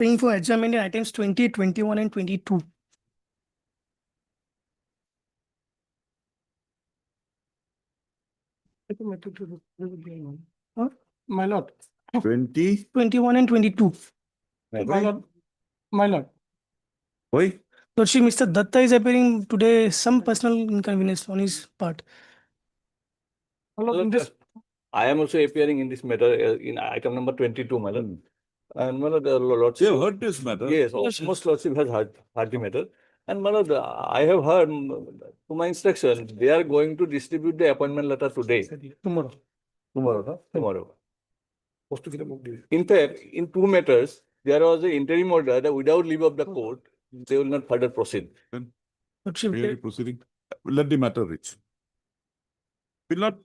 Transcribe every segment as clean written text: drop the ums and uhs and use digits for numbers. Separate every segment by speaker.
Speaker 1: Paying for adjournment in items 20, 21, and 22. Huh?
Speaker 2: My lord,
Speaker 3: 20.
Speaker 1: 21 and 22.
Speaker 2: my lord, my lord.
Speaker 3: Why?
Speaker 1: Lordship, Mr. Datta is appearing today, some personal inconvenience on his part.
Speaker 2: My lord, in this,
Speaker 4: I am also appearing in this matter in item number 22, my lord. And my lord,
Speaker 3: You
Speaker 4: lordship.
Speaker 3: have heard this matter?
Speaker 4: Yes,
Speaker 1: Yes,
Speaker 4: most lordship has heard the matter. And my lord, I have heard to my instruction, they are going to distribute the appointment letter today.
Speaker 1: Tomorrow.
Speaker 4: Tomorrow. In fact, in two matters, there was an interim order that without leave of the court, they will not further proceed.
Speaker 1: Lordship,
Speaker 3: Really proceeding? Let the matter reach. Will not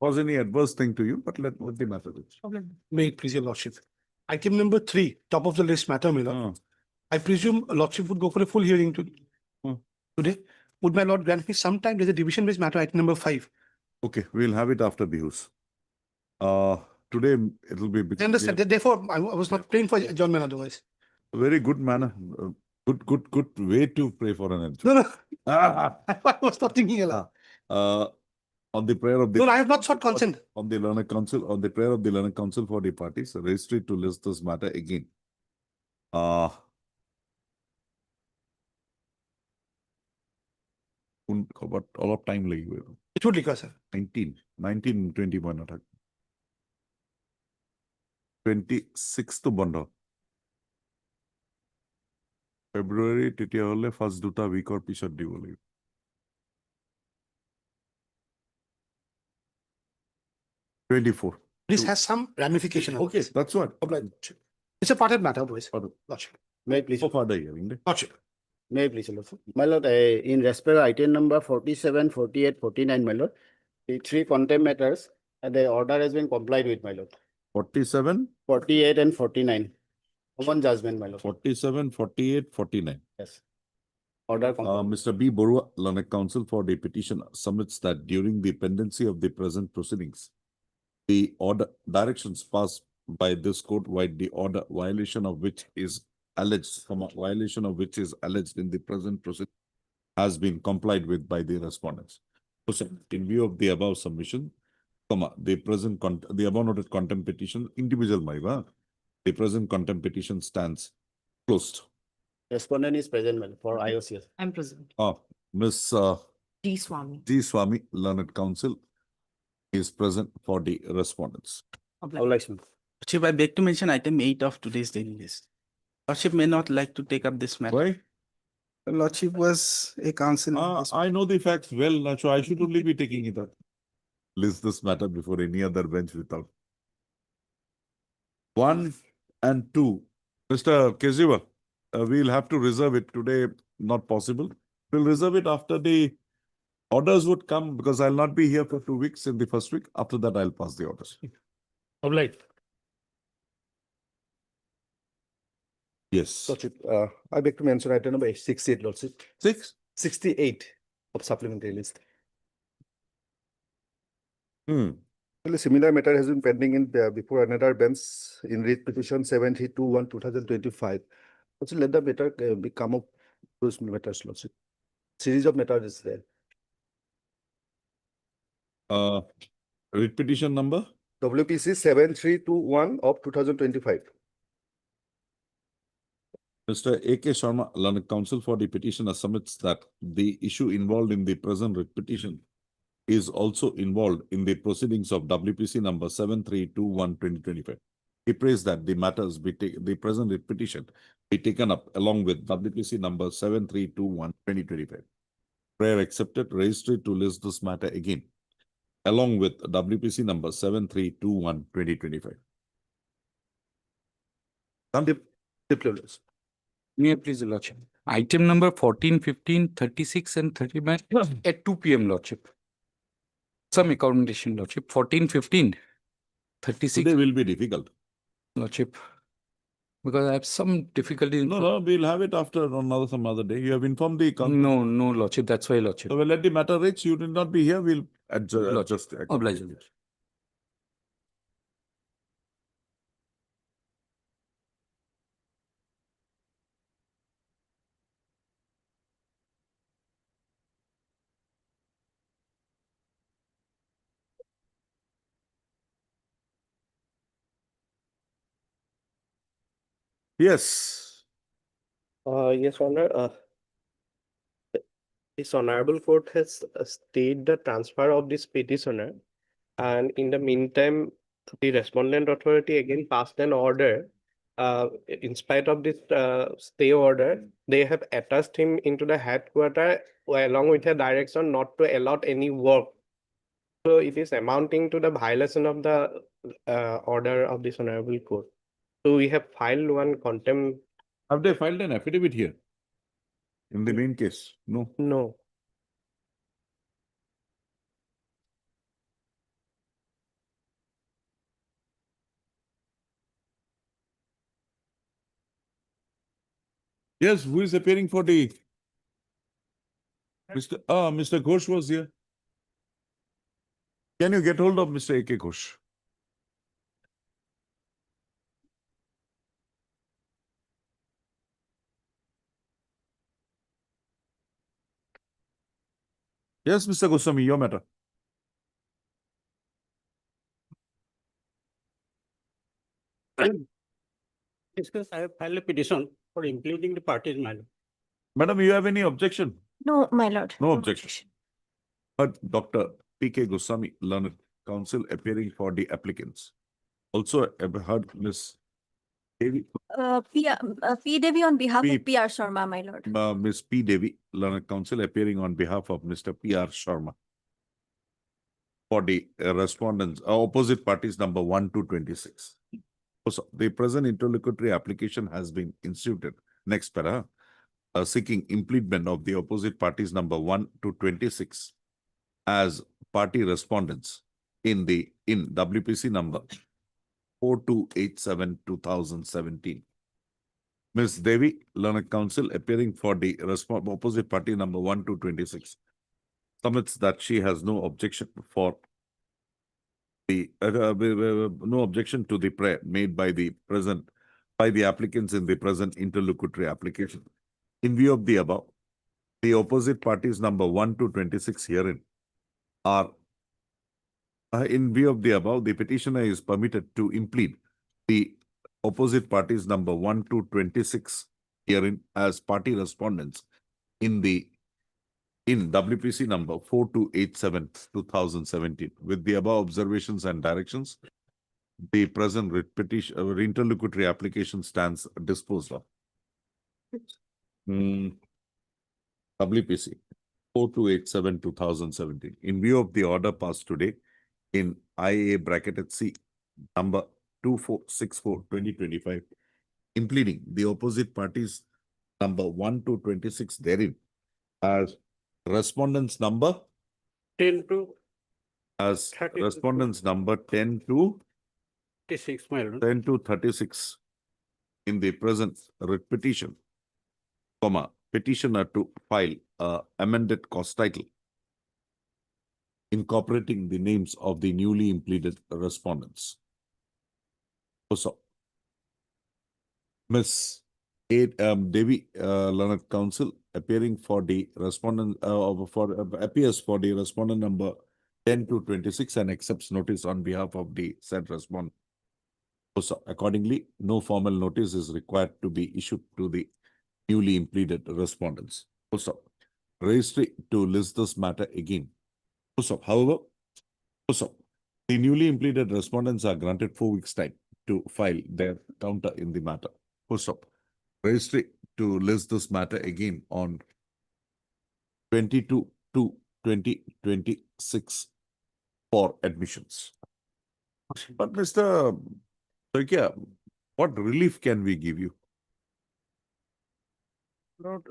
Speaker 3: cause any adverse thing to you, but let the matter reach.
Speaker 2: may it please your lordship. Item number 3, top of the list matter, my lord. I presume lordship would go for a full hearing today. Would my lord grant me some time? There's a division-based matter, item number 5.
Speaker 3: Okay, we'll have it after Bihus. Today it'll be
Speaker 2: I understand. Therefore, I was not praying for adjournment otherwise.
Speaker 3: very good manner. Good way to pray for an adjournment.
Speaker 2: No, I was not thinking aloud.
Speaker 3: On the prayer of the
Speaker 2: No, I have not sought consent.
Speaker 3: on the learned council, on the prayer of the learned council for the parties, registry to list this matter again. But all of time like
Speaker 2: It would recur, sir.
Speaker 3: 19, 21 attack. 26th বন্ধ February তেতিয়া হলে first দুটা week or পিছত দিব লাগিব 24.
Speaker 2: This has some ramification.
Speaker 3: Okay, that's what.
Speaker 2: It's a parted matter, boys. Lordship.
Speaker 5: May I please?
Speaker 3: So far, hearing.
Speaker 2: Lordship.
Speaker 5: May I please, Lordship? My lord, in respect of item number 47, 48, 49, my lord, the 3 contempt matters, and the order has been complied with, my lord.
Speaker 3: 47,
Speaker 5: 48 and 49. Common judgment, my lord.
Speaker 3: 47, 48, 49.
Speaker 5: Yes. Order complied.
Speaker 3: Mr. B. Borua, learned counsel for the petition, submits that during the pendency of the present proceedings, the order directions passed by this court wide the order violation of which is alleged in the present proceeding has been complied with by the respondents. So, in view of the above submission, the above noted contempt petition, individual Maiva, the present contempt petition stands closed.
Speaker 5: Respondent is present, my lord, for IOCS.
Speaker 6: I'm present.
Speaker 3: Miss
Speaker 6: D. Swami.
Speaker 3: G. Swami, learned counsel, is present for the respondents.
Speaker 5: Objection.
Speaker 7: Lordship, I beg to mention item 8 of today's daily list. Lordship may not like to take up this matter.
Speaker 3: Why?
Speaker 7: Lordship was a counsel. in this-
Speaker 3: I know the facts well, Nacho. I should only be taking it up. List this matter before any other bench without. 1 and 2. Mr. Keziwa, we'll have to reserve it today. Not possible. We'll reserve it after the orders would come because I'll not be here for 2 weeks in the first week. After that, I'll pass the orders.
Speaker 2: Obliged.
Speaker 3: Yes.
Speaker 8: Lordship, I beg to mention item number 68, Lordship. 68 of supplementary list.
Speaker 3: Hmm.
Speaker 8: Well, a similar matter has been pending in before another bench in writ petition 7321/2025. Also, let the matter come up those matters, Lordship. Series of matters is there.
Speaker 3: Writ petition number?
Speaker 8: WPC 7321 of 2025.
Speaker 3: Mr. A.K. Sharma, learned counsel for the petitioner, submits that the issue involved in the present writ petition is also involved in the proceedings of WPC number 7321/2025. He prays that the matters the present writ petition be taken up along with WPC number 7321/2025. Prayer accepted. Registry to list this matter again, along with WPC number 7321/2025.
Speaker 9: May I please, Lordship? Item number 14, 15, 36 and 39 at 2 p.m. Lordship. Some accommodation, Lordship. 14, 15, 36
Speaker 3: Today will be difficult.
Speaker 9: Lordship. Because I have some difficulty.
Speaker 3: No, we'll have it after some other day. You have informed the council.
Speaker 9: No, Lordship. That's why, Lordship.
Speaker 3: So we'll let the matter reach. You did not be here. We'll adjust.
Speaker 9: Obliged, Lordship.
Speaker 3: Yes.
Speaker 6: Yes, Honor. This honorable court has stayed the transfer of this petitioner, and in the meantime, the respondent authority again passed an order. In spite of this stay order, they have attached him into the headquarter along with a direction not to allot any work. So it is amounting to the violation of the order of this honorable court. So we have filed one contempt.
Speaker 3: Have they filed an affidavit here? In the main case? No.
Speaker 6: No.
Speaker 3: Yes, who is appearing for the? Mr. Ghosh was here. Can you get hold of Mr. A.K. Ghosh? Yes, Mr. Goswami, your matter.
Speaker 10: Discuss, I have filed a petition for including the parties, my lord.
Speaker 3: Madam, you have any objection?
Speaker 11: No, my lord.
Speaker 3: No objection. But Dr. P.K. Goswami, learned counsel appearing for the applicants. Also, I've heard Ms. Devi,
Speaker 11: P. Devi on behalf
Speaker 3: P-
Speaker 11: of P.R. Sharma, my lord.
Speaker 3: Ms. P. Devi, learned counsel appearing on behalf of Mr. P.R. Sharma for the respondents, opposite parties number 1 to 26. Also, the present interlocutory application has been instituted. Next para, seeking impleadment of the opposite parties number 1 to 26 as party respondents in WPC number 4287/2017. Ms. Devi, learned counsel appearing for the opposite party number 1 to 26, submits that she has no objection for the no objection to the prayer made by the applicants in the present interlocutory application. In view of the above, the opposite parties number 1 to 26 herein are in view of the above, the petitioner is permitted to implead the opposite parties number 1 to 26 herein as party respondents in WPC number 4287/2017. With the above observations and directions, the present petition interlocutory application stands disposed of. WPC 4287/2017. In view of the order passed today in IA bracketed C number 2464/2025, impleading the opposite parties number 1 to 26 therein as respondents number
Speaker 10: 10 to
Speaker 3: as
Speaker 10: 32.
Speaker 3: respondents number 10 to
Speaker 10: 36, my lord.
Speaker 3: 10 to 36 in the present writ petition, petitioner to file amended cause title incorporating the names of the newly impleaded respondents. Also, Ms. Devi, learned counsel appearing for the respondent appears for the respondent number 10 to 26 and accepts notice on behalf of the said respondent. Also, accordingly, no formal notice is required to be issued to the newly impleaded respondents. Also, registry to list this matter again. Also, however, the newly impleaded respondents are granted 4 weeks time to file their counter in the matter. Also, registry to list this matter again on 22/2/2026 for admissions. But Mr. Saikia, what relief can we give you?
Speaker 10: Lord,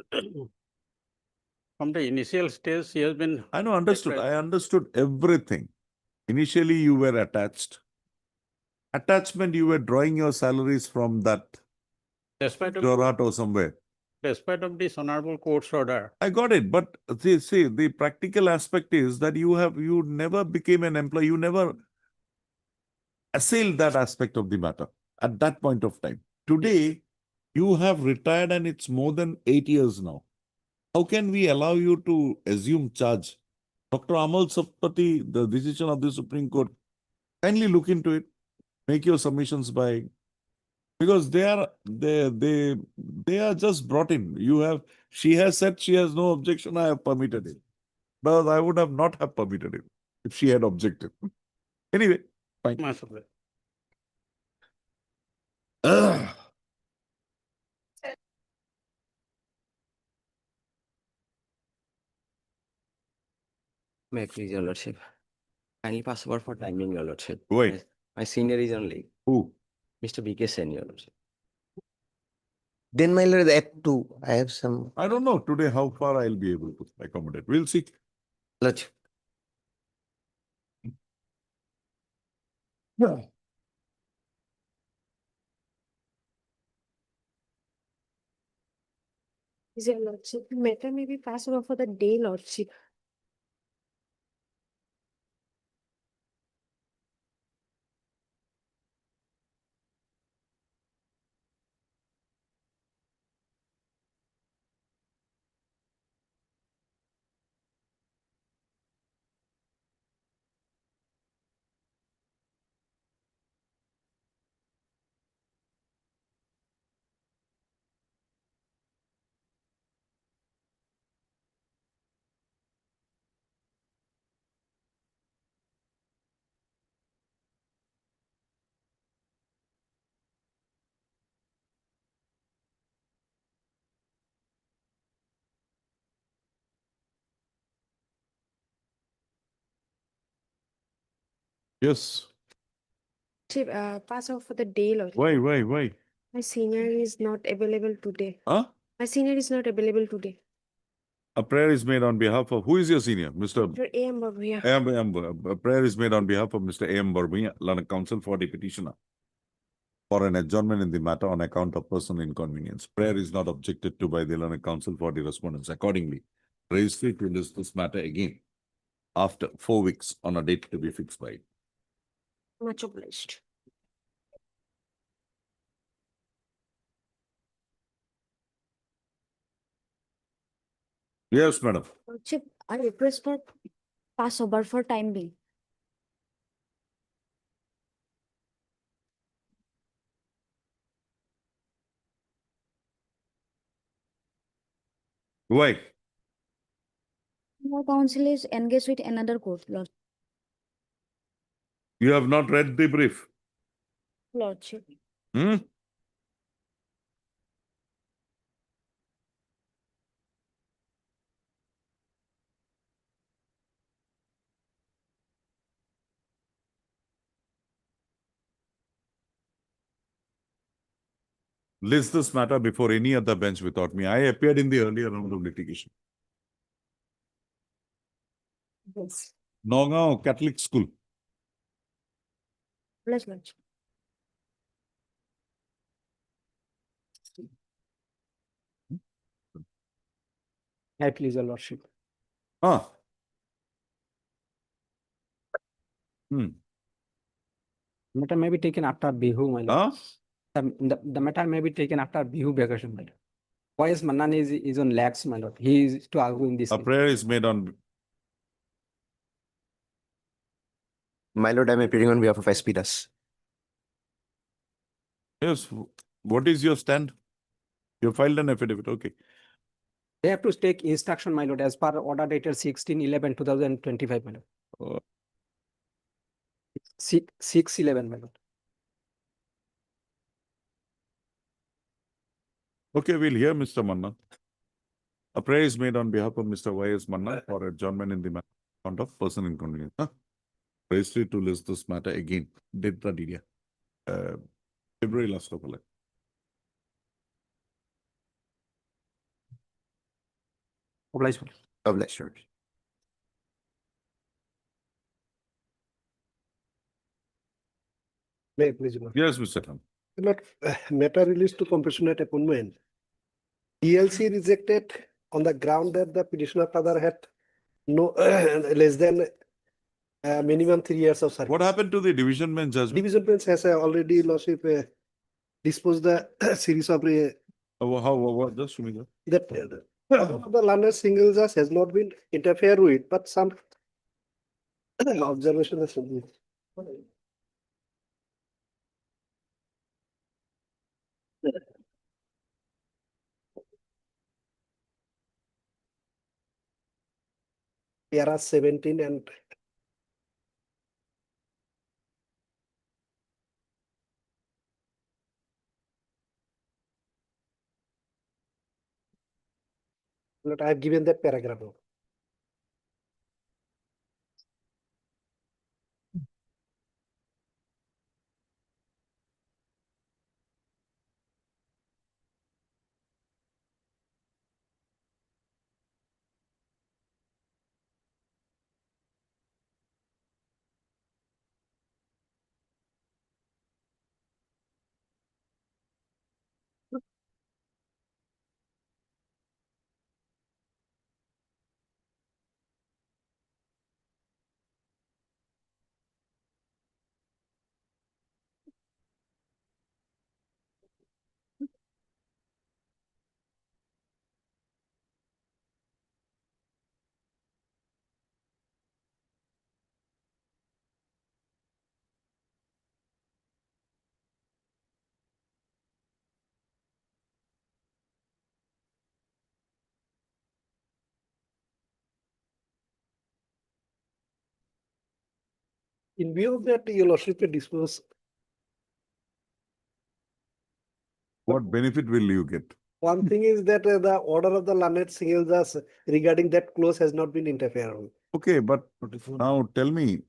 Speaker 10: from the initial stage, he has been.
Speaker 3: I know, understood. I understood everything. Initially, you were attached. Attachment, you were drawing your salaries from that
Speaker 10: Despite of,
Speaker 3: Jorat or somewhere.
Speaker 10: despite of this honorable court's order,
Speaker 3: I got it, but see, the practical aspect is that you never became an employee. You never assailed that aspect of the matter at that point of time. Today, you have retired and it's more than 8 years now. How can we allow you to assume charge? Dr. Amal Sapati, the decision of the Supreme Court, kindly look into it. Make your submissions by Because they are just brought in. She has said she has no objection, I have permitted it. But I would have not have permitted it if she had objected. Anyway, fine.
Speaker 10: Master.
Speaker 12: May I please, your lordship? Kindly pass over for timing, your lordship.
Speaker 3: Why?
Speaker 12: My senior is only
Speaker 3: Who?
Speaker 12: Mr. BK Sen, your lordship. Then my lord, at 2, I have some
Speaker 3: I don't know today how far I'll be able to accommodate. We'll see.
Speaker 12: lordship.
Speaker 13: Is your lordship, matter may be passed over for the day, lordship.
Speaker 3: Yes.
Speaker 13: Chief, pass over for the day, lordship.
Speaker 3: Why?
Speaker 13: My senior is not available today.
Speaker 3: Huh?
Speaker 13: My senior is not available today.
Speaker 3: A prayer is made on behalf of, who is your senior? Mr.
Speaker 13: Dr. A.M. Babria.
Speaker 3: A prayer is made on behalf of Mr. A.M. Barmia, Lanark Council for the petitioner, for an adjournment in the matter on account of personal inconvenience. Prayer is not objected to by the Lanark Council for the respondents. Accordingly, registry to list this matter again after 4 weeks on a date to be fixed by it.
Speaker 13: Much obliged.
Speaker 3: Yes, madam.
Speaker 13: Lordship, I request for pass over for time being.
Speaker 3: Why?
Speaker 13: Our council is engaged with another court,
Speaker 3: You have not read the brief.
Speaker 13: lordship.
Speaker 3: Hmm? List this matter before any other bench without me. I appeared in the earlier round of litigation.
Speaker 13: Yes.
Speaker 3: Nagaon Catholic School.
Speaker 13: Bless lordship.
Speaker 10: I please, your lordship.
Speaker 3: Ah. Hmm.
Speaker 10: Matter may be taken after Bihu, my lord.
Speaker 3: Huh?
Speaker 10: The matter may be taken after Bihu vacation, my lord. Y.S. Mannan is on lax, my lord. He is to argue in this
Speaker 3: A
Speaker 10: case.
Speaker 3: prayer is made on.
Speaker 12: My lord, I am appearing on behalf of SP Das.
Speaker 3: Yes. What is your stand? You filed an affidavit. Okay.
Speaker 10: They have to take instruction, my lord, as per order dated 16/11/2025, my lord. 6/11, my lord.
Speaker 3: Okay, we'll hear Mr. Manna. A prayer is made on behalf of Mr. Y.S. Manna for adjournment in the matter account of personal inconvenience. Huh? Registry to list this matter again. Did the DDA. February last of all.
Speaker 10: Obliged, my lord.
Speaker 12: Obliged, sir.
Speaker 2: May I please, Lord?
Speaker 3: Yes, Mr. Khan.
Speaker 2: Lord, matter released to compassionate appointment. DLC rejected on the ground that the petitioner father had no less than minimum 3 years of service.
Speaker 3: What happened to the division bench judgment?
Speaker 2: Division bench has already lordship disposed the series of
Speaker 3: What? Just show me that.
Speaker 2: that the learner single judge has not been interfered with, but some observation has been.
Speaker 6: Para 17 and I have given that paragraph. In view of that, your lordship will dispose.
Speaker 3: What benefit will you get?
Speaker 6: One thing is that the order of the learned single judge regarding that clause has not been interfered with.
Speaker 3: Okay, but now tell me,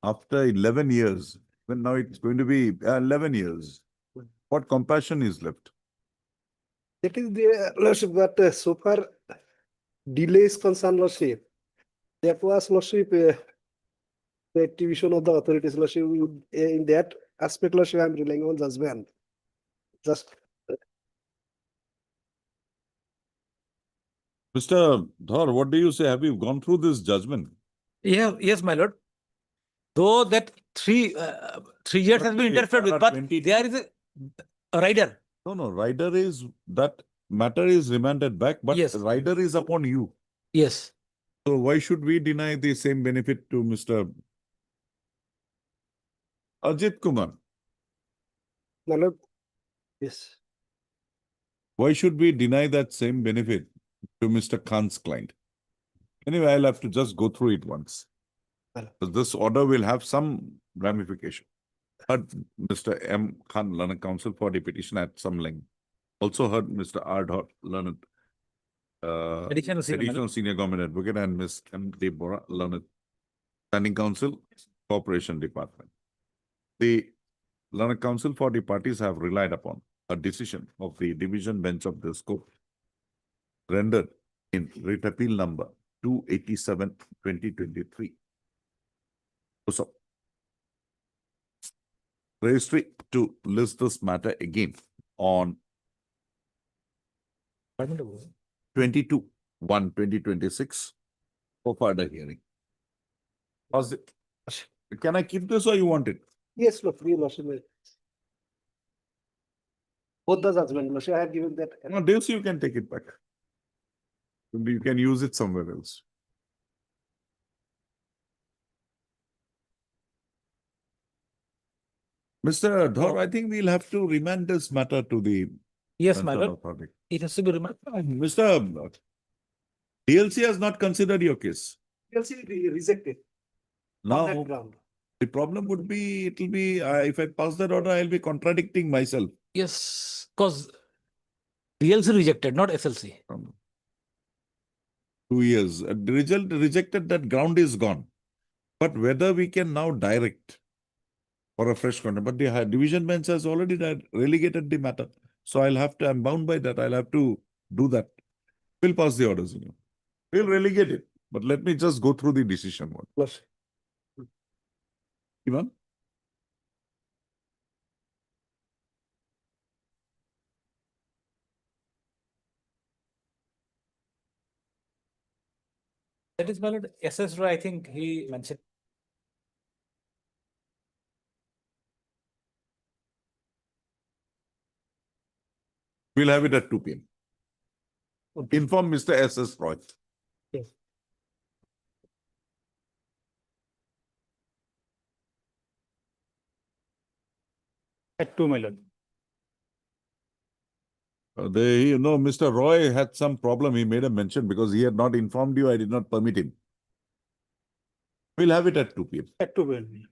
Speaker 3: after 11 years, when now it's going to be 11 years, what compassion is left?
Speaker 6: That is the lordship, but so far delay is concerned, lordship. That was lordship, the activation of the authorities, lordship. In that aspect, lordship, I am relying on judgment. Just
Speaker 3: Mr. Dhar, what do you say? Have you gone through this judgment?
Speaker 14: Yeah, yes, my lord. Though that 3 years has been interfered with, but there is a rider.
Speaker 3: No, rider is, that matter is remanded back, but
Speaker 14: Yes.
Speaker 3: rider is upon you.
Speaker 14: Yes.
Speaker 3: So why should we deny the same benefit to Mr. Ajit Kumar?
Speaker 6: my lord, yes.
Speaker 3: Why should we deny that same benefit to Mr. Khan's client? Anyway, I'll have to just go through it once. This order will have some ramification. Heard Mr. M. Khan, Learned Counsel for the petition at some length. Also heard Mr. R. Learned Additional Senior Government Advocate, and Ms. M. Deborah Learned, Standing Counsel, Corporation Department. The Learned Counsel for the parties have relied upon a decision of the division bench of this court rendered in writ appeal number 287/2023. So, registry to list this matter again on 22/1/2026 for further hearing. Can I keep this or you want it?
Speaker 6: Yes, lord, free lordship. Both the judgment, lordship, I have given that.
Speaker 3: No, this you can take it back. You can use it somewhere else. Mr. Dhar, I think we'll have to remand this matter to the
Speaker 14: Yes, my
Speaker 3: concerned
Speaker 14: lord.
Speaker 3: authority.
Speaker 14: It has to be remanded.
Speaker 3: Mr. DLC has not considered your case.
Speaker 6: DLC rejected on
Speaker 3: Now,
Speaker 6: that ground.
Speaker 3: the problem would be, it will be, if I pass that order, I'll be contradicting myself.
Speaker 14: Yes, because DLC rejected, not SLC.
Speaker 3: 2 years. The result rejected, that ground is gone. But whether we can now direct for a fresh content, but the division bench has already relegated the matter. So I'm bound by that. I'll have to do that. We'll pass the orders. We'll relegate it. But let me just go through the decision one.
Speaker 6: Lordship.
Speaker 3: Ivan?
Speaker 14: That is, my lord, SS Roy, I think he mentioned.
Speaker 3: We'll have it at 2 p.m. Inform Mr. S.S. Roy.
Speaker 6: Yes.
Speaker 1: At 2, my lord.
Speaker 3: Mr. Roy had some problem. He made a mention because he had not informed you. I did not permit him. We'll have it at 2 p.m.
Speaker 2: At 2 p.m.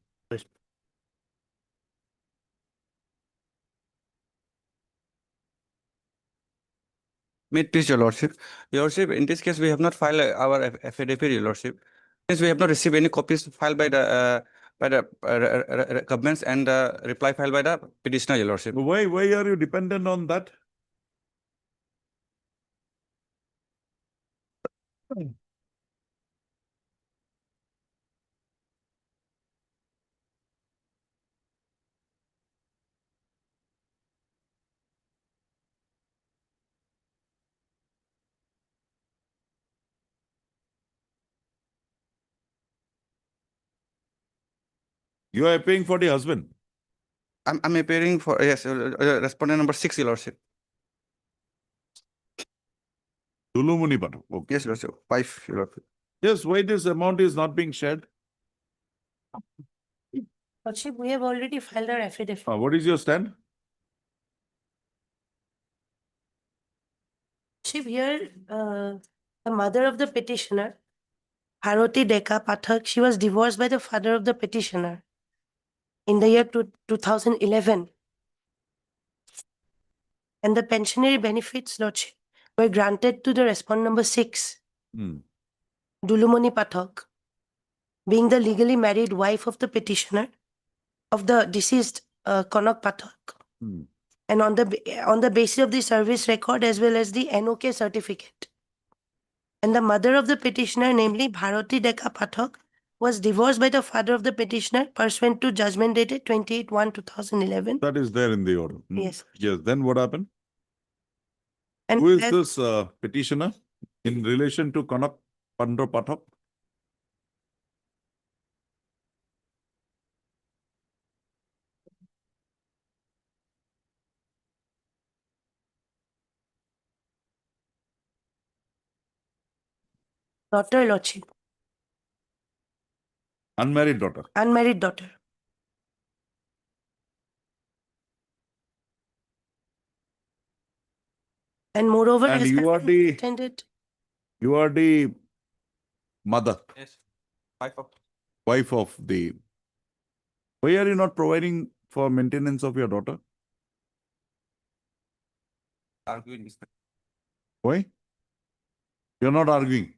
Speaker 7: May it please, Your Lordship. Your Lordship, in this case, we have not filed our affidavit, Your Lordship. Since we have not received any copies filed by the governments and the reply filed by the petitioner, Your Lordship.
Speaker 3: Why are you dependent on that? You are appearing for the husband.
Speaker 7: I'm appearing for, yes, respondent number 6, Your Lordship.
Speaker 3: Dulumuni Pathak. Okay.
Speaker 7: Yes, Your Lordship. 5, Your Lordship.
Speaker 3: Yes, why this amount is not being shared?
Speaker 13: Lordship, we have already filed our affidavit.
Speaker 3: What is your stand?
Speaker 13: Lordship, here, the mother of the petitioner, Bharati Deka Pathak, she was divorced by the father of the petitioner in the year 2011. And the pensionary benefits, Lordship, were granted to the respondent number 6, Dulumoni Pathak, being the legally married wife of the petitioner, of the deceased Kanak Pathak. And on the basis of the service record as well as the NOK certificate. And the mother of the petitioner, namely Bharati Deka Pathak, was divorced by the father of the petitioner pursuant to judgment dated 28/1/2011.
Speaker 3: That is there in the order.
Speaker 13: Yes.
Speaker 3: Yes, then what happened?
Speaker 13: And
Speaker 3: Who is
Speaker 13: as-
Speaker 3: this petitioner in relation to Kanak Pandra Pathak?
Speaker 13: Daughter, Lordship.
Speaker 3: Unmarried daughter.
Speaker 13: Unmarried daughter. And moreover,
Speaker 3: And
Speaker 13: has
Speaker 3: you are the-
Speaker 13: attended.
Speaker 3: You are the mother,
Speaker 7: Yes. 5 of.
Speaker 3: wife of the. Why are you not providing for maintenance of your daughter?
Speaker 7: Arguing.
Speaker 3: Why? You're not arguing.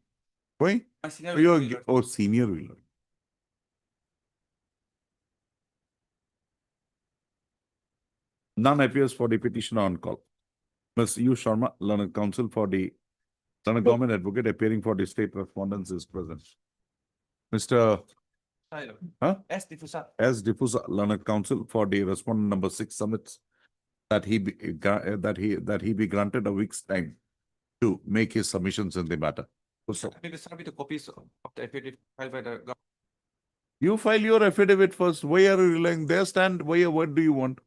Speaker 3: Why?
Speaker 7: My senior
Speaker 3: You're,
Speaker 7: Your Lordship.
Speaker 3: oh, senior wheeler. None appears for the petitioner on call. Ms. U. Sharma, learned counsel for the learned government advocate appearing for the state respondents is present. Mr. Huh?
Speaker 7: S. Diffusa.
Speaker 3: S. Diffusa, learned counsel for the respondent number 6 submits that he be granted a week's time to make his submissions in the matter. So,
Speaker 7: Happy to submit the copies of the affidavit filed by the government.
Speaker 3: you file your affidavit first. Why are you relying their stand? What do you want?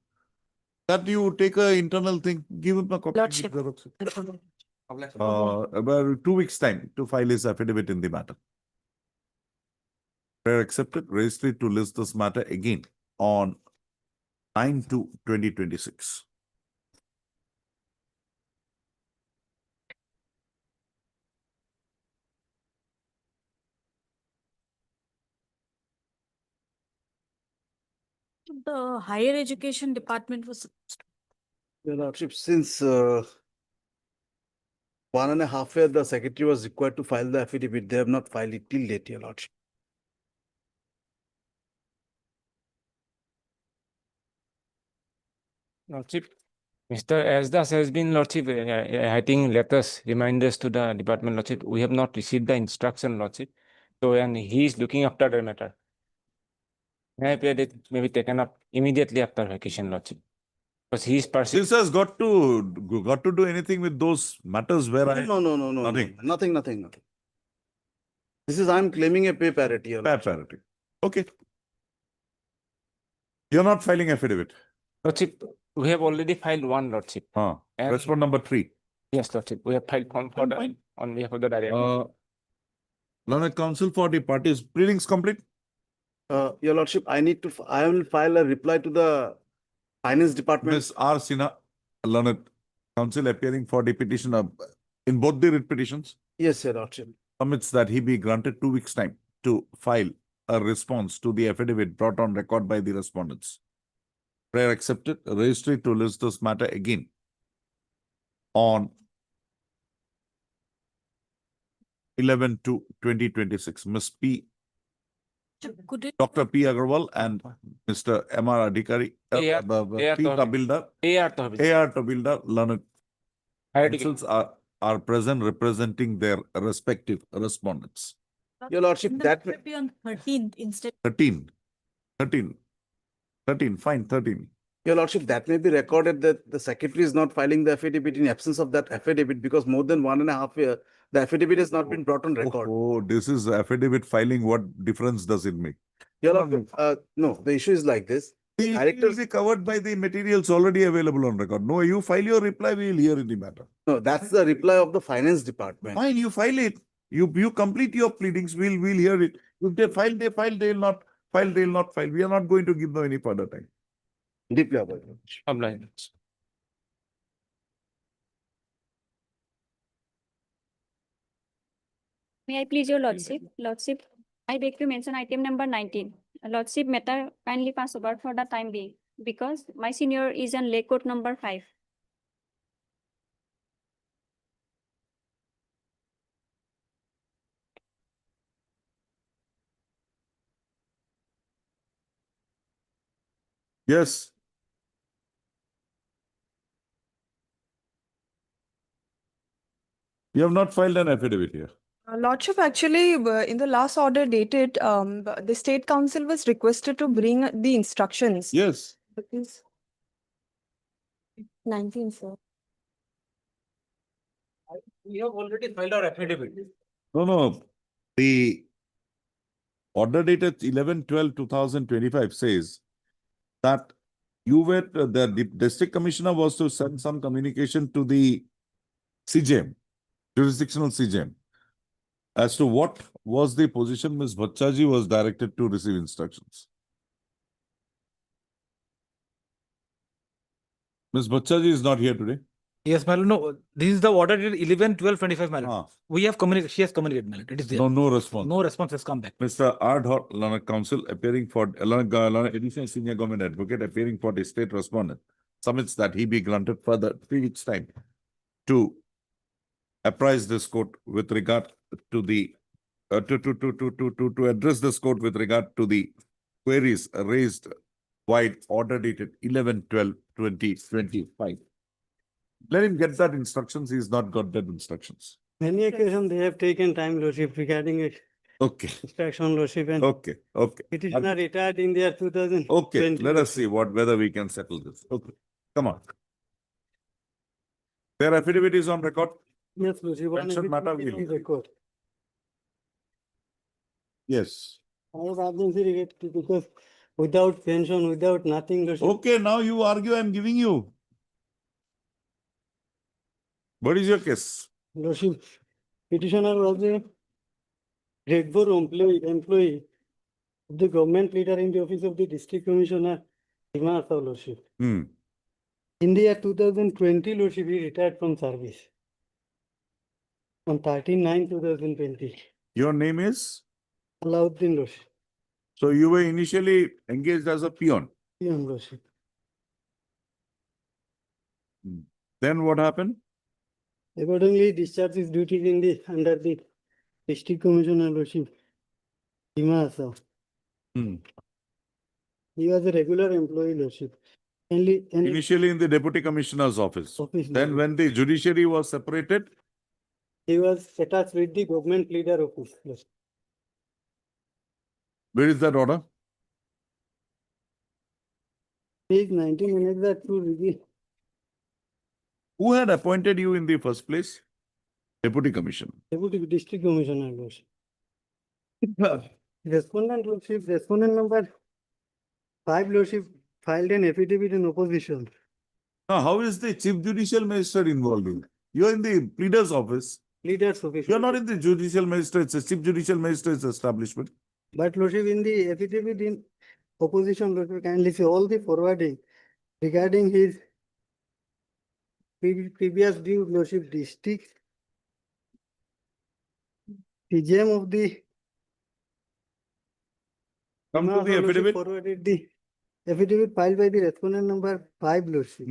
Speaker 3: That you take a internal thing, give him a copy.
Speaker 13: Lordship.
Speaker 3: About 2 weeks' time to file his affidavit in the matter. Prayer accepted, registry to list this matter again on 9/2/2026.
Speaker 11: The higher education department was
Speaker 8: Your Lordship, since 1.5 years, the secretary was required to file the affidavit. They have not filed it till date, Your Lordship.
Speaker 15: Lordship, Mr. Asdas has been, Lordship, writing letters, reminders to the department, Lordship. We have not received the instruction, Lordship. So, and he is looking after the matter. I pray that it may be taken up immediately after vacation, Lordship. Because he is
Speaker 3: This has got to do anything with those matters where I.
Speaker 8: No,
Speaker 3: Nothing.
Speaker 8: nothing. This is, I'm claiming a pay parity. Your
Speaker 3: Pay parity. Okay. You're not filing affidavit.
Speaker 15: Lordship, we have already filed one, Lordship. And-
Speaker 3: Respond number 3.
Speaker 15: Yes, Lordship, we have filed one for the, on behalf of the director.
Speaker 3: Learned counsel for the parties. Pleadings complete.
Speaker 8: Your Lordship, I will file a reply to the finance department.
Speaker 3: Ms. R. Sinha, learned counsel appearing for the petitioner in both the writ petitions
Speaker 5: Yes, Your Lordship.
Speaker 3: submits that he be granted 2 weeks' time to file a response to the affidavit brought on record by the respondents. Prayer accepted. Registry to list this matter again on 11/2/2026. Ms. P.
Speaker 11: Could it,
Speaker 3: Dr. P. Agarwal and Mr. M.R. Adhikari,
Speaker 15: A.R.
Speaker 3: P. Tabildar,
Speaker 15: A.R. Tohbis.
Speaker 3: A.R. Tabildar, learned
Speaker 15: Higher education.
Speaker 3: counsels are present representing their respective respondents.
Speaker 5: Your Lordship, that
Speaker 11: should be on 13th instead.
Speaker 3: 13, fine, 13.
Speaker 5: Your Lordship, that may be recorded that the secretary is not filing the affidavit in absence of that affidavit because more than 1.5 years, the affidavit has not been brought on record.
Speaker 3: Oh, this is affidavit filing. What difference does it make?
Speaker 5: Your Lordship, no, the issue is like this.
Speaker 3: The issue is covered by the materials already available on record. No, you file your reply, we will hear in the matter.
Speaker 5: No, that's the reply of the finance department.
Speaker 3: Fine, you file it. You complete your pleadings, we'll hear it. If they file, they file, they will not file, they will not file. We are not going to give them any further time.
Speaker 5: Deeply obliged.
Speaker 15: Obliged.
Speaker 16: May I please your Lordship? Lordship, I beg to mention item number 19. Lordship, matter kindly pass over for the time being because my senior is on lay court number 5.
Speaker 3: Yes. You have not filed an affidavit here.
Speaker 17: Lordship, actually, in the last order dated, the State Council was requested to bring the instructions.
Speaker 3: Yes.
Speaker 17: Because 19, sir.
Speaker 14: We have already filed our affidavit.
Speaker 3: No. The order dated 11/12/2025 says that you were, the district commissioner was to send some communication to the CJM, jurisdictional CJM, as to what was the position Ms. Bhattaji was directed to receive instructions. Ms. Bhattaji is not here today.
Speaker 14: Yes, my lord. No, this is the order dated 11/12/25, my lord. We have communicated, she has communicated, my lord. It is there.
Speaker 3: No response.
Speaker 14: No response has come back.
Speaker 3: Mr. R. Learned Counsel appearing for additional senior government advocate appearing for the state respondent submits that he be granted further 3 weeks time to apprise this court with regard to the to address this court with regard to the queries raised by order dated 11/12/2025. Let him get that instructions. He's not got that instructions.
Speaker 18: Many occasions they have taken time, Lordship, regarding it.
Speaker 3: Okay.
Speaker 18: Instruction, Lordship, and
Speaker 3: Okay.
Speaker 18: petitioner retired in their 2020.
Speaker 3: Okay, let us see whether we can settle this. Okay, come on. Their affidavit is on record.
Speaker 18: Yes, Lordship. one
Speaker 3: Pension matter
Speaker 18: affidavit
Speaker 3: will-
Speaker 18: is on record.
Speaker 3: Yes.
Speaker 18: I have urgency related because without pension, without nothing, Lordship.
Speaker 3: Okay, now you argue, I'm giving you. What is your case?
Speaker 18: Lordship, petitioner was a grade 4 employee of the government leader in the office of the district commissioner, Hima Assaw, Lordship.
Speaker 3: Hmm.
Speaker 18: In the year 2020, Lordship, he retired from service on 13/9/2020.
Speaker 3: Your name is?
Speaker 18: Alauddin, Lordship.
Speaker 3: So you were initially engaged as a peon.
Speaker 18: Peon, Lordship.
Speaker 3: Then what happened?
Speaker 18: Accordingly, discharged his duties in the under the district commissioner, Lordship, Hima Assaw.
Speaker 3: Hmm.
Speaker 18: He was a regular employee, Lordship. And
Speaker 3: Initially in the deputy commissioner's office. Then when the judiciary was separated,
Speaker 18: he was attached with the government leader office, Lordship.
Speaker 3: where is that order?
Speaker 18: Page 19 annexed that to review.
Speaker 3: Who had appointed you in the first place? Deputy commissioner.
Speaker 18: Deputy district commissioner, Lordship. Respondent, Lordship, respondent number 5, Lordship, filed an affidavit in opposition.
Speaker 3: Now, how is the chief judicial magistrate involved in? You are in the pleader's office.
Speaker 18: Leader's office.
Speaker 3: You are not in the judicial magistrate's, the chief judicial magistrate's establishment.
Speaker 18: But Lordship, in the affidavit in opposition, Lordship, kindly see all the forwarding regarding his previous due lordship district CGM of the
Speaker 3: Come to
Speaker 18: Himachal
Speaker 3: the
Speaker 18: lordship
Speaker 3: affidavit.
Speaker 18: forwarded the affidavit filed by the respondent number 5 lordship.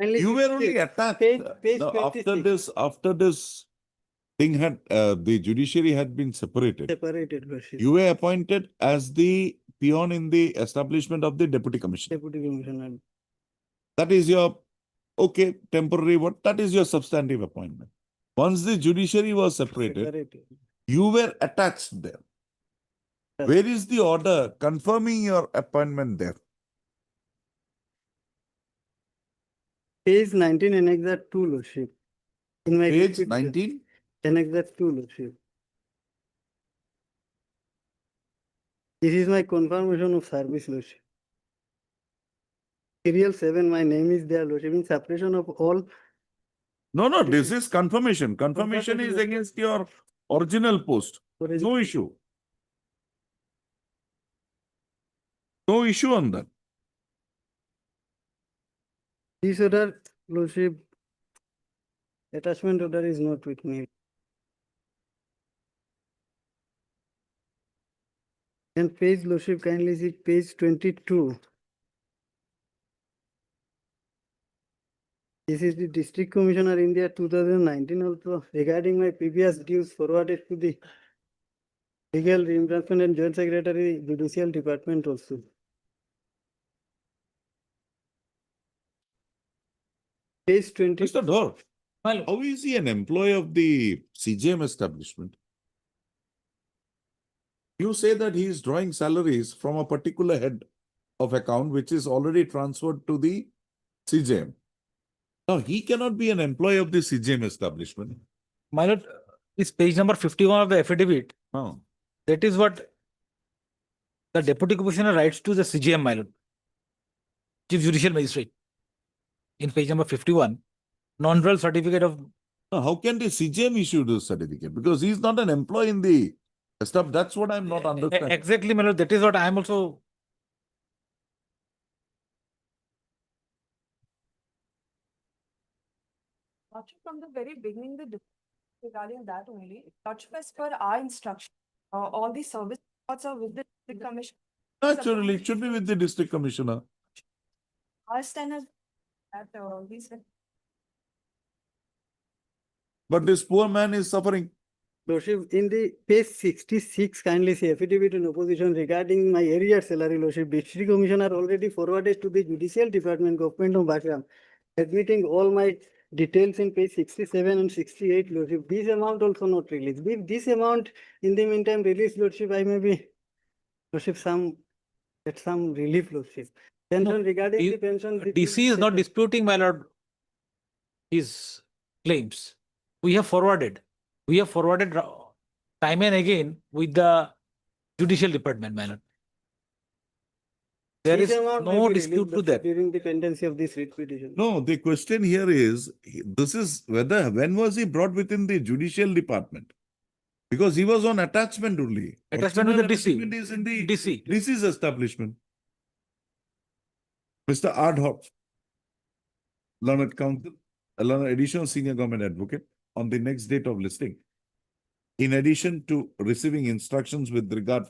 Speaker 18: Kindly
Speaker 3: You
Speaker 18: see
Speaker 3: were only attacked.
Speaker 18: page
Speaker 3: No,
Speaker 18: 26.
Speaker 3: after this thing had, the judiciary had been separated.
Speaker 18: Separated lordship.
Speaker 3: You were appointed as the peon in the establishment of the deputy commissioner.
Speaker 18: Deputy Commissioner.
Speaker 3: That is your, okay, temporary what, that is your substantive appointment. Once the judiciary was separated, you were attached there.
Speaker 18: Yes.
Speaker 3: Where is the order confirming your appointment there?
Speaker 18: Page 19 annexure 2 lordship. In my
Speaker 3: Page
Speaker 18: repeat,
Speaker 3: 19?
Speaker 18: annexure 2 lordship. This is my confirmation of service lordship. Serial 7, my name is there lordship in separation of all.
Speaker 3: No, this is confirmation. Confirmation is against your original post. No issue. No issue on that.
Speaker 18: This order lordship attachment order is not with me. And page lordship kindly see page 22. This is the District Commissioner India 2019 also regarding my previous dues forwarded to the Legal Reimbursement and Joint Secretary Judicial Department also. Page 20.
Speaker 3: Mr. Dhor, how is he an employee of the CGM establishment? You say that he is drawing salaries from a particular head of account which is already transferred to the CGM. Now, he cannot be an employee of the CGM establishment.
Speaker 14: My lord, is page number 51 of the affidavit.
Speaker 3: Oh.
Speaker 14: That is what the deputy commissioner writes to the CGM, my lord. Chief Judicial Magistrate. In page number 51, non-dual certificate of.
Speaker 3: Now, how can the CGM issue this certificate? Because he is not an employee in the stuff. That's what I'm not understanding.
Speaker 14: Exactly, my lord. That is what I am also.
Speaker 17: Lordship, from the very beginning, regarding that only, Lordship, as per our instruction, all the service reports are with the district commission.
Speaker 3: Naturally, it should be with the district commissioner.
Speaker 17: Our stand has that these.
Speaker 3: But this poor man is suffering.
Speaker 18: Lordship, in the page 66, kindly see affidavit in opposition regarding my area salary lordship. District Commissioner already forwarded to the Judicial Department, Government of Bhakram, admitting all my details in page 67 and 68 lordship. This amount also not released. If this amount in the meantime released lordship, I may be lordship get some relief lordship. Pension regarding the pension.
Speaker 14: DC is not disputing, my lord, his claims. We have forwarded time and again with the Judicial Department, my lord. There
Speaker 18: This
Speaker 14: is
Speaker 18: amount may
Speaker 14: no
Speaker 18: be
Speaker 14: dispute
Speaker 18: released,
Speaker 14: to that.
Speaker 18: during the pendency of this writ petition.
Speaker 3: No, the question here is, this is whether, when was he brought within the Judicial Department? Because he was on attachment only.
Speaker 14: Attachment with the DC.
Speaker 3: Attachment is in the
Speaker 14: DC.
Speaker 3: DC's establishment. Mr. Adhoc, Learned Counsel, Learned Additional Senior Government Advocate, on the next date of listing. In addition to receiving instructions with regard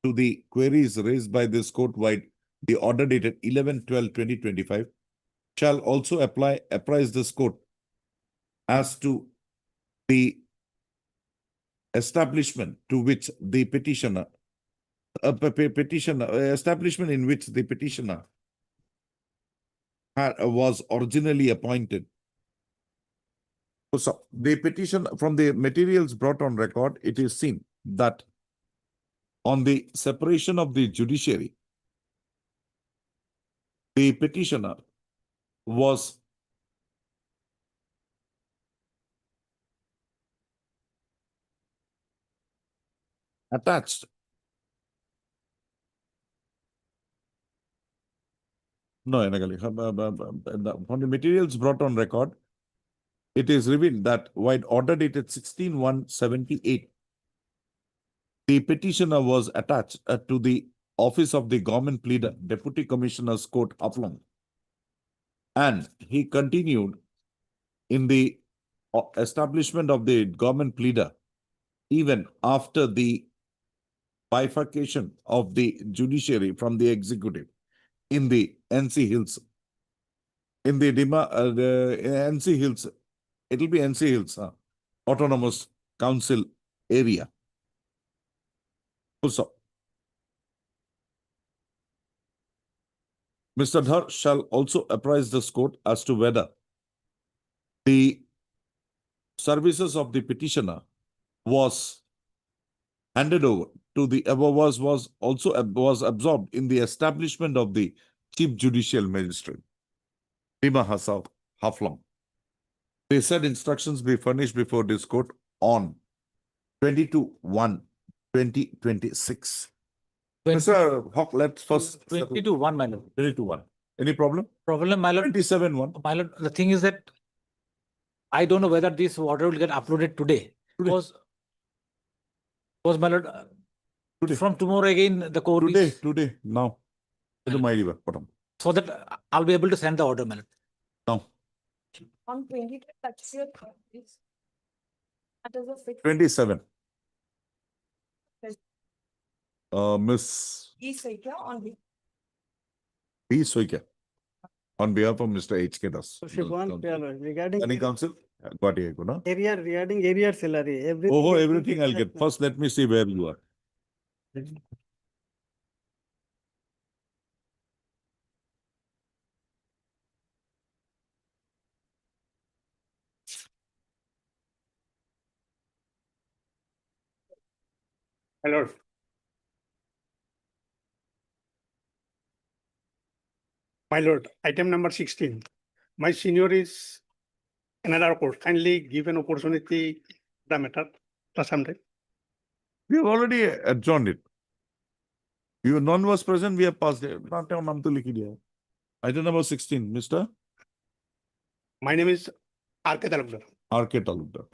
Speaker 3: to the queries raised by this court-wide, the order dated 11/12/2025 shall also apprise this court as to the establishment to which the petitioner, establishment in which the petitioner was originally appointed. So the petition, from the materials brought on record, it is seen that on the separation of the judiciary, the petitioner was attached No, Nagali, from the materials brought on record, it is revealed that while order dated 16/1/78, the petitioner was attached to the office of the government pleader, Deputy Commissioner's Court, Haflong, and he continued in the establishment of the government pleader even after the bifurcation of the judiciary from the executive in the NC Hills. In the NC Hills, it will be NC Hills, Autonomous Council area. Also, Mr. Dhar shall also apprise this court as to whether the services of the petitioner was handed over to the was absorbed in the establishment of the Chief Judicial Magistrate, Bima Hasav Haflong. The said instructions be furnished before this court on 22/1/2026. Mr. Hawk, let's first.
Speaker 14: 22/1, my lord.
Speaker 3: 22/1. Any problem?
Speaker 14: Problem, my lord.
Speaker 3: 27/1.
Speaker 14: My lord, the thing is that I don't know whether this order will get uploaded today. Because my lord, from tomorrow again, the court
Speaker 3: Today, now.
Speaker 14: So that I'll be able to send the order, my lord.
Speaker 3: Now.
Speaker 17: On 22, that's your thought, please. That is a fixed.
Speaker 3: 27. Miss
Speaker 17: E-Saikya on the.
Speaker 3: B. Soika, on behalf of Mr. H.K. Das.
Speaker 18: Regarding
Speaker 3: Any counsel? Got it, no?
Speaker 18: area, regarding area salary, everything.
Speaker 3: Oh, everything I'll get. First, let me see where you are.
Speaker 2: Hello. My lord, item number 16. My senior is another court. Kindly give an opportunity the matter for some time.
Speaker 3: We have already adjourned it. None was present, we have passed it. Item number 16, Mr.
Speaker 2: My name is R.K. Talukdar.
Speaker 3: R.K. Talukdar.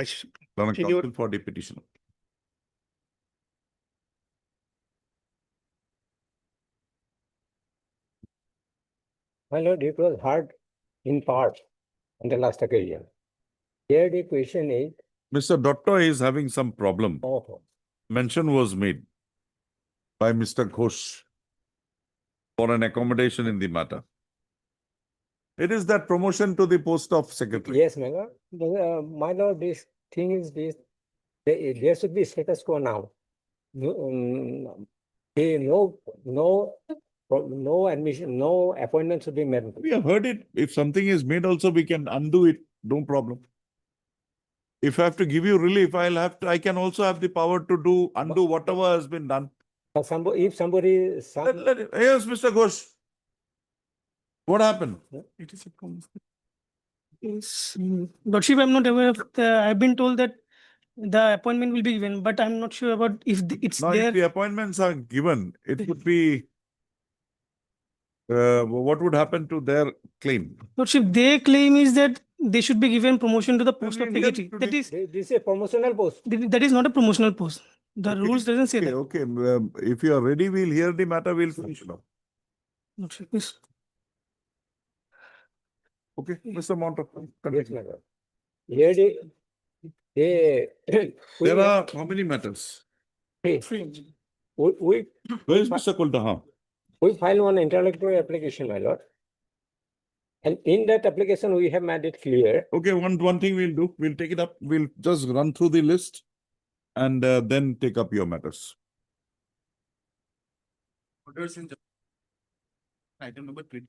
Speaker 3: Counsel for the petitioner.
Speaker 19: My lord, it was heard in part on the last occasion. Here the question is.
Speaker 3: Mr. Dotto is having some problem. Mention was made by Mr. Ghosh for an accommodation in the matter. It is that promotion to the post of secretary.
Speaker 19: Yes, my lord. My lord, this thing is this. There should be status quo now. No admission, no appointment should be made.
Speaker 3: We have heard it. If something is made also, we can undo it. No problem. If I have to give you relief, I can also have the power to undo whatever has been done.
Speaker 19: If somebody.
Speaker 3: Yes, Mr. Ghosh. What happened?
Speaker 1: It is a Lordship, I'm not aware of I've been told that the appointment will be given, but I'm not sure about if it's
Speaker 3: Now,
Speaker 1: there.
Speaker 3: if the appointments are given, it would be, what would happen to their claim?
Speaker 1: Lordship, their claim is that they should be given promotion to the post of secretary. That is,
Speaker 19: this is a promotional post.
Speaker 1: That is not a promotional post. The rules doesn't say that.
Speaker 3: Okay, if you are ready, we'll hear the matter, we'll finish now.
Speaker 1: Lordship, please.
Speaker 3: Okay, Mr. Monto.
Speaker 19: Yes, my lord. Here
Speaker 3: There are how many matters?
Speaker 19: We
Speaker 3: Where is Mr. Kultaha?
Speaker 19: We filed one interlocutory application, my lord. And in that application, we have made it clear.
Speaker 3: Okay, one thing we'll do, we'll take it up, we'll just run through the list and then take up your matters.
Speaker 2: Item number 3.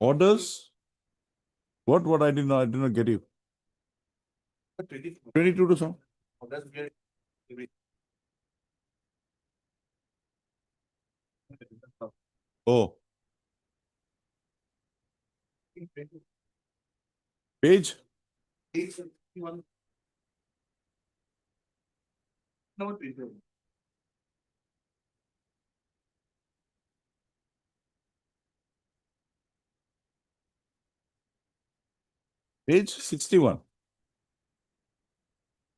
Speaker 3: Orders? What I did not get you. 22 to some. Oh. Page? Page 61.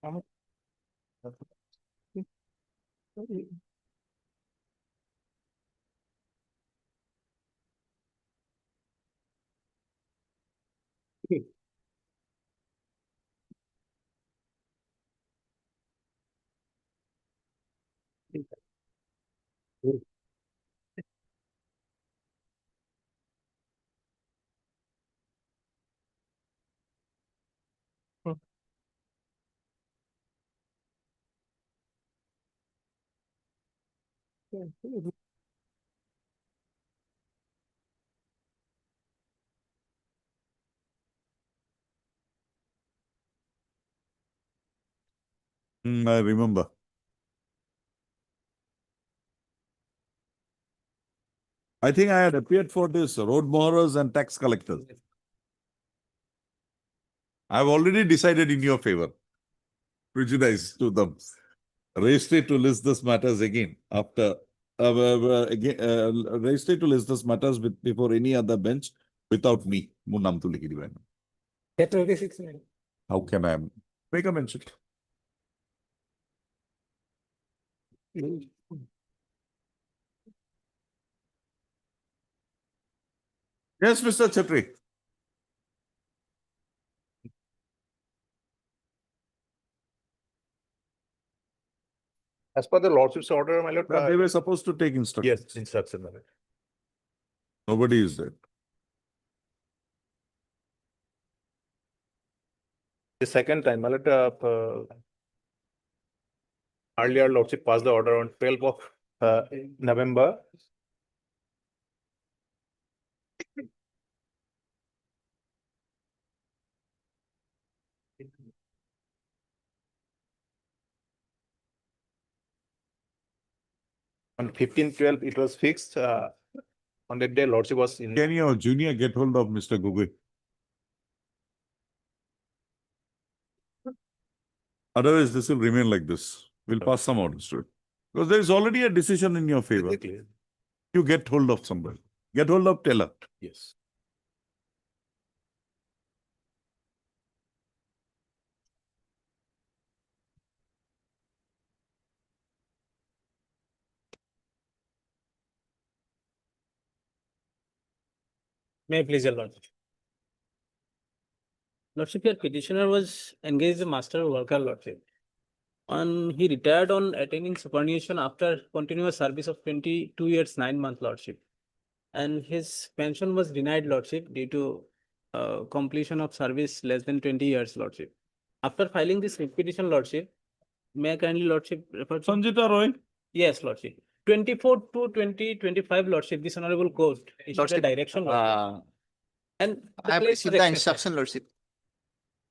Speaker 3: I remember. I think I had appeared for this road mohrers and tax collectors. I've already decided in your favor. Prejudice to them. Registered to list this matters again after registered to list this matters before any other bench without me. Munam to likhi divaina. How can I make a mention? Yes, Mr. Chatri.
Speaker 4: As per the lordship's order, my lord.
Speaker 3: They were supposed to take instruction.
Speaker 4: Yes, instruction, my lord.
Speaker 3: Nobody is there.
Speaker 4: The second time, my lord, earlier lordship passed the order on 12th of November. On 15/12, it was fixed. On that day, lordship was in.
Speaker 3: Can your junior get hold of Mr. Gugui? Otherwise, this will remain like this. We'll pass some orders to it. Because there is already a decision in your favor.
Speaker 4: Exactly.
Speaker 3: You get hold of somebody. Get hold of Teller.
Speaker 4: Yes.
Speaker 10: May I please, your lordship? Lordship, your petitioner was engaged as a master worker, lordship. And he retired on attaining superannuation after continuous service of 22 years, 9 months, lordship. And his pension was denied, lordship, due to completion of service less than 20 years, lordship. After filing this petition, lordship, may I kindly, lordship, refer to?
Speaker 3: Sanjita Roy?
Speaker 10: Yes, lordship. 24/2/2025, lordship, this honorable court issued a direction, lordship. And the
Speaker 20: I have
Speaker 10: place was
Speaker 20: received the
Speaker 10: expected.
Speaker 20: instruction, lordship.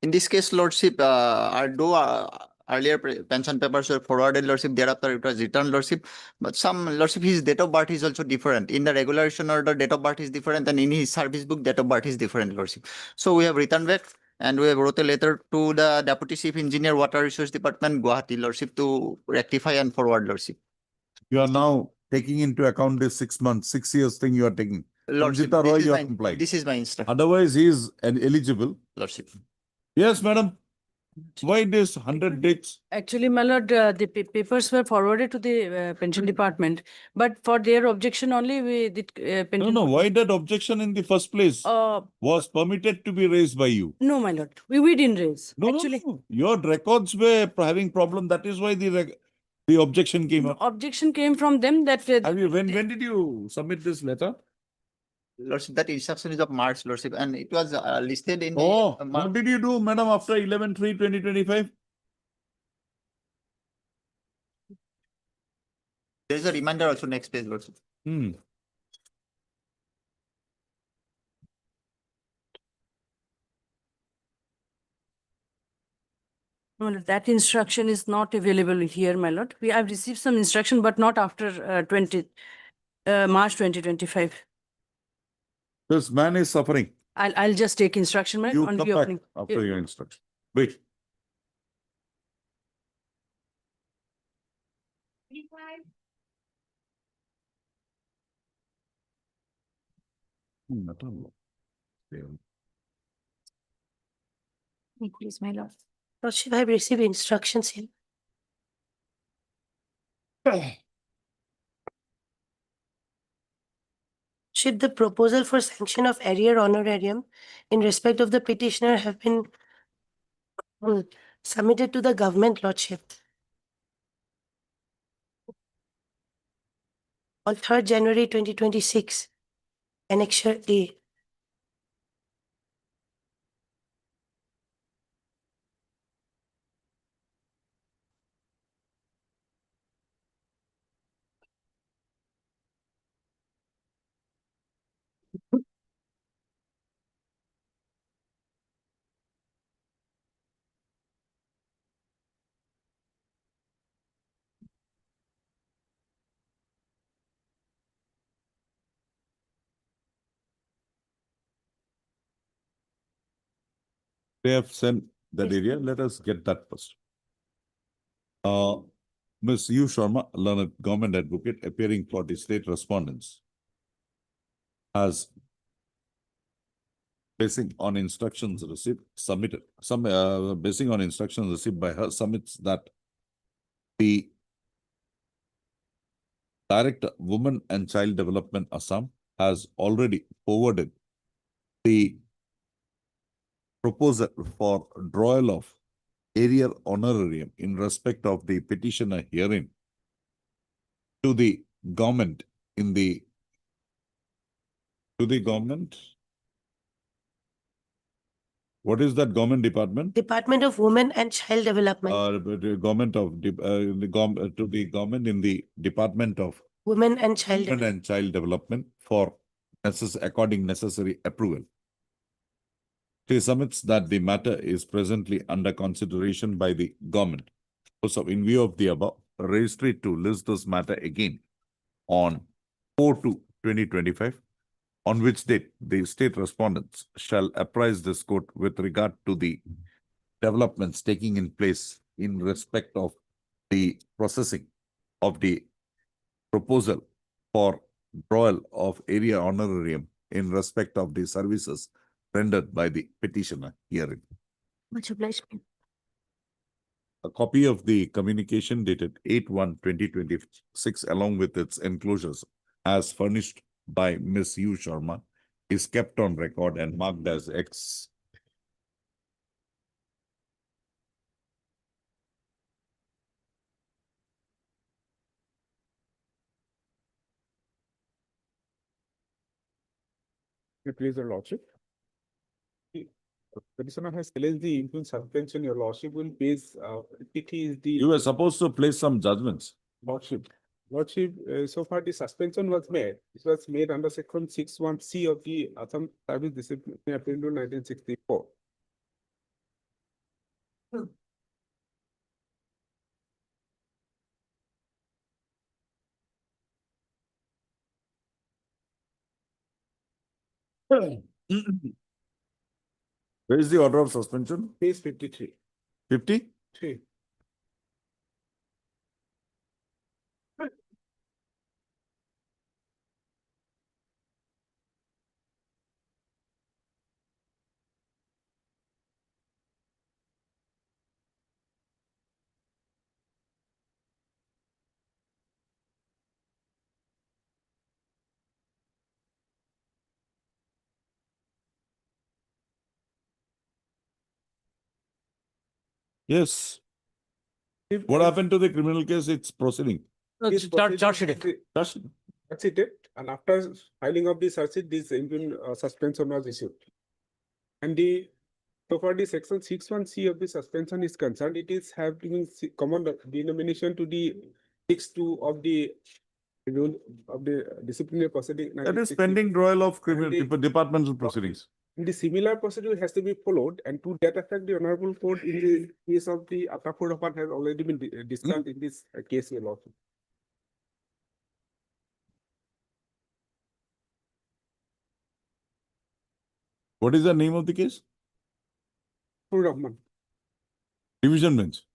Speaker 20: In this case, lordship, although earlier pension papers were forwarded, lordship, thereafter it was returned, lordship. But some, lordship, his date of birth is also different. In the regulation order, date of birth is different, and in his service book, date of birth is different, lordship. So we have returned back, and we have wrote a letter to the Deputy Chief Engineer, Water Resource Department, Guwahati, lordship, to rectify and forward, lordship.
Speaker 3: You are now taking into account this 6 months, 6 years thing you are taking.
Speaker 20: Lordship,
Speaker 3: Sanjita Roy,
Speaker 20: this is
Speaker 3: you are
Speaker 20: my-
Speaker 3: compliant.
Speaker 20: This is my instruction,
Speaker 3: Otherwise, he is eligible.
Speaker 20: lordship.
Speaker 3: Yes, madam. Why this 100 dates?
Speaker 21: Actually, my lord, the papers were forwarded to the pension department, but for their objection only, we did
Speaker 3: No,
Speaker 21: pension.
Speaker 3: no. Why that objection in the first place was permitted to be raised by you?
Speaker 21: No, my lord, we didn't raise.
Speaker 3: No,
Speaker 21: Actually,
Speaker 3: no. Your records were having problem. That is why the objection came up.
Speaker 21: objection came from them that
Speaker 3: Have you, when did you submit this letter?
Speaker 20: Lordship, that instruction is of March, lordship, and it was listed in the.
Speaker 3: Oh, what did you do, madam, after 11/3/2025?
Speaker 20: There is a reminder also next page, lordship.
Speaker 21: my lord, that instruction is not available here, my lord. We have received some instruction, but not after March 2025.
Speaker 3: This man is suffering.
Speaker 21: I'll just take instruction, my
Speaker 3: You
Speaker 21: lord, on
Speaker 3: come back
Speaker 21: reopening.
Speaker 3: after your instruction. Wait.
Speaker 16: Please, my lord.
Speaker 13: Lordship, I have received instructions here. Should the proposal for sanction of arrear honorarium in respect of the petitioner have been submitted to the government, Lordship, on 3rd January 2026, Annexure A.
Speaker 3: They have sent that area. Let us get that first. Ms. U. Sharma, learned government advocate appearing for the state respondents, has basing on instructions received by her submits that the Director, Women and Child Development Assam, has already forwarded the proposal for drawal of arrear honorarium in respect of the petitioner herein to the government What is that government department?
Speaker 13: Department of Women and Child Development.
Speaker 3: The government of to the government in the Department of
Speaker 13: Women and Child
Speaker 3: Women and Child Development for according necessary approval. She submits that the matter is presently under consideration by the government. Also, in view of the above, registry to list this matter again on 4/2/2025, on which date the state respondents shall apprise this court with regard to the developments taking in place in respect of the processing of the proposal for drawal of arrear honorarium in respect of the services rendered by the petitioner herein.
Speaker 13: Much obliged.
Speaker 3: A copy of the communication dated 8/1/2026 along with its enclosures as furnished by Ms. U. Sharma is kept on record and marked as X.
Speaker 9: Please, Your Lordship. The petitioner has challenged the impune suspension. Your Lordship will base, PT is the.
Speaker 3: You were supposed to place some judgments.
Speaker 9: Lordship, so far the suspension was made. It was made under section 61C of the Assam Service Discipline Act 1964.
Speaker 3: Where is the order of suspension?
Speaker 9: Page 53.
Speaker 3: 50?
Speaker 9: 3.
Speaker 3: Yes. What happened to the criminal case? It's proceeding.
Speaker 9: Charge sheet, and after filing of the charge sheet, this impune suspension was issued. And so far the section 61C of the suspension is concerned, it is having common denomination to the 6(2) of the rule of the disciplinary proceeding.
Speaker 3: That is pending drawal of criminal departmental proceedings.
Speaker 9: The similar procedure has to be followed, and to that effect, the Honorable Court in the case of the Attapur Rapan has already been discussed in this case. Your Lordship.
Speaker 3: What is the name of the case?
Speaker 9: Rahman.
Speaker 3: Division bench.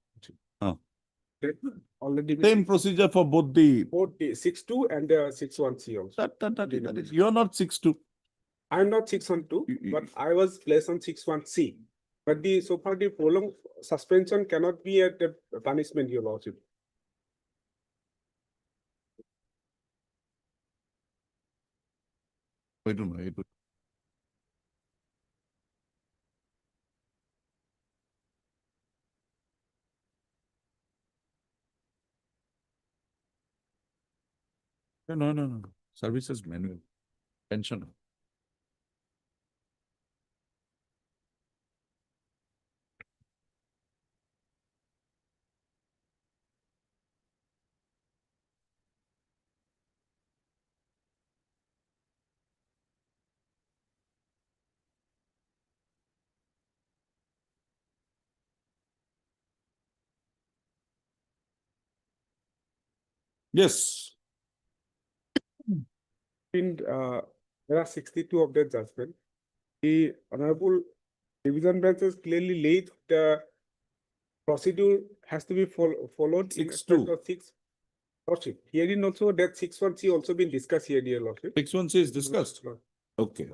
Speaker 9: Already
Speaker 3: Same procedure for both the
Speaker 9: 6(2) and 61C also.
Speaker 3: That is, you are not 6(2).
Speaker 9: I am not 612, but I was placed on 61C. But so far the prolonged suspension cannot be a punishment, your lordship.
Speaker 3: I don't know. No. Services manual, pension. Yes.
Speaker 9: In there are 62 of that judgment. The Honorable Division Bench has clearly laid the procedure has to be followed in respect of 6. Lordship, herein also that 6.1c also been discussed here, dear Lordship.
Speaker 3: 6.1c is discussed. Okay.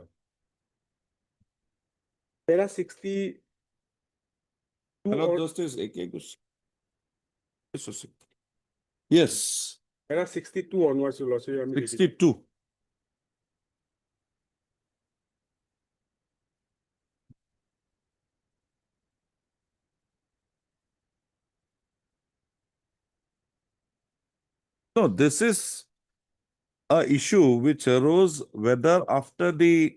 Speaker 9: There are 62.
Speaker 3: Hello, Justice AK Gush. Yes.
Speaker 9: There are 62 onwards, your Lordship. I am reading.
Speaker 3: 62. No, this is a issue which arose whether after the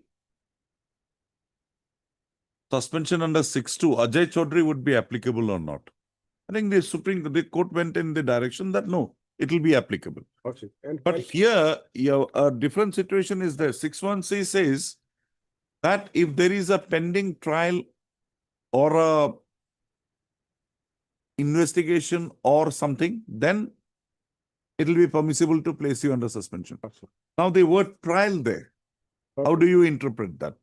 Speaker 3: suspension under 6.2, Ajay Chaudhary would be applicable or not. I think the court went in the direction that no, it will be applicable.
Speaker 9: Okay.
Speaker 3: But here, a different situation is there. 6.1c says that if there is a pending trial or a investigation or something, then it will be permissible to place you under suspension. Now the word trial there, how do you interpret that?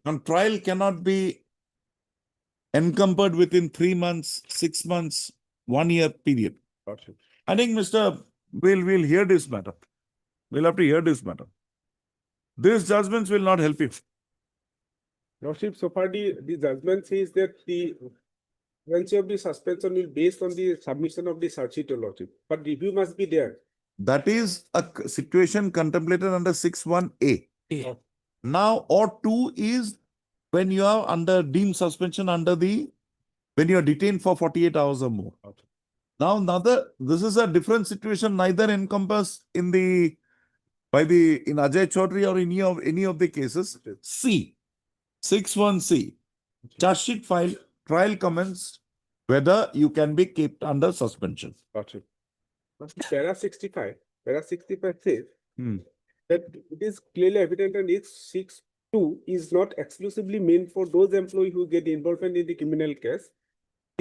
Speaker 3: And trial cannot be encumbered within 3 months, 6 months, 1 year period. I think we'll hear this matter. We'll have to hear this matter. These judgments will not help you.
Speaker 9: Lordship, so far the judgment says that the frequency of the suspension will based on the submission of the search sheet, Lordship. But review must be there.
Speaker 3: That is a situation contemplated under 6.1a.
Speaker 9: Yeah.
Speaker 3: Now, or 2 is when you are under deemed suspension when you are detained for 48 hours or more.
Speaker 9: Okay.
Speaker 3: Now, this is a different situation, neither encompassed in Ajay Chaudhary or any of the cases. C, 6.1c, charge sheet file, trial commenced, whether you can be kept under suspension.
Speaker 9: Gotcha. Para 65 says that it is clearly evident and it's 6.2 is not exclusively meant for those employees who get involvement in the criminal case.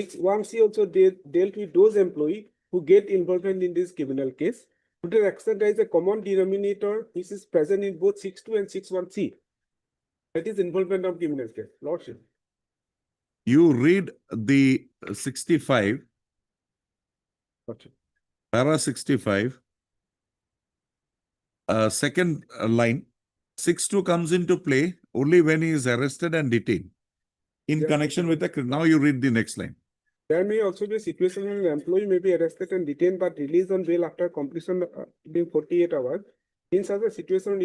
Speaker 9: 6.1c also dealt with those employees who get involvement in this criminal case. To the extent there is a common denominator which is present in both 6.2 and 6.1c. That is involvement of criminal case. Lordship.
Speaker 3: You read the 65,
Speaker 9: Gotcha.
Speaker 3: para 65, second line, 6.2 comes into play only when he is arrested and detained in connection with the. Now you read the next line.
Speaker 9: There may also be a situation when an employee may be arrested and detained but released on bail after completion within 48 hours. In such a situation,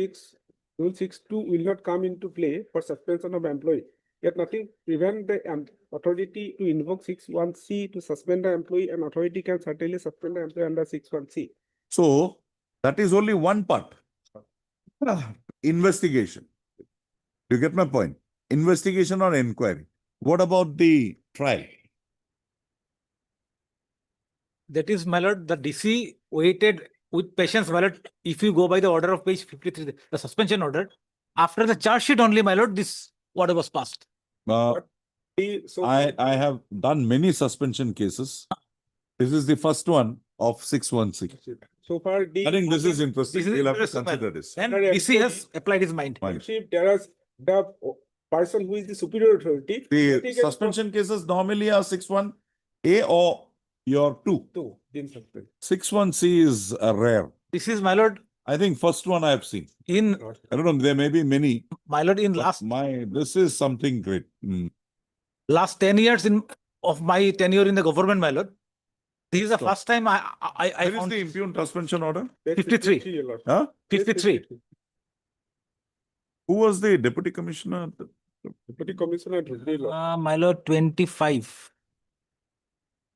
Speaker 9: Rule 6.2 will not come into play for suspension of employee. Yet nothing prevents the authority to invoke 6.1c to suspend the employee, and authority can certainly suspend the employee under 6.1c.
Speaker 3: So that is only one part. Investigation. You get my point? Investigation or inquiry. What about the trial?
Speaker 14: That is, my lord, the DC waited with patience, my lord. If you go by the order of page 53, the suspension order, after the charge sheet only, my lord, this order was passed.
Speaker 3: I have done many suspension cases. This is the first one of 6.1c.
Speaker 9: So far,
Speaker 3: I think this is interesting.
Speaker 14: This is
Speaker 3: We'll have to
Speaker 14: interesting,
Speaker 3: consider this.
Speaker 14: Then DC has applied his mind.
Speaker 9: If there is the person who is the superior authority.
Speaker 3: The suspension cases normally are 6.1a or your 2. 6.1c is rare.
Speaker 14: This is, my lord.
Speaker 3: I think first one I have seen.
Speaker 14: In
Speaker 3: I don't know, there may be many.
Speaker 14: My lord, in last.
Speaker 3: This is something great.
Speaker 14: last 10 years of my tenure in the government, my lord, this is the
Speaker 3: Stop.
Speaker 14: first time I
Speaker 3: Where is
Speaker 14: found
Speaker 3: the impugned suspension order?
Speaker 14: 53.
Speaker 9: Your lordship.
Speaker 3: Huh?
Speaker 14: 53.
Speaker 3: Who was the deputy commissioner?
Speaker 9: Deputy Commissioner, Dhubri, lord.
Speaker 14: My lord, 25.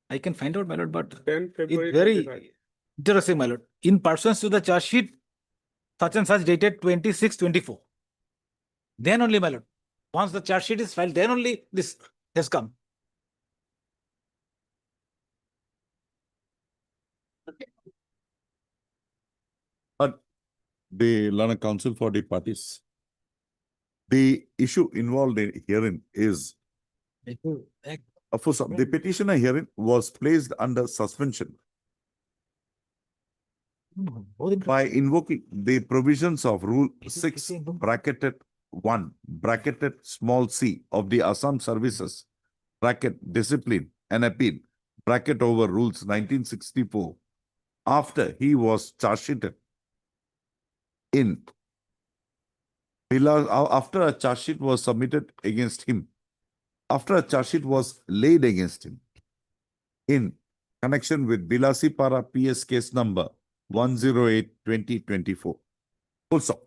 Speaker 14: I can find out, my lord, but
Speaker 9: 10 February
Speaker 14: it's very
Speaker 9: 25.
Speaker 14: interesting, my lord. In pursuance to the charge sheet, such and such dated 26/24. Then only, my lord. Once the charge sheet is filed, then only this has come.
Speaker 3: But the learned counsel for the parties. The issue involved herein is, of course, the petitioner herein was placed under suspension by invoking the provisions of Rule 6 bracketed 1 bracketed small c of the Assam Services bracket discipline and appeal bracket over Rules 1964 after he was charge sheeted in after a charge sheet was submitted against him, after a charge sheet was laid against him in connection with Bilasipara PS case number 108/2024. Also,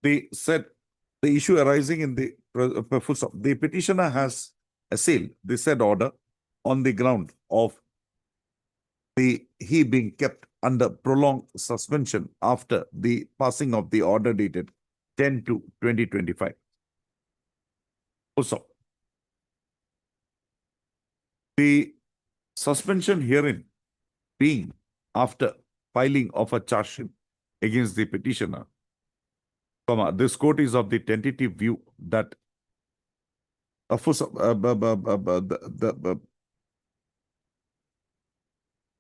Speaker 3: the issue arising in the the petitioner has assailed the said order on the ground of he being kept under prolonged suspension after the passing of the order dated 10/2/2025. Also, the suspension herein being after filing of a charge sheet against the petitioner, this court is of the tentative view that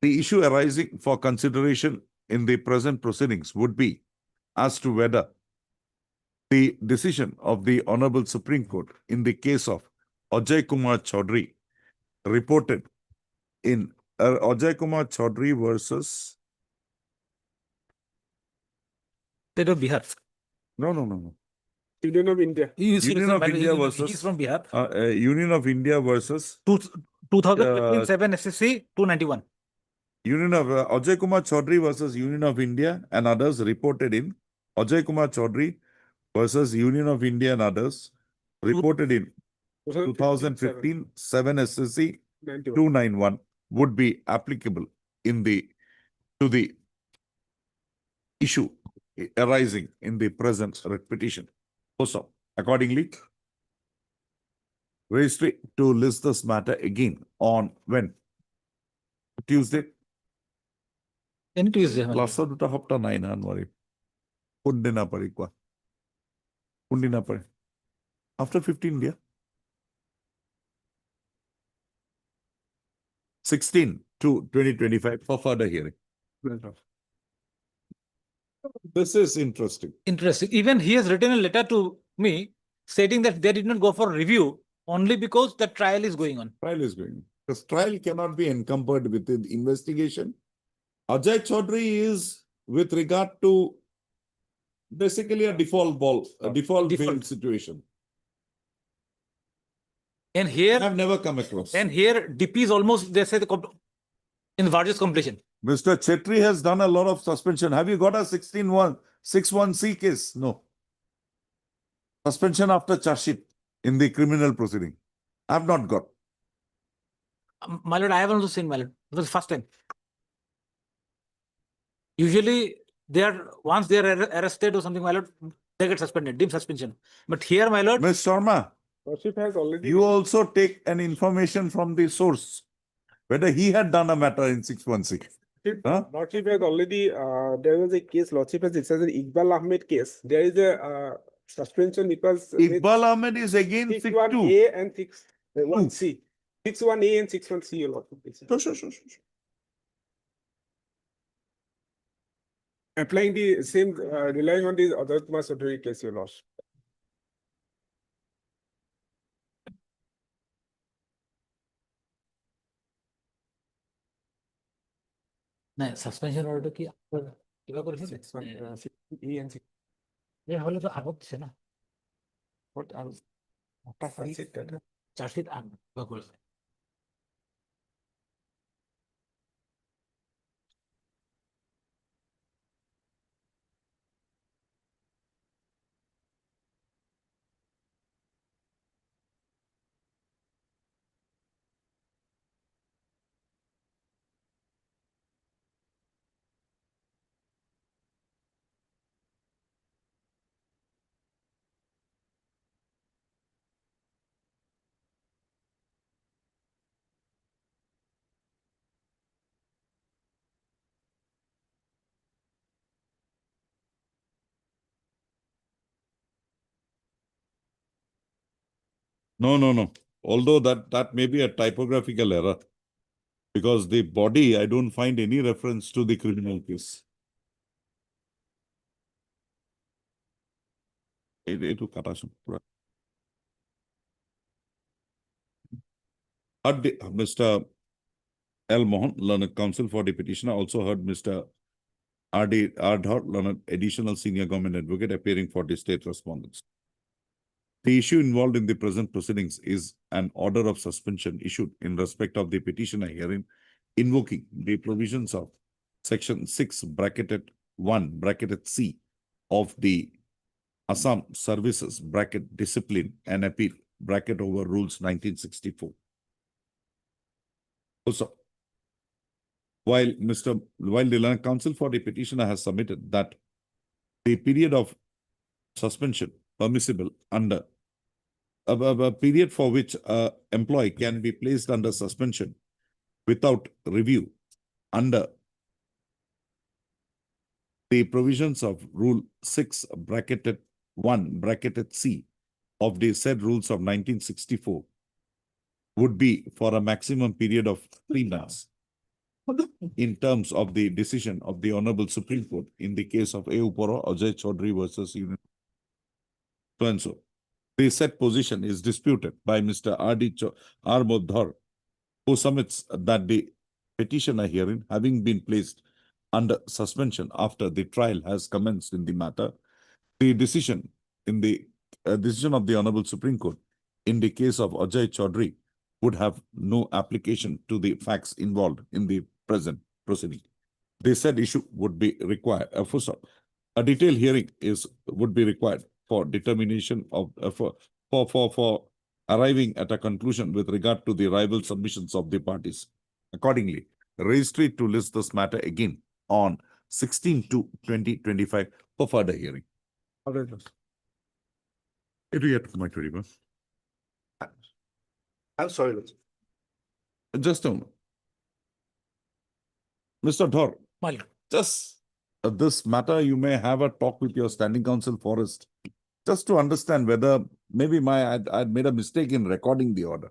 Speaker 3: the issue arising for consideration in the present proceedings would be as to whether the decision of the Honorable Supreme Court in the case of Ajay Kumar Chaudhary reported in Ajay Kumar Chaudhary versus
Speaker 14: State of Bihar.
Speaker 3: No.
Speaker 9: Union of India.
Speaker 3: Union of India
Speaker 14: He's
Speaker 3: versus
Speaker 14: from Bihar.
Speaker 3: Union of India versus
Speaker 14: 2015 7 SSC 291.
Speaker 3: Union of Ajay Kumar Chaudhary versus Union of India and others reported in Ajay Kumar Chaudhary versus Union of India and others reported in 2015 7 SSC 291 would be applicable in to the issue arising in the present writ petition. Also, accordingly, registry to list this matter again on when? Tuesday?
Speaker 14: Any Tuesday.
Speaker 3: Last duta hafta nai na Anwari. Kundina pari kwa. Kundina pari. After 15 dia. 16/2/2025 for further hearing. This is interesting.
Speaker 14: Interesting. Even he has written a letter to me stating that they did not go for review only because the trial is going on.
Speaker 3: Trial is going on. Because trial cannot be encumbered with the investigation. Ajay Chaudhary is with regard to basically a default bail situation.
Speaker 14: And here
Speaker 3: I've never come across.
Speaker 14: And here DP is almost, they say, in Vargas completion.
Speaker 3: Mr. Chetri has done a lot of suspension. Have you got a 61C case? No. Suspension after charge sheet in the criminal proceeding. I have not got.
Speaker 14: My lord, I have also seen, my lord. It was the first time. Usually, once they are arrested or something, my lord, they get suspended, deemed suspension. But here, my lord.
Speaker 3: Ms. Sharma,
Speaker 9: Lordship has already.
Speaker 3: you also take an information from the source, whether he had done a matter in 616. Huh?
Speaker 9: Lordship has already, there was a case, Lordship has, it says an Iqbal Ahmed case. There is a suspension because.
Speaker 3: Iqbal Ahmed is again
Speaker 9: 61A and 61C. 61A and 61C, your Lordship.
Speaker 3: Sure.
Speaker 9: Applying the same, relying on the other Kumar Chaudhary case, your Lordship.
Speaker 14: No, suspension order কি কিবা কৰিছে হলে তো আগত দিছে না chargesheet করেছে।
Speaker 3: No. Although that may be a typographical error. Because the body, I don't find any reference to the criminal case. Mr. L. Mohan, learned counsel for the petitioner, also heard Mr. R.D. Ardhar, learned additional senior government advocate appearing for the state respondents. The issue involved in the present proceedings is an order of suspension issued in respect of the petitioner herein invoking the provisions of section 6 bracketed 1 bracketed C of the Assam Services bracket Discipline and Appeal bracket over rules 1964. Also, while the learned counsel for the petitioner has submitted that the period of suspension permissible under a period for which an employee can be placed under suspension without review under the provisions of Rule 6 bracketed 1 bracketed C of the said rules of 1964 would be for a maximum period of 3 months in terms of the decision of the Honorable Supreme Court in the case of A. Upara Ajay Chaudhary versus Union. So and so. The said position is disputed by Mr. R. Modhar, who submits that the petitioner herein, having been placed under suspension after the trial has commenced in the matter, the decision in the decision of the Honorable Supreme Court in the case of Ajay Chaudhary would have no application to the facts involved in the present proceeding. The said issue would be required. A detailed hearing would be required for determination of for arriving at a conclusion with regard to the rival submissions of the parties. Accordingly, registry to list this matter again on 16/2/2025 for further hearing. It will get to my 21.
Speaker 8: I'm sorry, Lord.
Speaker 3: Just a moment. Mr. Dhar, just this matter, you may have a talk with your standing counsel Forest, just to understand whether maybe I'd made a mistake in recording the order.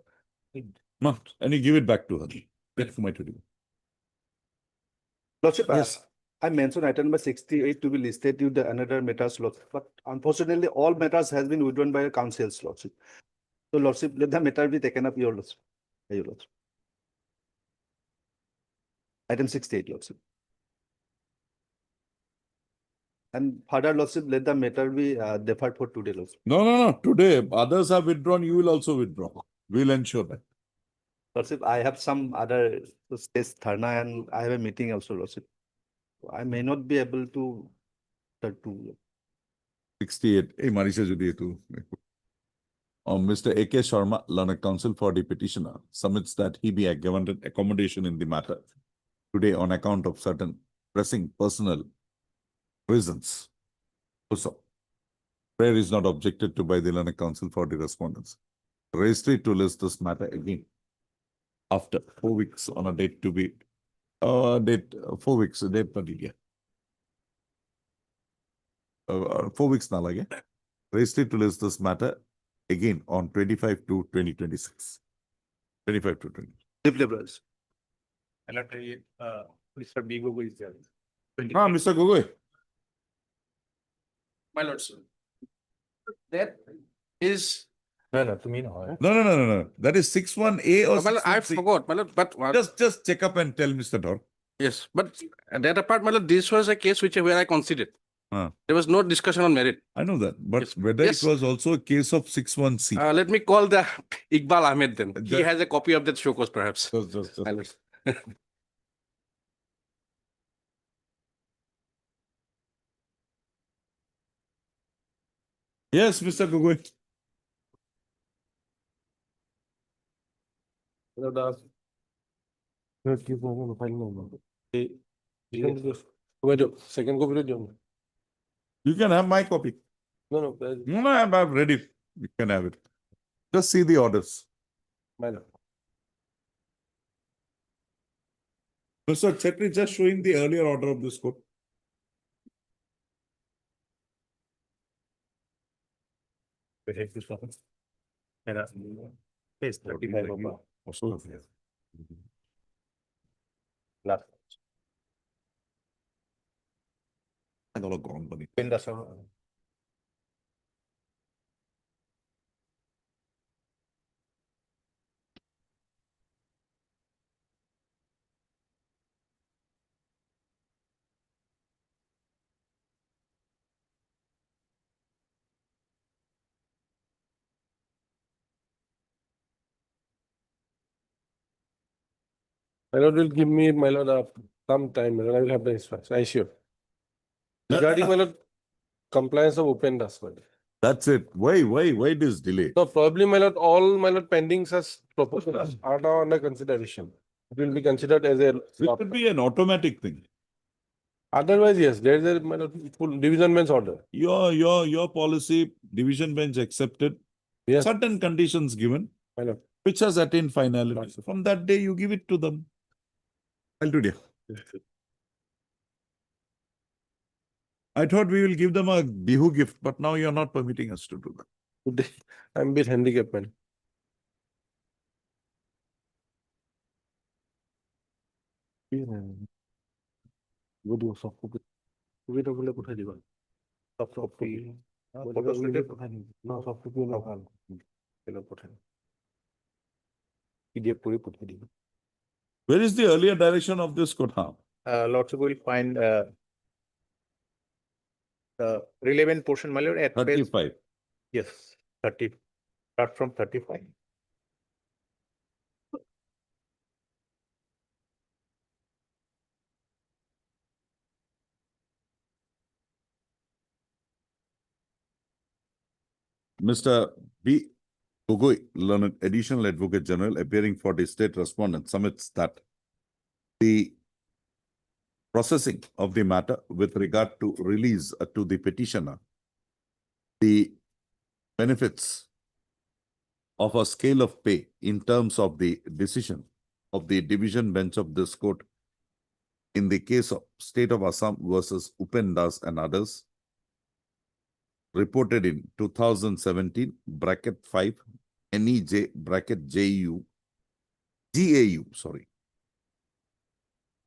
Speaker 3: No, and you give it back to her. Get to my 21.
Speaker 8: Lordship,
Speaker 3: Yes.
Speaker 8: I mentioned item number 68 to be listed with the another matters, Lordship, but unfortunately, all matters has been withdrawn by the council's Lordship. So, Lordship, let the matter be taken up, your Lordship. By your Lordship. Item 68, Lordship. And further, Lordship, let the matter be deferred for today, Lordship.
Speaker 3: No. Today, others have withdrawn, you will also withdraw. We'll ensure that.
Speaker 8: Lordship, I have some other stage dharna and I have a meeting also, Lordship. I may not be able to.
Speaker 3: 68. Hey, Marisha Judi too. Mr. A.K. Sharma, learned counsel for the petitioner, submits that he be given accommodation in the matter today on account of certain pressing personal reasons. Also, prayer is not objected to by the learned counsel for the respondents. Registry to list this matter again after 4 weeks on a date to be 4 weeks, date per day. 4 weeks now, again. Registry to list this matter again on 25/2/2026. 25/2/20.
Speaker 8: Liberals.
Speaker 9: Mr. B. Gogoi is there.
Speaker 3: Mr. Gogoi.
Speaker 12: My lord, sir. That is.
Speaker 3: No. That is 61A or
Speaker 12: I
Speaker 3: 61C.
Speaker 12: forgot, my lord, but.
Speaker 3: Just check up and tell Mr. Dhar.
Speaker 12: Yes, but that apart, my lord, this was a case where I considered. There was no discussion on merit.
Speaker 3: I know that, but
Speaker 12: Yes.
Speaker 3: whether
Speaker 12: Yes.
Speaker 3: it was also a case of 61C.
Speaker 12: Let me call the Iqbal Ahmed then. He
Speaker 3: That-
Speaker 12: has a copy of that show cause perhaps.
Speaker 3: Just- Yes, Mr. Gogoi.
Speaker 9: Second copy.
Speaker 3: You can have my copy.
Speaker 9: No.
Speaker 3: No, I'm ready. You can have it. Just see the orders.
Speaker 9: Minor.
Speaker 3: Mr. Chetri, just showing the earlier order of this court.
Speaker 9: Page 35 of last. My lord will give me, my lord, some time, my lord, I will have the instruction, I assure. Regarding, my lord, compliance of open dust, my lord.
Speaker 3: That's it. Why this delay?
Speaker 9: No, probably, my lord, all my lord pendings as proposals are now under consideration. It will be considered as a.
Speaker 3: It could be an automatic thing.
Speaker 9: Otherwise, yes, there is a, my lord, full division bench order.
Speaker 3: Your policy, division bench accepted.
Speaker 9: Yes.
Speaker 3: Certain conditions given,
Speaker 9: My lord.
Speaker 3: which has attained finality. From that day, you give it to them. I'll do it. I thought we will give them a Bihu gift, but now you're not permitting us to do that.
Speaker 9: Today, I'm a bit handicapped, man. Soft copy. Copy বলে কোথায় দিবা? Soft copy. Photo state কোথায় নিবি? না, soft copy হলে ভালো। এগুলো কোথায়? PDF করে কোথায় দিবি?
Speaker 3: Where is the earlier direction of this court?
Speaker 6: Lordship will find the relevant portion, my lord, at page,
Speaker 3: 35.
Speaker 6: yes, 30, start from 35.
Speaker 3: Mr. B. Gogoi, learned additional advocate general appearing for the state respondent, submits that the processing of the matter with regard to release to the petitioner, the benefits of a scale of pay in terms of the decision of the division bench of this court in the case of State of Assam versus Upen Das and others, reported in 2017, bracket 5, NEJ, bracket GAU,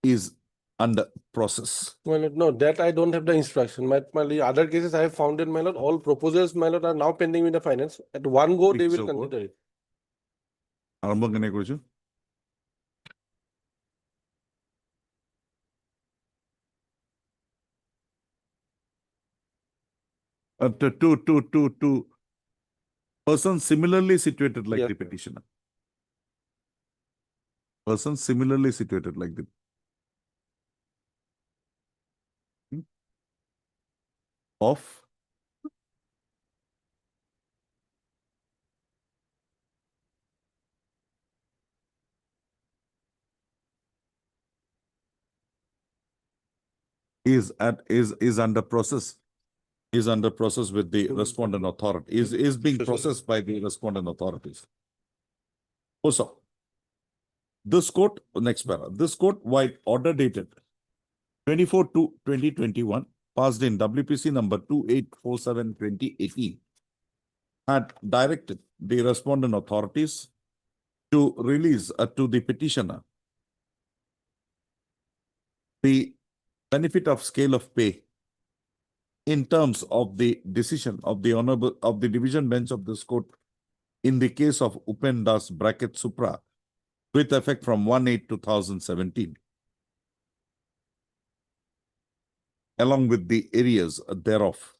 Speaker 3: is under process.
Speaker 9: My lord, no, that I don't have the instruction. My lord, other cases I have found in, my lord, all proposals, my lord, are now pending with the finance. At one go, they will consider it.
Speaker 3: আরম্ভ কেনে করেছো? To persons similarly situated like the petitioner. Persons similarly situated like the of is under process. Is under process with the respondent authority. Is being processed by the respondent authorities. Also, this court, next para, this court, while order dated 24/2/2021, passed in WPC number 2847/2018, had directed the respondent authorities to release to the petitioner the benefit of scale of pay in terms of the decision of the honorable of the division bench of this court in the case of Upen Das bracket Supra with effect from 1/8/2017. along with the areas thereof.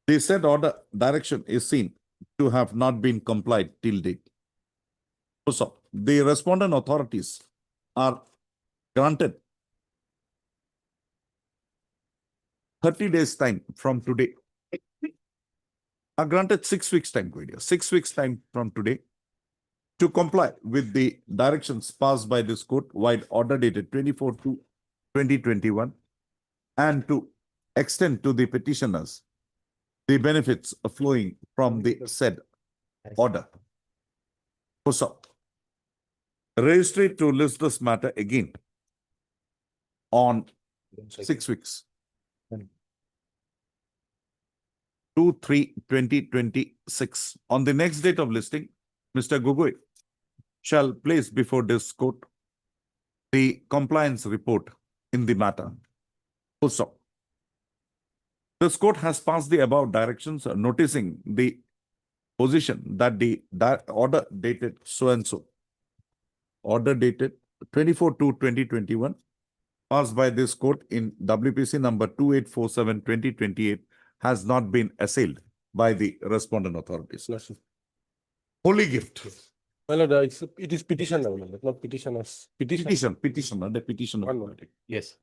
Speaker 3: The said order direction is seen to have not been complied till date. So, the respondent authorities are granted 30 days time from today. Are granted 6 weeks time, 6 weeks time from today to comply with the directions passed by this court wide order dated 24/2/2021 and to extend to the petitioners the benefits flowing from the said order. So, registry to list this matter again on 6 weeks. 2/3/2026. On the next date of listing, Mr. Gogoi shall place before this court the compliance report in the matter. Also, this court has passed the above directions noticing the position that the order dated so and so, order dated 24/2/2021, passed by this court in WPC number 2847/2028 has not been assailed by the respondent authorities. Holy gift.
Speaker 12: Well, it is petitioner, not petitioners.
Speaker 3: Petitioner, the petitioner.
Speaker 12: One more.
Speaker 2: Yes.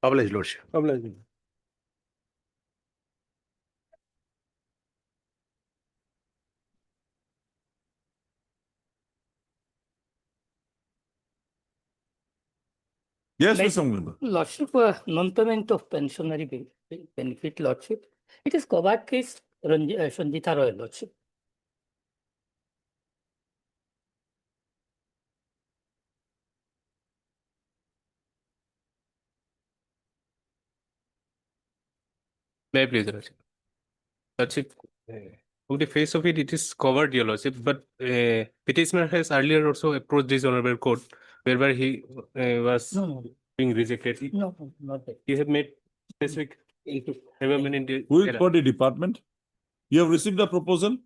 Speaker 2: Obliged, Lordship.
Speaker 12: Obliged.
Speaker 3: Yes,
Speaker 7: Like,
Speaker 3: Mr. Munga.
Speaker 7: Lordship, non-payment of pensionary benefit, Lordship. It is covered case, Sanjita Roy, Lordship.
Speaker 12: May I please, Lordship? Lordship, on the face of it, it is covered, Your Lordship, but petitioner has earlier also approached this honorable court whereby he was being rejected.
Speaker 7: No, not that.
Speaker 12: He have made specific development in the.
Speaker 3: Who is for the department? You have received the proposal?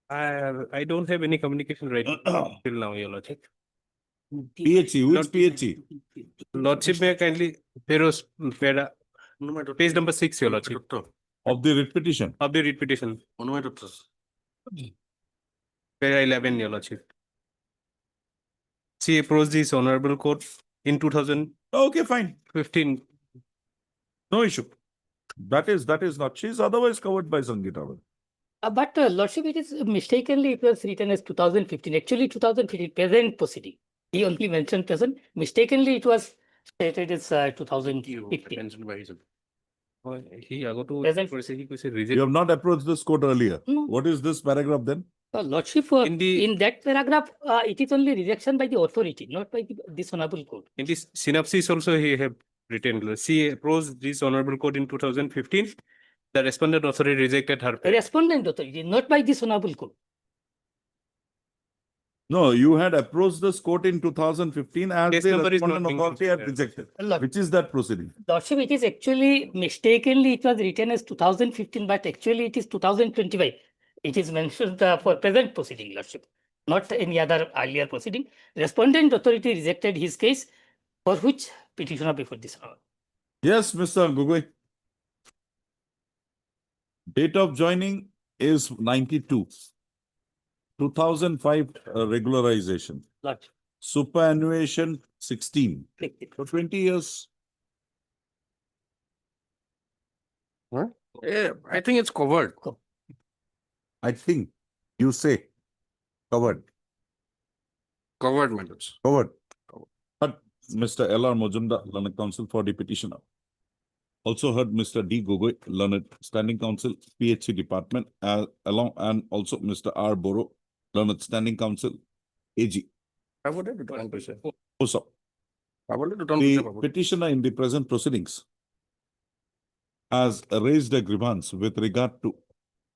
Speaker 12: I don't have any communication right till now, Your Lordship.
Speaker 3: PHE, who is PHE?
Speaker 12: Lordship, may I kindly, page number 6, Your Lordship.
Speaker 3: Of the writ petition?
Speaker 12: Of the writ petition. Para 11, Your Lordship. She approached this honorable court in 2015.
Speaker 3: Okay, fine. No issue. That is not. She is otherwise covered by Sangeeta.
Speaker 7: But Lordship, it is mistakenly it was written as 2015. Actually, 2015 present proceeding. He only mentioned present. Mistakenly, it was stated as 2015.
Speaker 12: He go to
Speaker 7: Present.
Speaker 3: You have not approached this court earlier.
Speaker 7: No.
Speaker 3: What is this paragraph then?
Speaker 7: Lordship, in that paragraph, it is only rejection by the authority, not by this honorable court.
Speaker 12: In this synopsis also he have written, she approached this honorable court in 2015. The respondent authority rejected her.
Speaker 7: Respondent authority, not by this honorable court.
Speaker 3: No, you had approached this court in 2015 as
Speaker 12: Case
Speaker 3: the
Speaker 12: number is not
Speaker 3: respondent
Speaker 12: being
Speaker 3: authority had
Speaker 12: considered.
Speaker 3: rejected. Which is that proceeding?
Speaker 7: Lordship, it is actually mistakenly it was written as 2015, but actually it is 2025. It is mentioned for present proceeding, Lordship, not any other earlier proceeding. Respondent authority rejected his case, for which petitioner before this hour.
Speaker 3: Yes, Mr. Gogoi. Date of joining is 92. 2005 regularization.
Speaker 7: Lordship.
Speaker 3: Superannuation 16. For 20 years.
Speaker 12: Yeah, I think it's covered.
Speaker 3: I think you say covered.
Speaker 12: Covered, my lords.
Speaker 3: Covered. But Mr. L.R. Mojumdar, Learned Counsel for the petitioner. Also heard Mr. D. Gogoi, Learned Standing Counsel, PHC Department, along and also Mr. R. Boro, Learned Standing Counsel, AG.
Speaker 12: I would have done to say.
Speaker 3: Also, the petitioner in the present proceedings has raised a grievance with regard to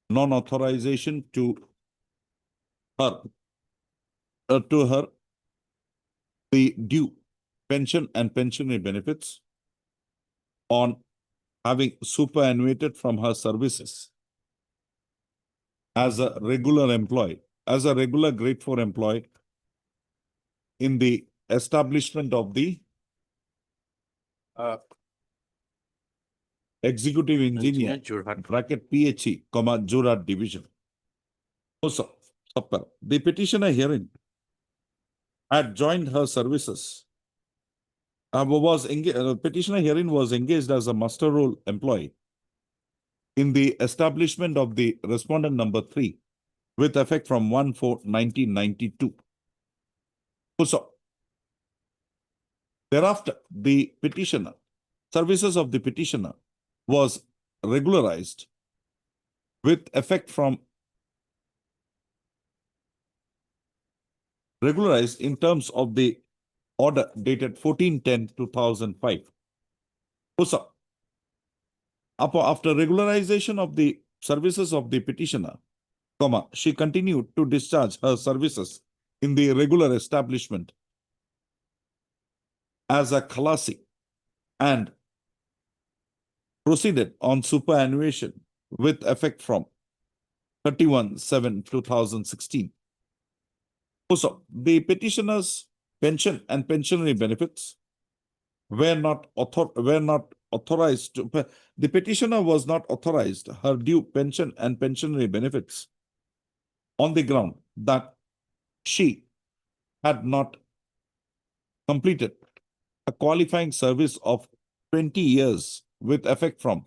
Speaker 3: non-authorization to her the due pension and pensionary benefits on having superannuated from her services as a regular employee, as a regular grade 4 employee in the establishment of the Executive Engineer, bracket PHE, comma, Jorhat Division. Also, the petitioner herein had joined her services. Petitioner herein was engaged as a master role employee in the establishment of the respondent number 3 with effect from 1/4/1992. Also, thereafter, the petitioner, services of the petitioner was regularized with effect from regularized in terms of the order dated 14/10/2005. Also, after regularization of the services of the petitioner, comma, she continued to discharge her services in the regular establishment as a Khalasi and proceeded on superannuation with effect from 31/7/2016. Also, the petitioner's pension and pensionary benefits were not authorized to, the petitioner was not authorized her due pension and pensionary benefits on the ground that she had not completed a qualifying service of 20 years with effect from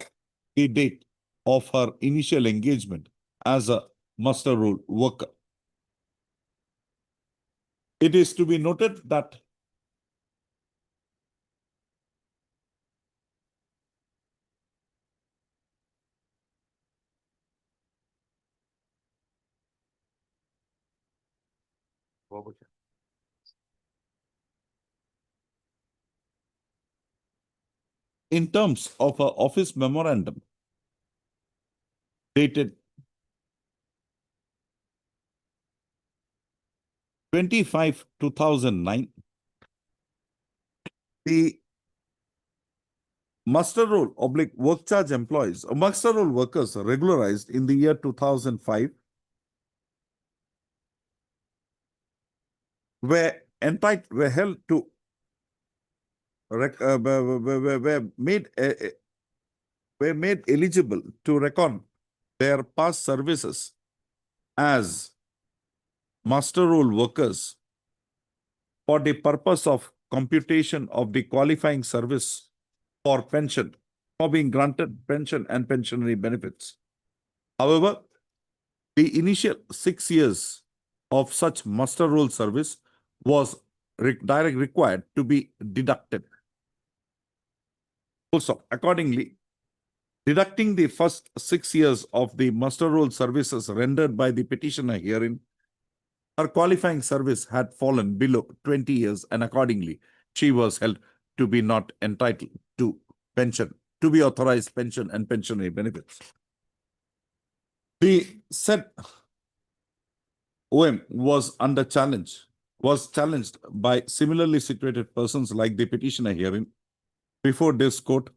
Speaker 3: the date of her initial engagement as a muster roll worker. It is to be noted that in terms of her office memorandum dated 25/2009, the muster roll / work charge employees, muster roll workers regularized in the year 2005 were held to were made eligible to reckon their past services as master roll workers for the purpose of computation of the qualifying service for pension, for being granted pension and pensionary benefits. However, the initial 6 years of such muster roll service was required to be deducted. Also, accordingly, deducting the first 6 years of the muster roll services rendered by the petitioner herein, her qualifying service had fallen below 20 years, and accordingly, she was held to be not entitled to pension, to be authorized pension and pensionary benefits. The said OM was challenged by similarly situated persons like the petitioner herein before this court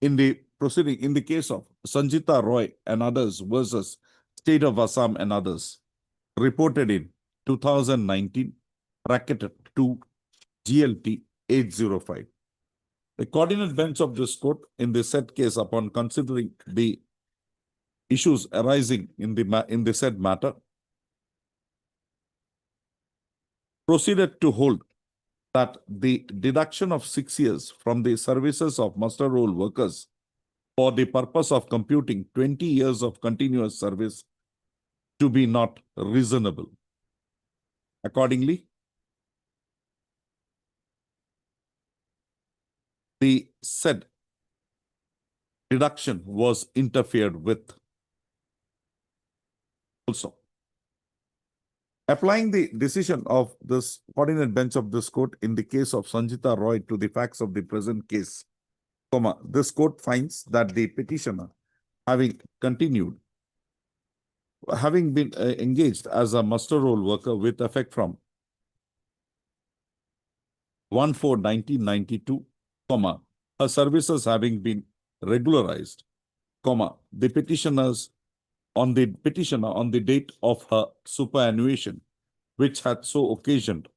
Speaker 3: in the proceeding in the case of Sanjita Roy and others versus State of Assam and others, reported in 2019, bracketed 2 GLT 805. The coordinate bench of this court in the said case, upon considering the issues arising in the said matter, proceeded to hold that the deduction of 6 years from the services of muster roll workers for the purpose of computing 20 years of continuous service to be not reasonable. Accordingly, the said deduction was interfered with. Also, applying the decision of this coordinate bench of this court in the case of Sanjita Roy to the facts of the present case, this court finds that the petitioner, having been engaged as a muster roll worker with effect from 1/4/1992, her services having been regularized, the petitioner on the date of her superannuation, which had so occasioned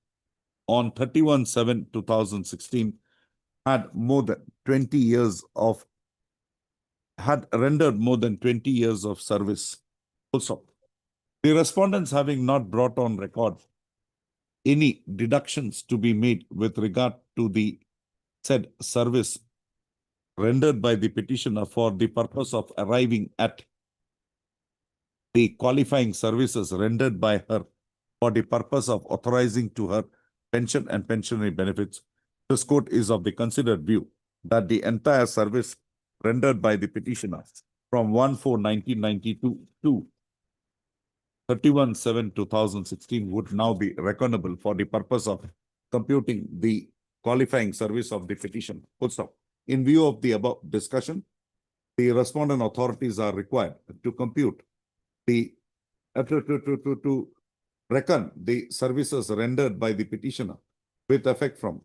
Speaker 3: on 31/7/2016, had more than 20 years of had rendered more than 20 years of service. Also, the respondents having not brought on record any deductions to be made with regard to the said service rendered by the petitioner for the purpose of arriving at the qualifying services rendered by her for the purpose of authorizing to her pension and pensionary benefits, this court is of the considered view that the entire service rendered by the petitioner from 1/4/1992 to 31/7/2016 would now be reckonable for the purpose of computing the qualifying service of the petition. Full stop. In view of the above discussion, the respondent authorities are required to compute the to reckon the services rendered by the petitioner with effect from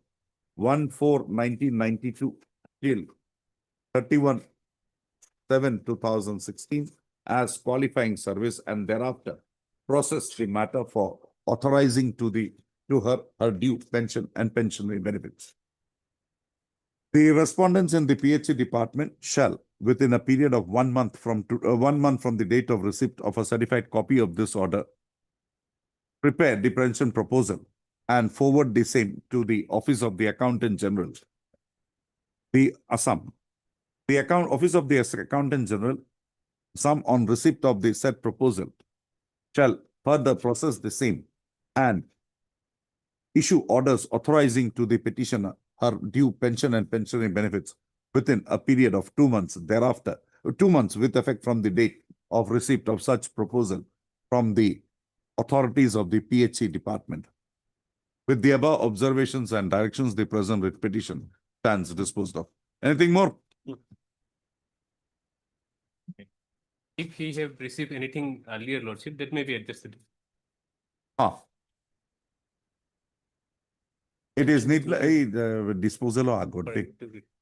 Speaker 3: 1/4/1992 till 31/7/2016 as qualifying service, and thereafter process the matter for authorizing to her due pension and pensionary benefits. The respondents in the PHC department shall, within a period of 1 month from the date of receipt of a certified copy of this order, prepare the pension proposal and forward the same to the Office of the Accountant General, the Assam. The Office of the Accountant General, Assam, on receipt of the said proposal, shall further process the same and issue orders authorizing to the petitioner her due pension and pensionary benefits within a period of 2 months thereafter, 2 months with effect from the date of receipt of such proposal from the authorities of the PHC department. With the above observations and directions, the present writ petition stands disposed of. Anything more?
Speaker 12: If he have received anything earlier, Lordship, that may be adjusted.
Speaker 3: It is needless disposal or agodi.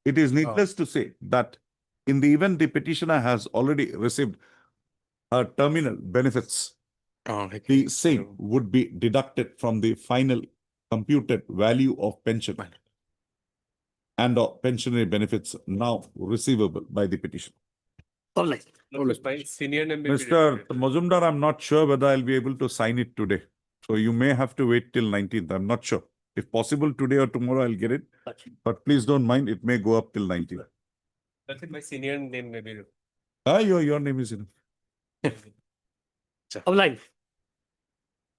Speaker 3: It is needless to say that in the event the petitioner has already received her terminal benefits, the same would be deducted from the final computed value of pension and or pensionary benefits now receivable by the petitioner.
Speaker 12: All right. My senior name may be
Speaker 3: Mr. Mazumdar, I'm not sure whether I'll be able to sign it today. So you may have to wait till 19th. I'm not sure. If possible, today or tomorrow, I'll get it. But please don't mind, it may go up till 19th.
Speaker 12: That's it, my senior name may be.
Speaker 3: Your name is in.
Speaker 7: Online.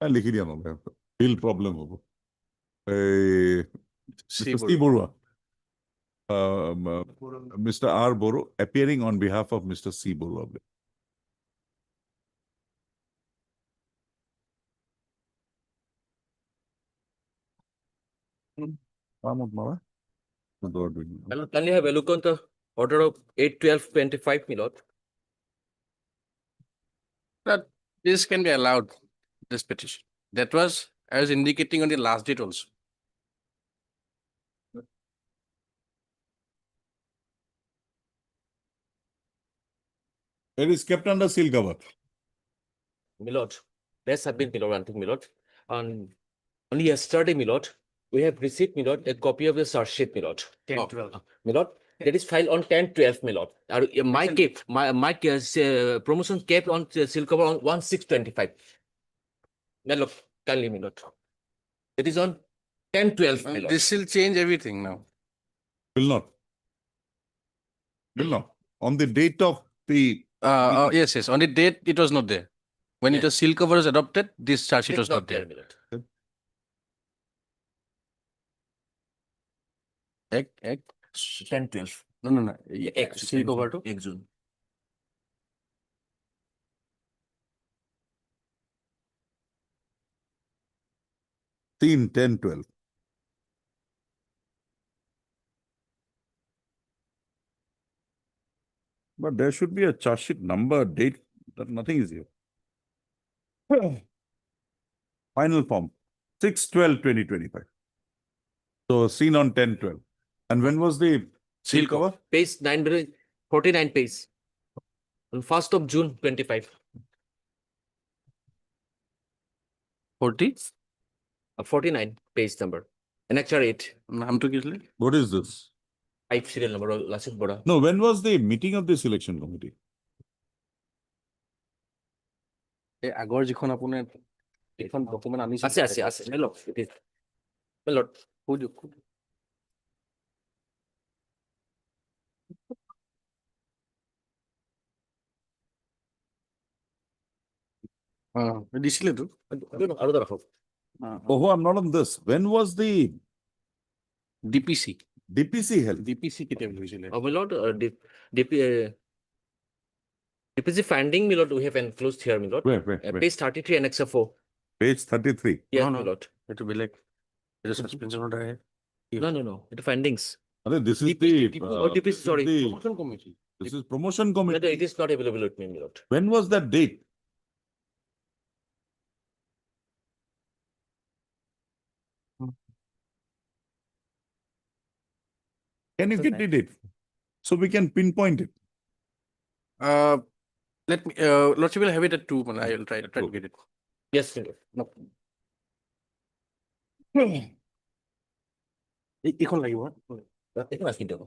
Speaker 3: लिख ही दिया मैं real problem होगा. Mr. C. Borua. Mr. R. Boro, appearing on behalf of Mr. C. Borua.
Speaker 11: Well, can you have a look on the order of 8/12/25, my lord?
Speaker 22: That this can be allowed, this petition. That was, I was indicating on the last date also.
Speaker 3: It is kept under seal cover.
Speaker 11: My lord, let's submit, my lord, one thing, my lord. On only yesterday, my lord, we have received, my lord, a copy of the search sheet, my lord.
Speaker 12: 10/12.
Speaker 11: My lord, that is filed on 10/12, my lord. My promotion kept on seal cover on 1/6/25. My lord, kindly, my lord. It is on 10/12, my lord.
Speaker 22: This will change everything now.
Speaker 3: Will not. Will not. On the date of the...
Speaker 22: Yes, yes. On the date, it was not there. When it was seal cover was adopted, this charge sheet was not there.
Speaker 11: my lord.
Speaker 22: Egg.
Speaker 11: 10/12.
Speaker 22: No.
Speaker 11: Seal cover to June.
Speaker 3: Seen 10/12. But there should be a charge sheet number, date, that nothing is here. Final form, 6/12/2025. So seen on 10/12. And when was the seal cover?
Speaker 11: Page 49 page. On 1st of June 25. 49 page number. Annexure 8.
Speaker 22: नाम तो किसलिए?
Speaker 3: What is this?
Speaker 11: 5 serial number, Lordship Bora.
Speaker 3: No, when was the meeting of the selection committee?
Speaker 22: এই আগৰ যিখন আপোনাৰ এইখন document আনিছে
Speaker 11: আছে my lord, it is. My lord,
Speaker 22: কৈ দিয়ক দিছিলেতো
Speaker 11: আৰু এটা ৰাখক।
Speaker 3: Oh, I'm not on this. When was the
Speaker 22: DPC
Speaker 3: DPC held?
Speaker 22: DPC কেতিয়া হৈছিলে
Speaker 11: My lord, DPC finding, my lord, we have enclosed here, my lord.
Speaker 3: Where?
Speaker 11: Page 33 Annex 4.
Speaker 3: Page 33.
Speaker 11: Yes,
Speaker 22: No,
Speaker 11: my
Speaker 22: no.
Speaker 11: lord.
Speaker 22: এইটো বেলেগ এইটো সাসপেনশনৰ আহে
Speaker 11: No. It findings.
Speaker 3: This is
Speaker 11: DPC, sorry.
Speaker 22: Promotion committee.
Speaker 3: This is promotion
Speaker 11: No,
Speaker 3: committee.
Speaker 11: it is not available with me, my lord.
Speaker 3: When was that date? Can you get the date? So we can pinpoint it.
Speaker 22: Let me, Lordship will have it at 2, man. I will try to get it.
Speaker 11: Yes, my lord.
Speaker 22: No. এইখন লাগিব
Speaker 11: এইখন আহি দিয়ক।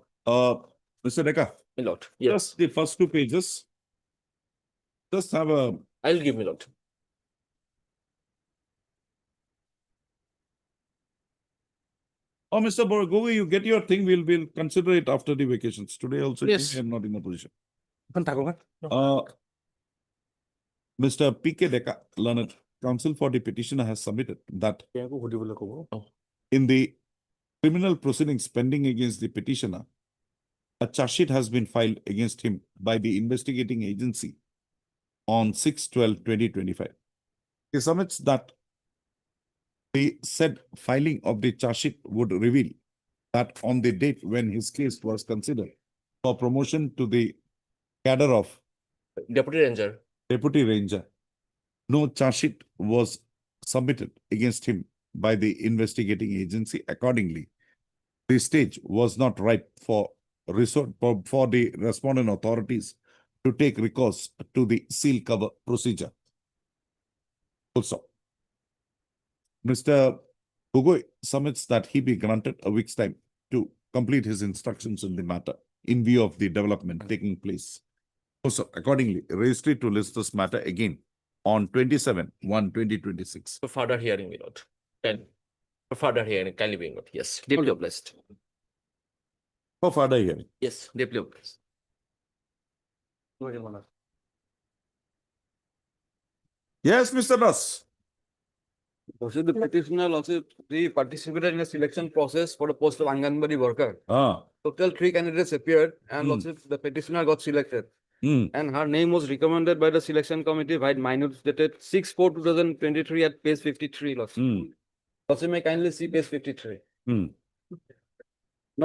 Speaker 3: Mr. Deka.
Speaker 11: My lord, yes.
Speaker 3: Just the first 2 pages. Just have a.
Speaker 11: I'll give, my lord.
Speaker 3: Oh, Mr. Borgovi, you get your thing. We'll consider it after the vacations. Today also,
Speaker 22: Yes.
Speaker 3: I'm not in a position.
Speaker 22: এখন থাকক
Speaker 3: Mr. P.K. Deka, learned counsel for the petitioner, has submitted that
Speaker 22: তেওঁকো সুধিবলৈ ক'ব
Speaker 3: in the criminal proceedings pending against the petitioner, a charge sheet has been filed against him by the investigating agency on 6/12/2025. He submits that the said filing of the charge sheet would reveal that on the date when his case was considered for promotion to the cadre of Deputy Ranger, no charge sheet was submitted against him by the investigating agency. Accordingly, the stage was not ripe for the respondent authorities to take recourse to the seal cover procedure. Also, Mr. Bugoi submits that he be granted a week's time to complete his instructions in the matter in view of the development taking place. Also, accordingly, registry to list this matter again on 27/1/2026.
Speaker 11: For further hearing, my lord. And for further hearing, kindly be noted. Yes, deeply obliged.
Speaker 3: For further hearing.
Speaker 11: Yes, deeply obliged.
Speaker 3: Yes, Mr. Das.
Speaker 5: Also, the petitioner also participated in a selection process for the post of Anganwadi worker. Total 3 candidates appeared and also the petitioner got selected. And her name was recommended by the selection committee by minutes dated 6/4/2023 at page 53. Also, may kindly see page 53.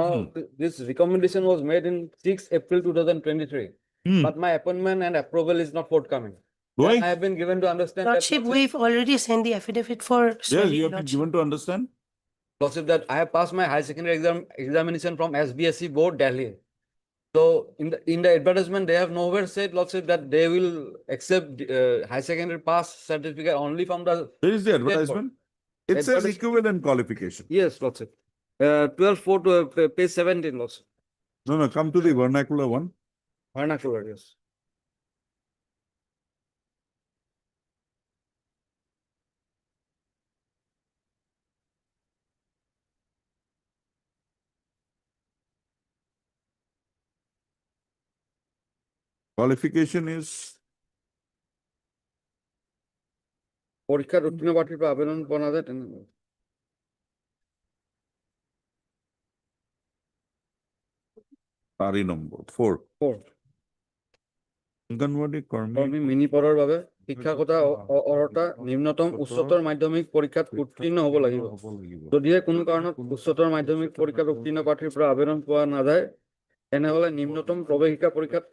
Speaker 5: Now, this recommendation was made in 6 April 2023, but my appointment and approval is not forthcoming.
Speaker 3: Why?
Speaker 5: I have been given to understand
Speaker 13: Lordship, we've already sent the affidavit for.
Speaker 3: Yes, you have been
Speaker 13: Lordship.
Speaker 3: given to understand.
Speaker 5: Lordship, that I have passed my high secondary examination from SBSE board Delhi. So in the advertisement, they have nowhere said, Lordship, that they will accept high secondary pass certificate only from the.
Speaker 3: Where is the advertisement? It says equivalent qualification.
Speaker 5: Yes, Lordship. 12/4 to page 17, Lordship.
Speaker 3: No, come to the vernacular one.
Speaker 5: Vernacular, yes.
Speaker 3: Qualification is
Speaker 5: পরীক্ষার উত্তীর্ণ প্রার্থীর পর আবেদন করা যায়
Speaker 3: Tari number 4. Anganwadi
Speaker 5: কর্মী mini পৰৰ বাবে শিক্ষাগত অৰ্হতা নিম্নতম উচ্চতৰ মাধ্যমিক পৰীক্ষাত উত্তীৰ্ণ হ'ব লাগিব যদিহে কোনো কাৰণত উচ্চতৰ মাধ্যমিক পৰীক্ষাত উত্তীৰ্ণ প্ৰাৰ্থীৰ পৰা আবেদন পোৱা নাযায় তেনেহলে নিম্নতম প্ৰৱেশিকা পৰীক্ষাত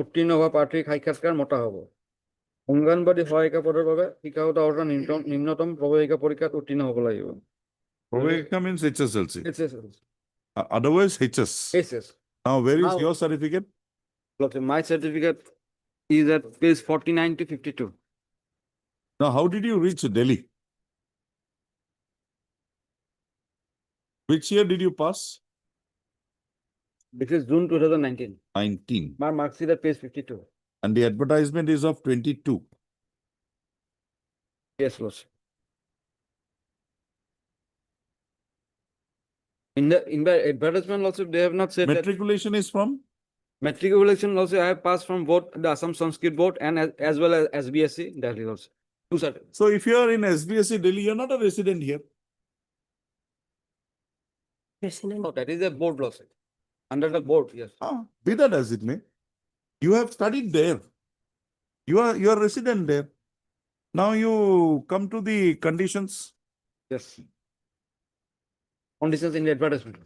Speaker 5: উত্তীৰ্ণ হোৱা প্ৰাৰ্থীৰ সাক্ষাৎকাৰ মতা হ'ব অংগনবাদী সহায়িকা পদৰ বাবে শিক্ষাগত অৰ্হতা নিম্নতম প্ৰৱেশিকা পৰীক্ষাত উত্তীৰ্ণ হ'ব লাগিব
Speaker 3: Praveka means HSLC.
Speaker 5: HSLC.
Speaker 3: Otherwise HS.
Speaker 5: HS.
Speaker 3: Now where is
Speaker 5: Now-
Speaker 3: your certificate?
Speaker 5: My certificate is at page 49 to 52.
Speaker 3: Now how did you reach Delhi? Which year did you pass?
Speaker 5: This is June 2019.
Speaker 3: 19.
Speaker 5: My mark sheet at page 52.
Speaker 3: And the advertisement is of 22.
Speaker 5: Yes, Lordship. In the advertisement also, they have not said that.
Speaker 3: Matriculation is from?
Speaker 5: Matriculation also I have passed from both the Assam Sanskrit board and as well as SBSC, that is also. Two certificates.
Speaker 3: So if you are in SBSC Delhi, you're not a resident here.
Speaker 13: Resident.
Speaker 5: No, that is a board loss. Under the board, yes.
Speaker 3: Be that as it may, you have studied there. You are resident there. Now you come to the conditions.
Speaker 5: Yes. Conditions in the advertisement.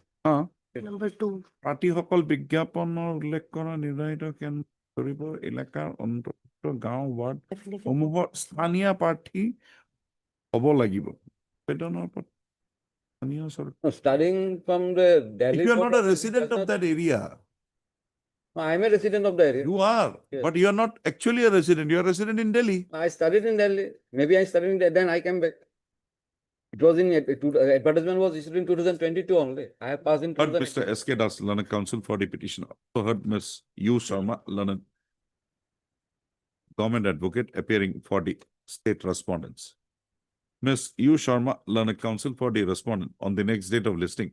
Speaker 13: Number 2.
Speaker 3: প্ৰাৰ্থীসকল বিজ্ঞাপনৰ উল্লেখ কৰা নিৰ্ধাৰিত কেন্দ্ৰ কৰিব এলেকাৰ অন্তৰ্ভুক্ত গাঁও ward সমূহৰ স্থানীয় প্ৰাৰ্থী হ'ব লাগিব। আবেদনৰ পত্ৰ স্থানীয় চৰকাৰ।
Speaker 5: Starting from the Delhi.
Speaker 3: If you are not a resident of that area.
Speaker 5: I am a resident of the area.
Speaker 3: You are, but you are not actually a resident. You are a resident in Delhi.
Speaker 5: I studied in Delhi. Maybe I studied in Delhi, then I came back. It was in advertisement was issued in 2022 only. I have passed in.
Speaker 3: Heard Mr. S.K. Das, learned counsel for the petitioner. Also heard Ms. U. Sharma, learned government advocate appearing for the state respondents. Ms. U. Sharma, learned counsel for the respondent on the next date of listing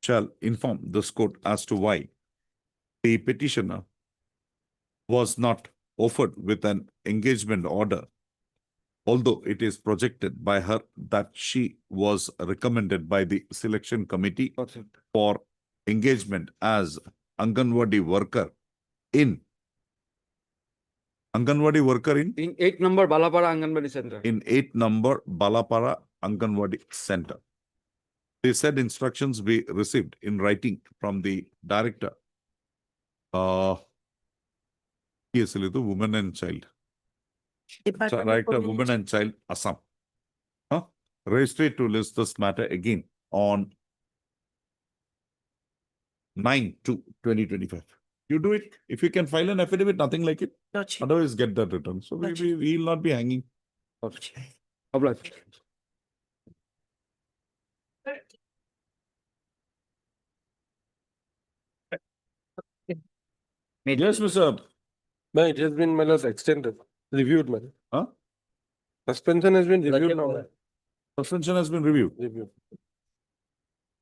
Speaker 3: shall inform this court as to why the petitioner was not offered with an engagement order, although it is projected by her that she was recommended by the selection committee for engagement as Anganwadi worker in
Speaker 5: 8 number Balapara Anganwadi Center.
Speaker 3: In 8 number Balapara Anganwadi Center. The said instructions be received in writing from the director, Women and Child. Director, Women and Child, Assam. Registered to list this matter again on 9/2/2025. You do it. If you can file an affidavit, nothing like it.
Speaker 13: Gotcha.
Speaker 3: Otherwise, get that return. So we will not be hanging.
Speaker 5: Obliged.
Speaker 3: Yes, Mr.
Speaker 12: No, it has been, my lord, extended, reviewed, my lord. Suspension has been reviewed now.
Speaker 3: Suspension has been reviewed.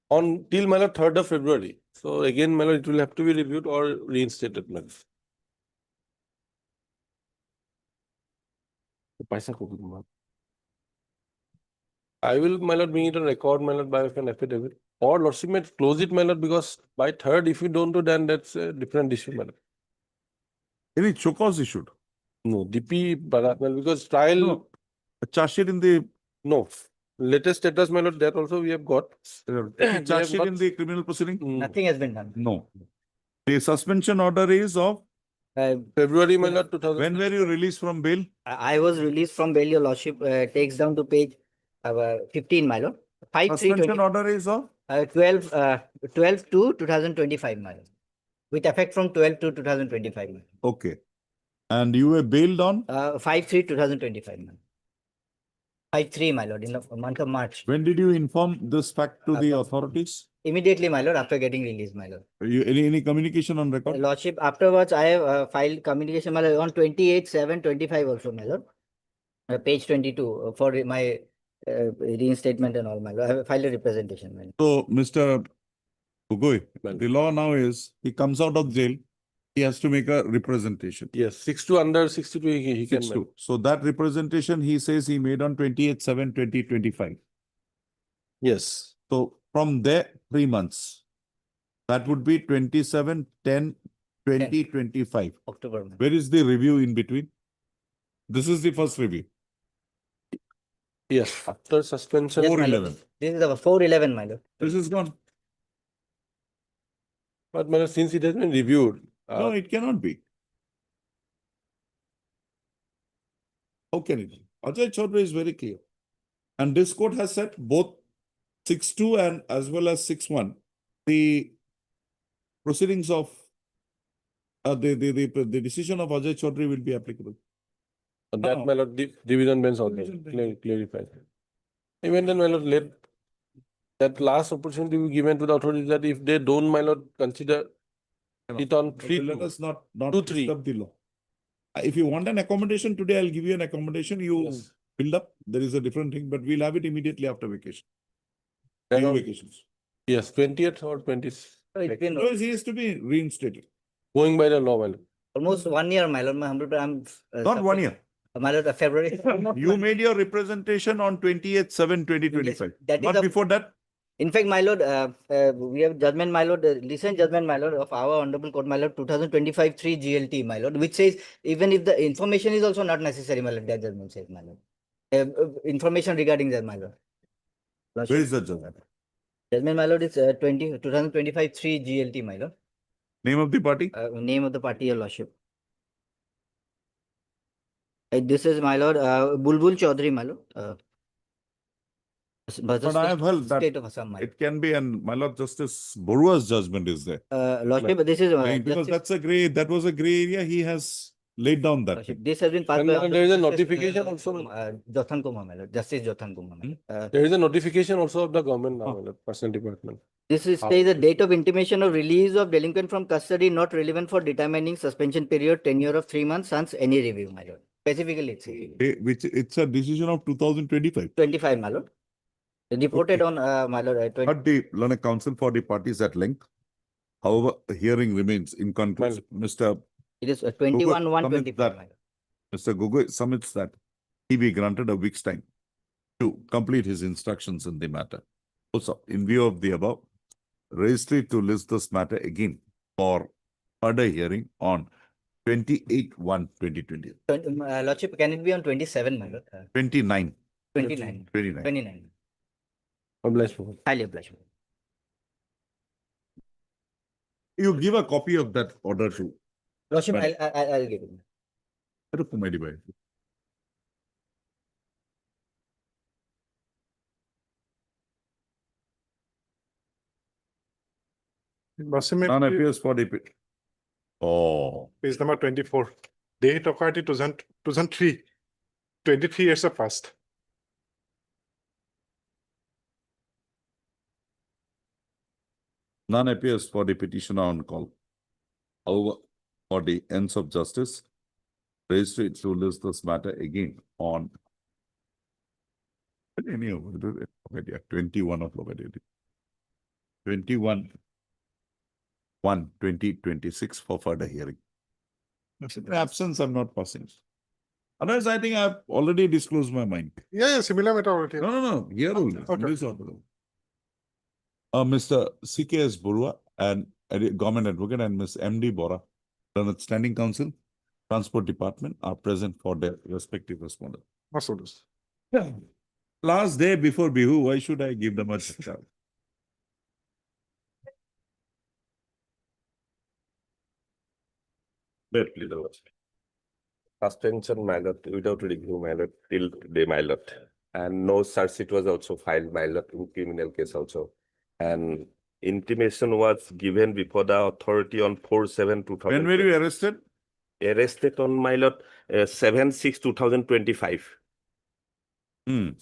Speaker 12: On till, my lord, 3rd of February. So again, my lord, it will have to be reviewed or reinstated, my lord. I will, my lord, bring it on record, my lord, by an affidavit. Or lordship may close it, my lord, because by 3rd, if you don't do, then that's a different issue, my lord.
Speaker 3: Any chokos issued?
Speaker 12: No, DP, but because trial.
Speaker 3: No. A charge sheet in the.
Speaker 12: No. Latest status, my lord, that also we have got.
Speaker 3: Charge sheet in the criminal proceeding?
Speaker 15: Nothing has been done.
Speaker 3: No. The suspension order is of
Speaker 12: February, my lord, 2000.
Speaker 3: When were you released from bail?
Speaker 15: I was released from bail, your lordship, takes down to page 15, my lord. 5/3/20
Speaker 3: Suspension order is of?
Speaker 15: 12/2/2025, my lord. With effect from 12/2/2025, my lord.
Speaker 3: Okay. And you were bailed on?
Speaker 15: 5/3/2025, my lord. 5/3, my lord, in the month of March.
Speaker 3: When did you inform this fact to the authorities?
Speaker 15: Immediately, my lord, after getting released, my lord.
Speaker 3: Any communication on record?
Speaker 15: Lordship, afterwards, I have filed communication, my lord, on 28/7/25 also, my lord. Page 22 for my reinstatement and all, my lord. I have filed a representation, my lord.
Speaker 3: So, Mr. Gogoi, the law now is he comes out of jail, he has to make a representation.
Speaker 12: Yes, 6 under 62 he can
Speaker 3: 6-2.
Speaker 12: make.
Speaker 3: So that representation he says he made on 28/7/2025.
Speaker 12: Yes.
Speaker 3: So from there, 3 months. That would be 27/10/2025.
Speaker 15: October.
Speaker 3: Where is the review in between? This is the first review.
Speaker 12: Yes, after suspension.
Speaker 15: Yes, my lord.
Speaker 3: 4/11.
Speaker 15: This is the 4/11, my lord.
Speaker 3: This is gone.
Speaker 12: But my lord, since it has been reviewed.
Speaker 3: No, it cannot be. How can it be? Ajay Chaudhary is very clear. And this court has said both 6-2 and as well as 6-1, the proceedings of the decision of Ajay Chaudhary will be applicable.
Speaker 12: That, my lord, division bench also clarified. Even then, my lord, let that last opportunity be given to the authorities that if they don't, my lord, consider
Speaker 22: It on
Speaker 3: Okay,
Speaker 22: three,
Speaker 3: let us not
Speaker 22: two, three.
Speaker 3: disturb the law. If you want an accommodation today, I'll give you an accommodation. You
Speaker 22: Yes.
Speaker 3: build up. There is a different thing, but we'll have it immediately after vacation.
Speaker 22: Then
Speaker 3: New
Speaker 22: on-
Speaker 3: vacations.
Speaker 22: Yes, 20th or 20th.
Speaker 15: It's been
Speaker 3: Otherwise, he has to be reinstated.
Speaker 22: Going by the law, my lord.
Speaker 15: almost 1 year, my lord. I'm.
Speaker 3: Not 1 year.
Speaker 15: My lord, February.
Speaker 3: You made your representation on 28/7/2025.
Speaker 15: that is
Speaker 3: Not
Speaker 15: the-
Speaker 3: before that.
Speaker 15: In fact, my lord, we have judgment, my lord, recent judgment, my lord, of our honorable court, my lord, 2025 3 GLT, my lord, which says even if the information is also not necessary, my lord, that judgment says, my lord. Information regarding that, my lord.
Speaker 3: Where is the judgment?
Speaker 15: Judgment, my lord, is 2025 3 GLT, my lord.
Speaker 3: Name of the party?
Speaker 15: Name of the party, your lordship. This is, my lord, Bulbul Chaudhary, my lord.
Speaker 3: But I have held that
Speaker 15: State of Assam, my lord.
Speaker 3: it can be, and my Lord Justice Borua's judgment is there.
Speaker 15: Lordship, this is.
Speaker 3: Because that was a gray area. He has laid down that.
Speaker 15: Lordship, this has been passed
Speaker 22: And
Speaker 15: by.
Speaker 22: there is a notification also.
Speaker 15: Jothan Kumar, my lord, Justice Jothan Kumar. My lord.
Speaker 22: There is a notification also of the government now, my lord, Personnel Department.
Speaker 15: This is says the date of intimation of release of delinquent from custody not relevant for determining suspension period, tenure of 3 months, sans any review, my lord. Specifically, it says.
Speaker 3: Which it's a decision of 2025.
Speaker 15: 25, my lord. Reported on, my lord, 20.
Speaker 3: Not the learned counsel for the parties at length. However, the hearing remains in conclusion. Mr.
Speaker 15: It is 21/125, my lord.
Speaker 3: Mr. Gogoi submits that he be granted a week's time to complete his instructions in the matter. Also, in view of the above, registry to list this matter again for further hearing on 28/1/2020.
Speaker 15: Lordship, can it be on 27, my lord?
Speaker 3: 29.
Speaker 15: 29.
Speaker 3: 29.
Speaker 15: 29.
Speaker 22: Obliged.
Speaker 15: Highly obliged.
Speaker 3: You give a copy of that order to.
Speaker 15: Lordship,
Speaker 3: Madam.
Speaker 15: I'll give it.
Speaker 3: Kumadi Bhai. None appears for the. Oh.
Speaker 17: Page number 24. Date occurred in 2003. 23 years have passed.
Speaker 3: None appears for the petitioner on call. However, for the ends of justice, registry to list this matter again on 21 of 21/1/2026 for further hearing. In absence, I'm not passing. Otherwise, I think I've already disclosed my mind.
Speaker 17: Yeah, similar matter already.
Speaker 3: No. Here only.
Speaker 17: Okay.
Speaker 3: In this order. Mr. C.K.S. Borua and Government Advocate and Ms. M.D. Bora, Learned Standing Council, Transport Department are present for their respective respondents. Yeah. Last day before Bihu, why should I give them a chance?
Speaker 6: Suspension, my lord, without review, my lord, till today, my lord. And no search sheet was also filed, my lord, in criminal case also. And intimation was given before the authority on 4/7/2000.
Speaker 3: When were you arrested?
Speaker 6: Arrested on, my lord, 7/6/2025. And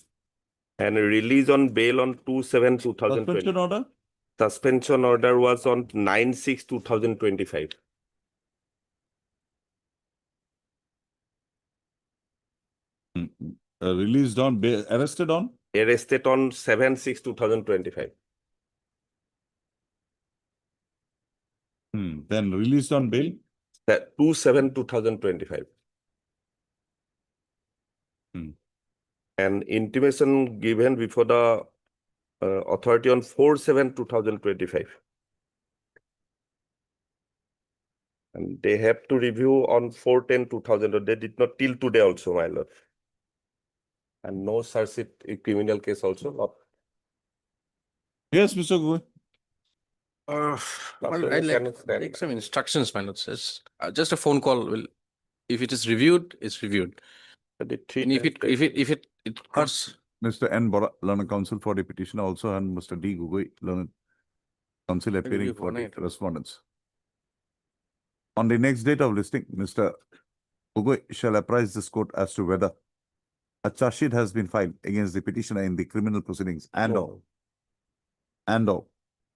Speaker 6: released on bail on 2/7/2020.
Speaker 3: Suspension order?
Speaker 6: Suspension order was on 9/6/2025.
Speaker 3: Released on, arrested on?
Speaker 6: Arrested on 7/6/2025.
Speaker 3: Then released on bail?
Speaker 6: 2/7/2025. And intimation given before the authority on 4/7/2025. And they have to review on 4/10/2000. They did not till today also, my lord. And no search sheet in criminal case also not.
Speaker 3: Yes, Mr. Goi.
Speaker 22: Well, I'd like to take some instructions, my lord. Just a phone call will, if it is reviewed, it's reviewed. And if it comes.
Speaker 3: Mr. N. Bora, Learned Counsel for the petitioner also, and Mr. D. Gugoi, Learned Counsel appearing for the respondents. On the next date of listing, Mr. Gugoi shall apprise this court as to whether a charge sheet has been filed against the petitioner in the criminal proceedings and/or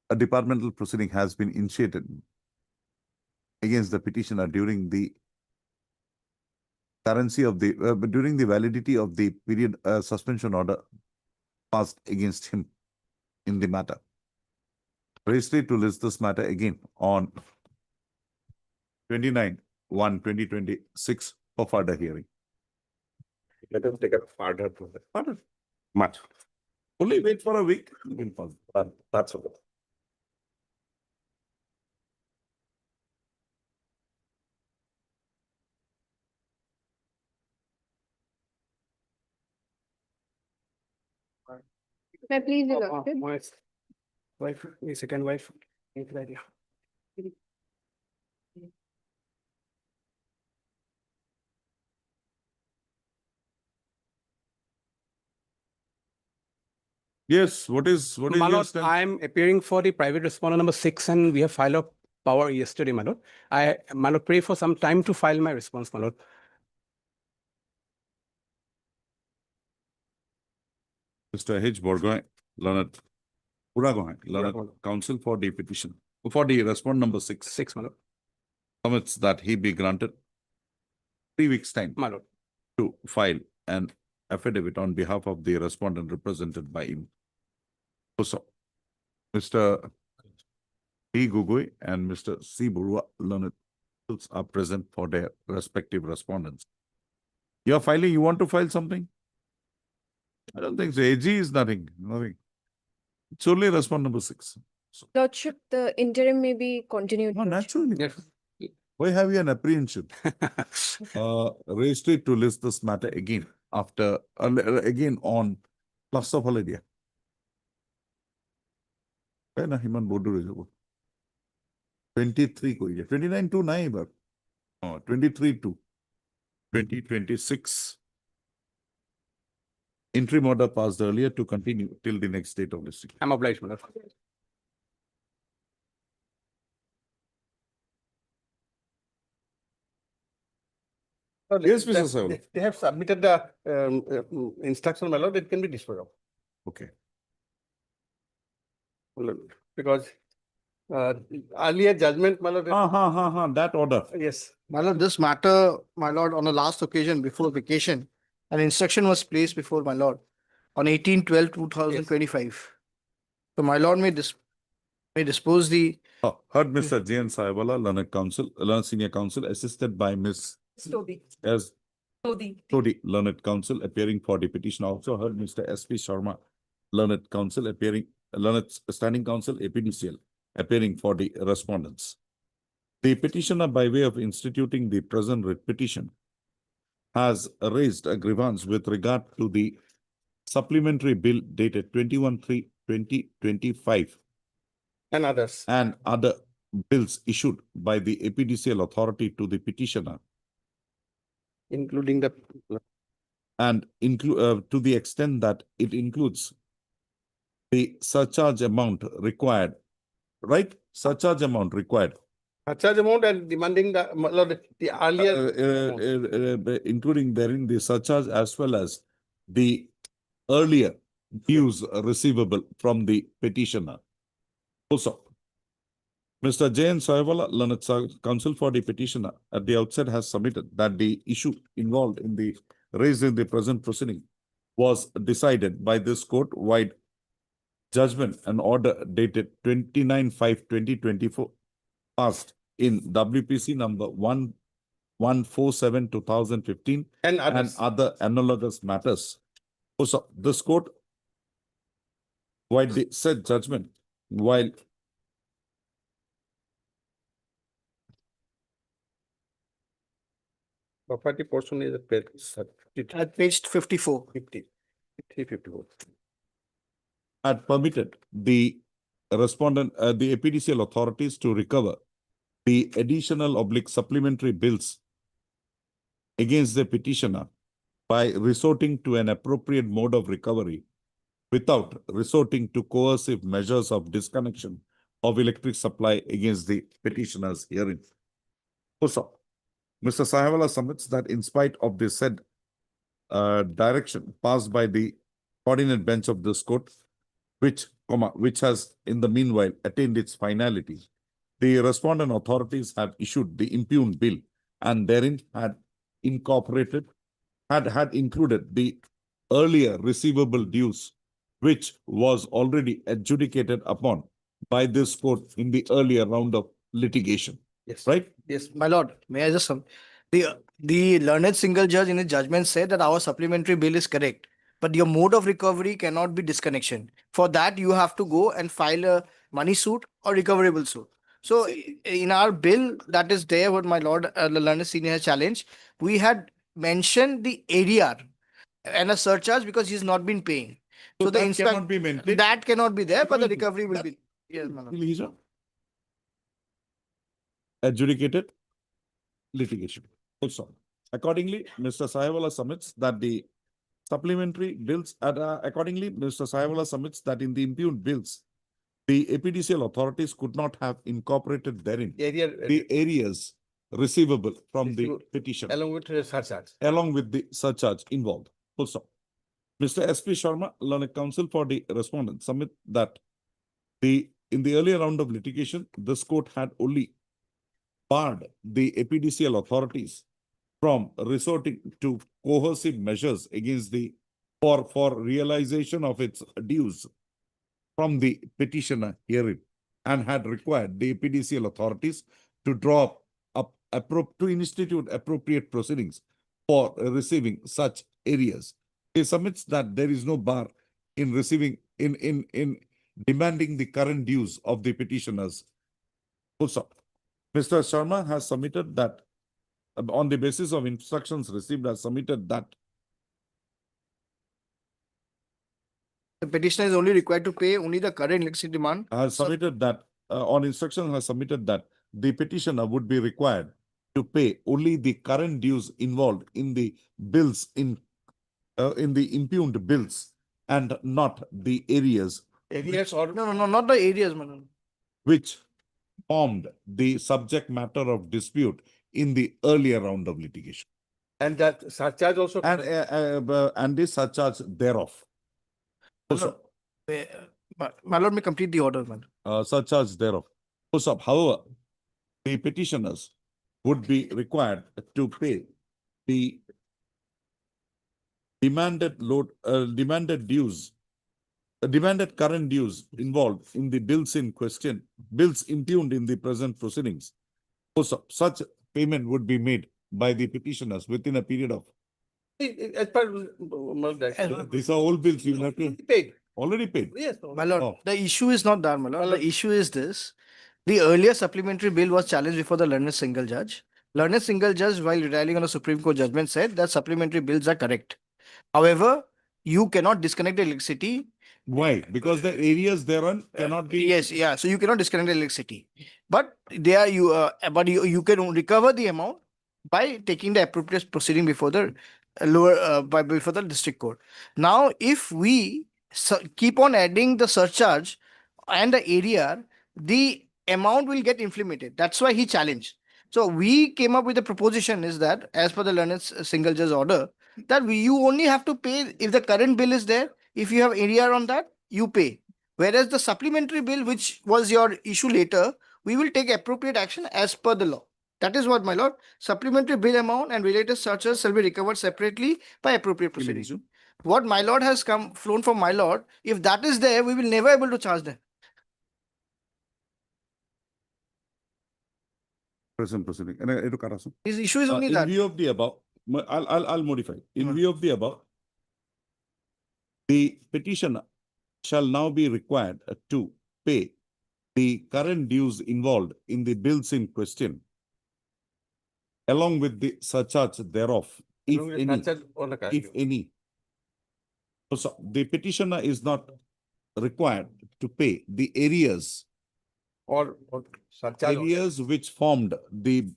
Speaker 3: a departmental proceeding has been initiated against the petitioner during the currency of the, during the validity of the period suspension order passed against him in the matter. Registry to list this matter again on 29/1/2026 for further hearing.
Speaker 6: Let us take a further.
Speaker 3: Further.
Speaker 6: Much.
Speaker 3: Only wait for a week. You can pause.
Speaker 6: That's okay.
Speaker 2: May I please, Your Lordship? My wife, my second wife.
Speaker 3: Yes, what is
Speaker 1: My
Speaker 3: your
Speaker 1: lord,
Speaker 3: stand?
Speaker 1: I am appearing for the private respondent number 6 and we have filed a power yesterday, my lord. My lord, pray for some time to file my response, my lord.
Speaker 3: Mr. H. Borgoy, learned, Puragoy, learned counsel for the petition, for the respondent number 6.
Speaker 1: 6, my lord.
Speaker 3: Submits that he be granted 3 weeks' time
Speaker 1: My lord.
Speaker 3: to file an affidavit on behalf of the respondent represented by him. Also, Mr. P. Gugoi and Mr. C. Burua learned are present for their respective respondents. You're filing, you want to file something? I don't think so. AG is nothing. It's only respondent number 6.
Speaker 18: Lordship, the interim may be continued.
Speaker 3: No, naturally.
Speaker 1: Yes.
Speaker 3: Why have you an apprehension? Registry to list this matter again after, again on plus of holiday. When a human bodu is 23 ko 29 to 9 but 23 to 2026. Interim order passed earlier to continue till the next date of listing.
Speaker 1: I'm obliged, my lord.
Speaker 3: Yes, Mr. Saul.
Speaker 4: They have submitted the instruction, my lord, it can be disposed of.
Speaker 3: Okay.
Speaker 4: Because earlier judgment, my lord.
Speaker 3: That order.
Speaker 4: Yes.
Speaker 2: My lord, this matter, my lord, on the last occasion before vacation, an instruction was placed before my lord on 18/12/2025. So my lord may dispose the.
Speaker 3: Heard Mr. J. N. Saibala, learned counsel, learned senior counsel, assisted by Ms. As Todi, learned counsel, appearing for the petition. Also heard Mr. S. P. Sharma, learned counsel, appearing, learned standing counsel, APDCL, appearing for the respondents. The petitioner, by way of instituting the present writ petition, has raised a grievance with regard to the supplementary bill dated 21/3/2025
Speaker 4: and others,
Speaker 3: and other bills issued by the APDCL authority to the petitioner,
Speaker 4: including the
Speaker 3: and to the extent that it includes the surcharge amount required, right? Surcharge amount required.
Speaker 4: Surcharge amount and demanding the, my lord, the earlier.
Speaker 3: Including therein the surcharge as well as the earlier dues receivable from the petitioner. Also, Mr. J. N. Sayavala, learned counsel for the petitioner, at the outset has submitted that the issue involved in the raised in the present proceeding was decided by this court-wide judgment and order dated 29/5/2024, passed in WPC number 1147/2015
Speaker 4: and
Speaker 3: other analogous matters. Also, this court, while the said judgment, while
Speaker 4: property portion is at page
Speaker 2: 54.
Speaker 4: 354.
Speaker 3: had permitted the respondent, the APDCL authorities to recover the additional oblique supplementary bills against the petitioner by resorting to an appropriate mode of recovery without resorting to coercive measures of disconnection of electric supply against the petitioners herein. Also, Mr. Sahavala submits that in spite of the said direction passed by the coordinate bench of this court, which has in the meanwhile attained its finality, the respondent authorities had issued the impugned bill and therein had included the earlier receivable dues, which was already adjudicated upon by this court in the earlier round of litigation,
Speaker 10: Yes.
Speaker 3: right?
Speaker 10: Yes, my lord, may I just, the learned single judge in his judgment said that our supplementary bill is correct, but your mode of recovery cannot be disconnection. For that, you have to go and file a money suit or recoverable suit. So in our bill that is there, what my lord, the learned senior has challenged, we had mentioned the ADR and a surcharge because he's not been paying. So the
Speaker 3: that
Speaker 10: inspect,
Speaker 3: cannot be maintained.
Speaker 10: that cannot be there, but the recovery will be. Yes, my lord.
Speaker 3: Lisa? Adjudicated litigation. Also, accordingly, Mr. Sahiwala submits that the supplementary bills, accordingly, Mr. Sahiwala submits that in the impugned bills, the APDCL authorities could not have incorporated therein the areas receivable from the petition
Speaker 11: Along with the surcharge.
Speaker 3: along with the surcharge involved. Also, Mr. S.P. Sharma, learned counsel for the respondent, submit that in the earlier round of litigation, this court had only barred the APDCL authorities from resorting to coercive measures against for realization of its dues from the petitioner herein, and had required the APDCL authorities to draw up to institute appropriate proceedings for receiving such areas. He submits that there is no bar in receiving in demanding the current dues of the petitioners. Also, Mr. Sharma has submitted that on the basis of instructions received, has submitted that
Speaker 10: The petitioner is only required to pay only the current electricity demand.
Speaker 3: has submitted that on instruction has submitted that the petitioner would be required to pay only the current dues involved in the bills in the impugned bills and not the areas
Speaker 10: Areas or no, not the areas, man.
Speaker 3: which formed the subject matter of dispute in the earlier round of litigation.
Speaker 11: And that surcharge also.
Speaker 3: And the surcharge thereof. Also,
Speaker 10: My lord may complete the order, man.
Speaker 3: surcharge thereof. Also, however, the petitioners would be required to pay the demanded current dues involved in the bills in question, bills impugned in the present proceedings. Also, such payment would be made by the petitioners within a period of.
Speaker 11: As per
Speaker 3: These are all bills you have to
Speaker 11: paid.
Speaker 3: already paid.
Speaker 11: Yes.
Speaker 10: My lord,
Speaker 3: Oh.
Speaker 10: the issue is not that, my lord. The issue is this. The earlier supplementary bill was challenged before the learned single judge. Learned single judge, while relying on a Supreme Court judgment, said that supplementary bills are correct. However, you cannot disconnect the electricity.
Speaker 3: Why? Because the areas thereon cannot be.
Speaker 10: Yes, yeah. So you cannot disconnect the electricity. But you can recover the amount by taking the appropriate proceeding before the before the district court. Now, if we keep on adding the surcharge and the ADR, the amount will get inflated. That's why he challenged. So we came up with a proposition is that as per the learned single judge order, that you only have to pay if the current bill is there. If you have ADR on that, you pay. Whereas the supplementary bill, which was your issue later, we will take appropriate action as per the law. That is what, my lord. Supplementary bill amount and related surcharge shall be recovered separately by appropriate proceedings. What my lord has flown from my lord, if that is there, we will never able to charge them.
Speaker 3: Present proceeding. And it Karasu.
Speaker 10: His issue is only
Speaker 3: In
Speaker 10: that.
Speaker 3: view of the above, I'll modify. In view of the above, the petitioner shall now be required to pay the current dues involved in the bills in question, along with the surcharge thereof, if any. So the petitioner is not required to pay the areas
Speaker 11: or surcharge.
Speaker 3: Areas which formed the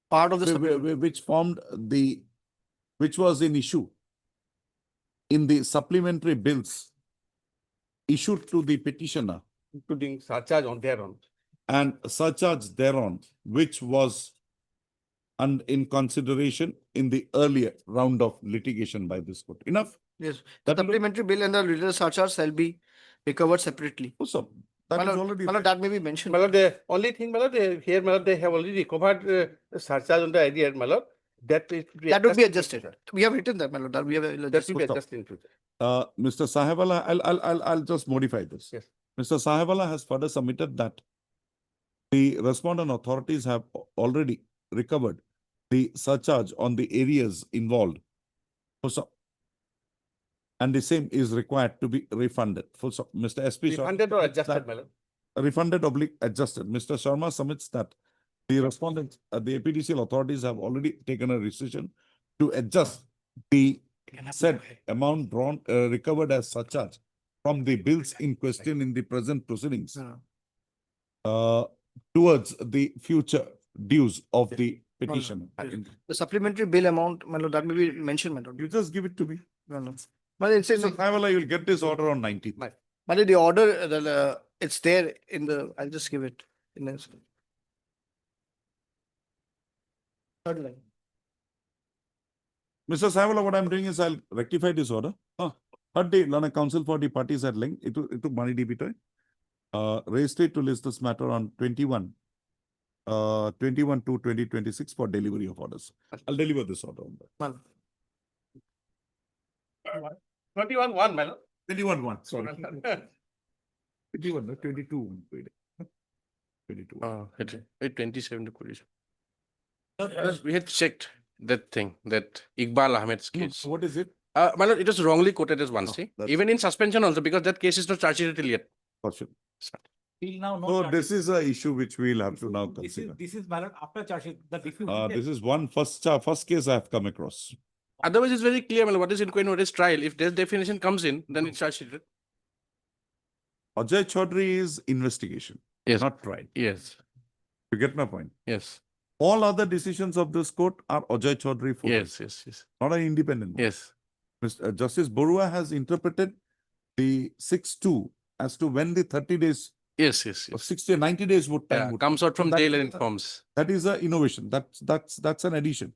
Speaker 10: part of the
Speaker 3: which was in issue in the supplementary bills issued to the petitioner,
Speaker 11: including surcharge on thereon.
Speaker 3: And surcharge thereon, which was in consideration in the earlier round of litigation by this court. Enough?
Speaker 10: Yes. The supplementary bill and the related surcharge shall be recovered separately.
Speaker 3: So That
Speaker 10: My
Speaker 3: is
Speaker 10: lord,
Speaker 3: already.
Speaker 10: my lord, that may be mentioned.
Speaker 4: My lord, the only thing, my lord, here, my lord, they have already recovered surcharge on the idea, my lord. That
Speaker 10: That would be adjusted. We have written that, my lord, that we have.
Speaker 4: That will be
Speaker 3: Stop.
Speaker 4: adjusted in future.
Speaker 3: Mr. Sahewala, I'll just modify this.
Speaker 4: Yes.
Speaker 3: Mr. Sahewala has further submitted that the respondent authorities have already recovered the surcharge on the areas involved. And the same is required to be refunded. Full stop. Mr. SP. Sharma
Speaker 4: Refunded or
Speaker 3: submits
Speaker 4: adjusted,
Speaker 3: that-
Speaker 4: my lord?
Speaker 3: Refunded oblique adjusted. Mr. Sharma submits that the respondents, the APDCL authorities have already taken a decision to adjust the said amount drawn, recovered as surcharge from the bills in question in the present proceedings towards the future dues of the petition.
Speaker 10: The supplementary bill amount, my lord, that may be mentioned, my lord.
Speaker 3: You just give it to me.
Speaker 10: No, no. But it says,
Speaker 3: Mr. Sahewala, you'll get this order on 19th.
Speaker 10: but the order, it's there in the, I'll just give it in this. Third line.
Speaker 3: Mr. Sahewala, what I'm doing is I'll rectify this order. Third day, Lana Council for the parties at length, itu money debitoy. Raised it to list this matter on 21 to 2026 for delivery of orders. I'll deliver this order on that.
Speaker 4: 21-1, my lord.
Speaker 3: 21-1, sorry. 21, no, 22. 22.
Speaker 22: Wait, 27 to position. We had checked that thing, that Iqbal Ahmed's case.
Speaker 3: What is it?
Speaker 22: My lord, it was wrongly quoted as 1C, even in suspension also, because that case is not charged till yet.
Speaker 3: For sure.
Speaker 14: Till now, no.
Speaker 3: So
Speaker 14: charge
Speaker 3: this
Speaker 14: sheet.
Speaker 3: is a issue which we'll have to now
Speaker 14: This is,
Speaker 3: consider.
Speaker 14: this is ballot after charge sheet, the difference.
Speaker 3: This is one first case I have come across.
Speaker 22: Otherwise, it's very clear, my lord, what is inquiry, what is trial. If this definition comes in, then it's charged sheeted.
Speaker 3: Ajay Chaudhary is investigation,
Speaker 22: Yes.
Speaker 3: not trial.
Speaker 22: Yes.
Speaker 3: You get my point?
Speaker 22: Yes.
Speaker 3: All other decisions of this court are Ajay Chaudhary photos.
Speaker 22: Yes.
Speaker 3: Not an independent one.
Speaker 22: Yes.
Speaker 3: Mr. Justice Borua has interpreted the 6-2 as to when the 30 days
Speaker 22: Yes.
Speaker 3: or 60 or 90 days would time
Speaker 22: Yeah,
Speaker 3: would
Speaker 22: comes out from
Speaker 3: that
Speaker 22: jail
Speaker 3: is
Speaker 22: and
Speaker 3: a-
Speaker 22: informs.
Speaker 3: That is an innovation. That's an addition.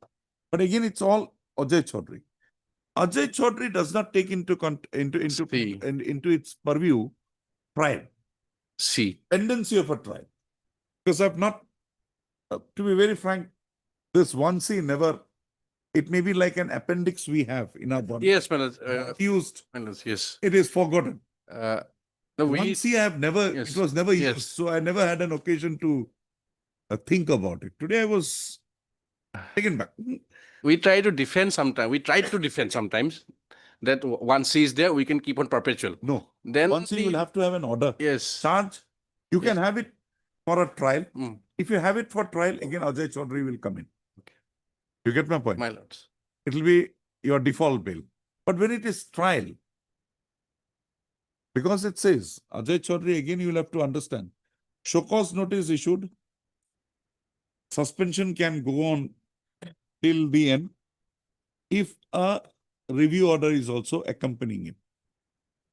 Speaker 3: But again, it's all Ajay Chaudhary. Ajay Chaudhary does not take into its purview trial.
Speaker 22: See.
Speaker 3: Tendency of a trial. Because I've not, to be very frank, this 1C never, it may be like an appendix we have in our body.
Speaker 22: Yes, my lord.
Speaker 3: Used.
Speaker 22: My lord, yes.
Speaker 3: It is forgotten.
Speaker 22: No, we,
Speaker 3: 1C I have never,
Speaker 22: Yes.
Speaker 3: it was never
Speaker 22: Yes.
Speaker 3: used. So I never had an occasion to think about it. Today I was taken back.
Speaker 22: we try to defend sometimes. We tried to defend sometimes that 1C is there, we can keep on perpetual.
Speaker 3: No.
Speaker 22: Then
Speaker 3: 1C you will have to have an order.
Speaker 22: Yes.
Speaker 3: Charge. You can have it for a trial.
Speaker 22: Mm.
Speaker 3: If you have it for trial, again Ajay Chaudhary will come in. You get my point?
Speaker 22: My lords.
Speaker 3: It will be your default bail. But when it is trial, because it says, Ajay Chaudhary, again you will have to understand, show cause notice issued, suspension can go on till the end if a review order is also accompanying it.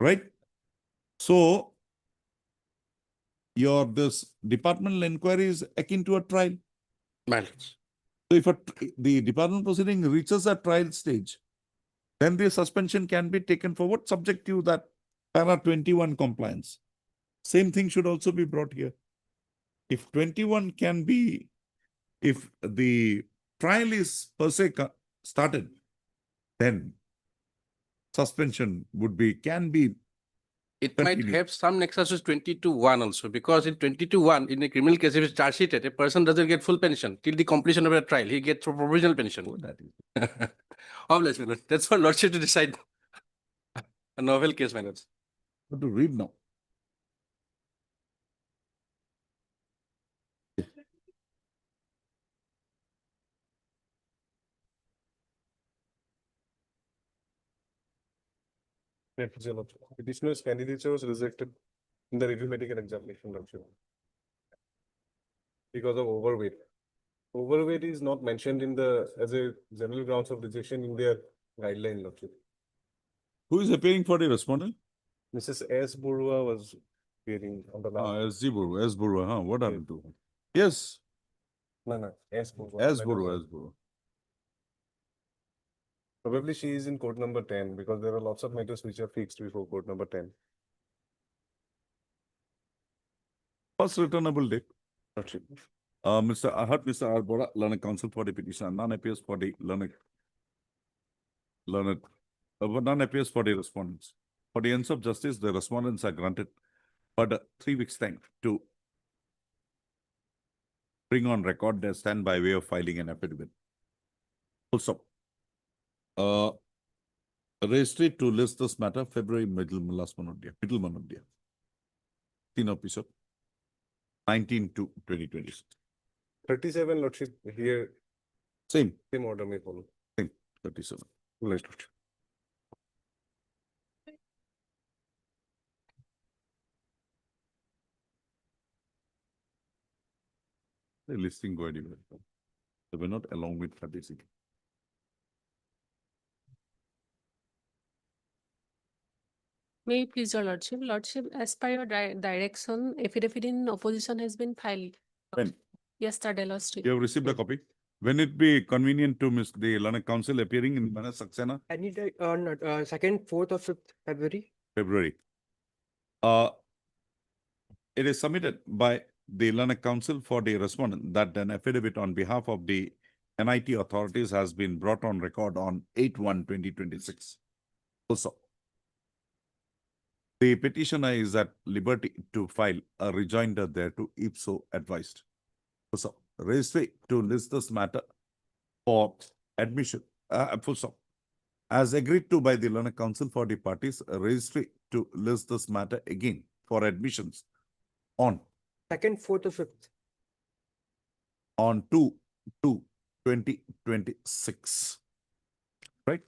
Speaker 3: Right? So, this departmental inquiry is akin to a trial.
Speaker 22: My lords.
Speaker 3: So if the department proceeding reaches a trial stage, then the suspension can be taken forward subject to that para 21 compliance. Same thing should also be brought here. If 21 can be, if the trial is per se started, then suspension can be
Speaker 22: It might
Speaker 3: continued.
Speaker 22: have some nexus with 22-1 also, because in 22-1, in a criminal case, if it's charge sheeted, a person doesn't get full pension till the completion of a trial. He gets provisional pension. Obviously, my lord. That's for lordship to decide. A novel case, my lords.
Speaker 3: What to read now?
Speaker 17: Petitioner's candidature was rejected in the review medical examination, Lordship, because of overweight. Overweight is not mentioned in as a general grounds of rejection in their guideline, Lordship.
Speaker 3: Who is appearing for the respondent?
Speaker 17: Mrs. S. Burua was appearing on the last.
Speaker 3: S. Burua, huh? What happened to her? Yes.
Speaker 17: No, S. Burua.
Speaker 3: S. Burua.
Speaker 17: Probably she is in court number 10 because there are lots of matters which are fixed before court number 10.
Speaker 3: First returnable date. I heard Mr. Arbora, learned counsel for the petitioner, none appears for the none appears for the respondents. For the ends of justice, the respondents are granted further 3 weeks' time to bring on record their stand by way of filing an affidavit. Also, registry to list this matter February middle Manodia. 3 episode 19 to 2026.
Speaker 17: 37 Lordship here.
Speaker 3: Same
Speaker 17: order may follow.
Speaker 3: Same 37.
Speaker 17: Lordship.
Speaker 3: The listing go anywhere. They were not along with 36.
Speaker 19: May it please your lordship, as per your direction, affidavit in opposition has been filed
Speaker 3: When
Speaker 19: yesterday, lordship.
Speaker 3: you have received a copy, when it be convenient to Miss the learned counsel appearing in Mana Saxena,
Speaker 20: I need on 2nd, 4th or 5th February.
Speaker 3: February. It is submitted by the learned counsel for the respondent that an affidavit on behalf of the NIT authorities has been brought on record on 8/1/2026. Also, the petitioner is at liberty to file a rejoinder thereto if so advised. Also, registry to list this matter for admission. As agreed to by the learned counsel for the parties, a registry to list this matter again for admissions on
Speaker 20: 2nd, 4th or 5th.
Speaker 3: on 2/2/2026. Right?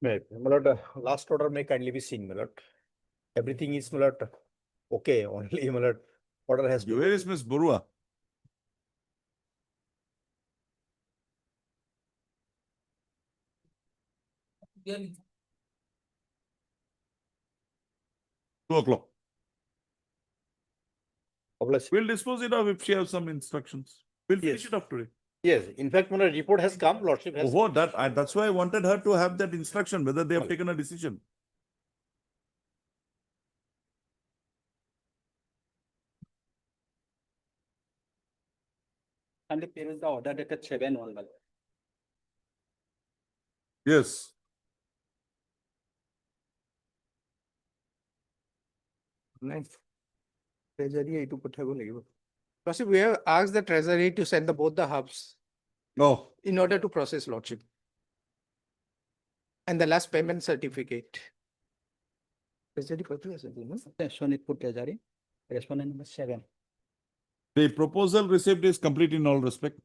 Speaker 23: My lord, last order may kindly be seen, my lord. Everything is, my lord, okay, only, my lord, order has been.
Speaker 3: Where is Miss Burua?
Speaker 19: Really?
Speaker 3: 2 o'clock.
Speaker 23: Obviously.
Speaker 3: We'll dispose it off if she has some instructions. We'll finish it off today.
Speaker 23: Yes, in fact, my lord, report has come, lordship has.
Speaker 3: Oh, that's why I wanted her to have that instruction, whether they have taken a decision.
Speaker 24: And there is the order dated 7/1.
Speaker 3: Yes.
Speaker 20: Nice. Treasury to put Lordship, we have asked the treasury to send both the hubs
Speaker 3: Oh,
Speaker 20: in order to process lordship. And the last payment certificate. Treasury
Speaker 24: Put treasury. Respondent number 7.
Speaker 3: the proposal received is complete in all respect.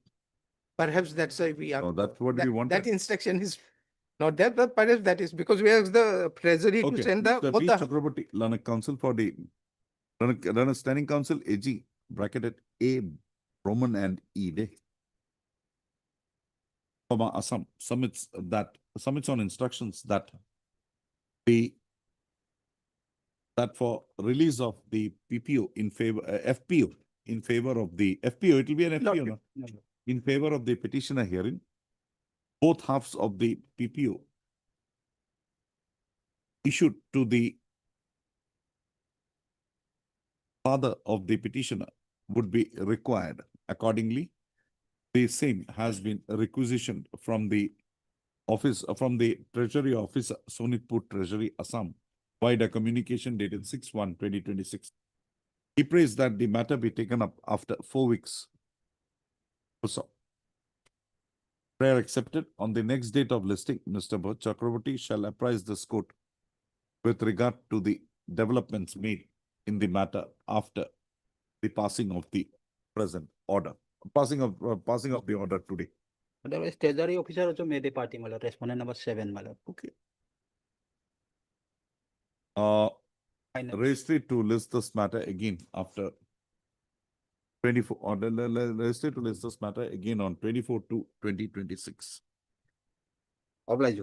Speaker 20: Perhaps that's why we are.
Speaker 3: Oh, that's what we wanted.
Speaker 20: That instruction is not there, but perhaps that is because we asked the treasury to
Speaker 3: Okay,
Speaker 20: send the
Speaker 3: Mr.
Speaker 20: both
Speaker 3: P.
Speaker 20: the.
Speaker 3: Chakraborty, learned counsel for the learned standing counsel AG bracketed A Roman and E day. Assam submits on instructions that for release of the PPO in favor FPO in favor of the FPO, it will be an FPO no? In favor of the petitioner herein, both halves of the PPO issued to the father of the petitioner would be required. Accordingly, the same has been requisitioned from the office from the Treasury Officer, Sonitpur Treasury, Assam, via a communication dated 6/1/2026. He prays that the matter be taken up after 4 weeks. Also, prayer accepted. On the next date of listing, Mr. Bhatt Chakraborty shall apprise this court with regard to the developments made in the matter after the passing of the present order. Passing of the order today.
Speaker 24: Otherwise, treasury officer also made a party, my lord. Respondent number 7, my lord.
Speaker 3: Okay. Registry to list this matter again after 24 order. Registry to list this matter again on 24/2/2026.
Speaker 23: Oblige.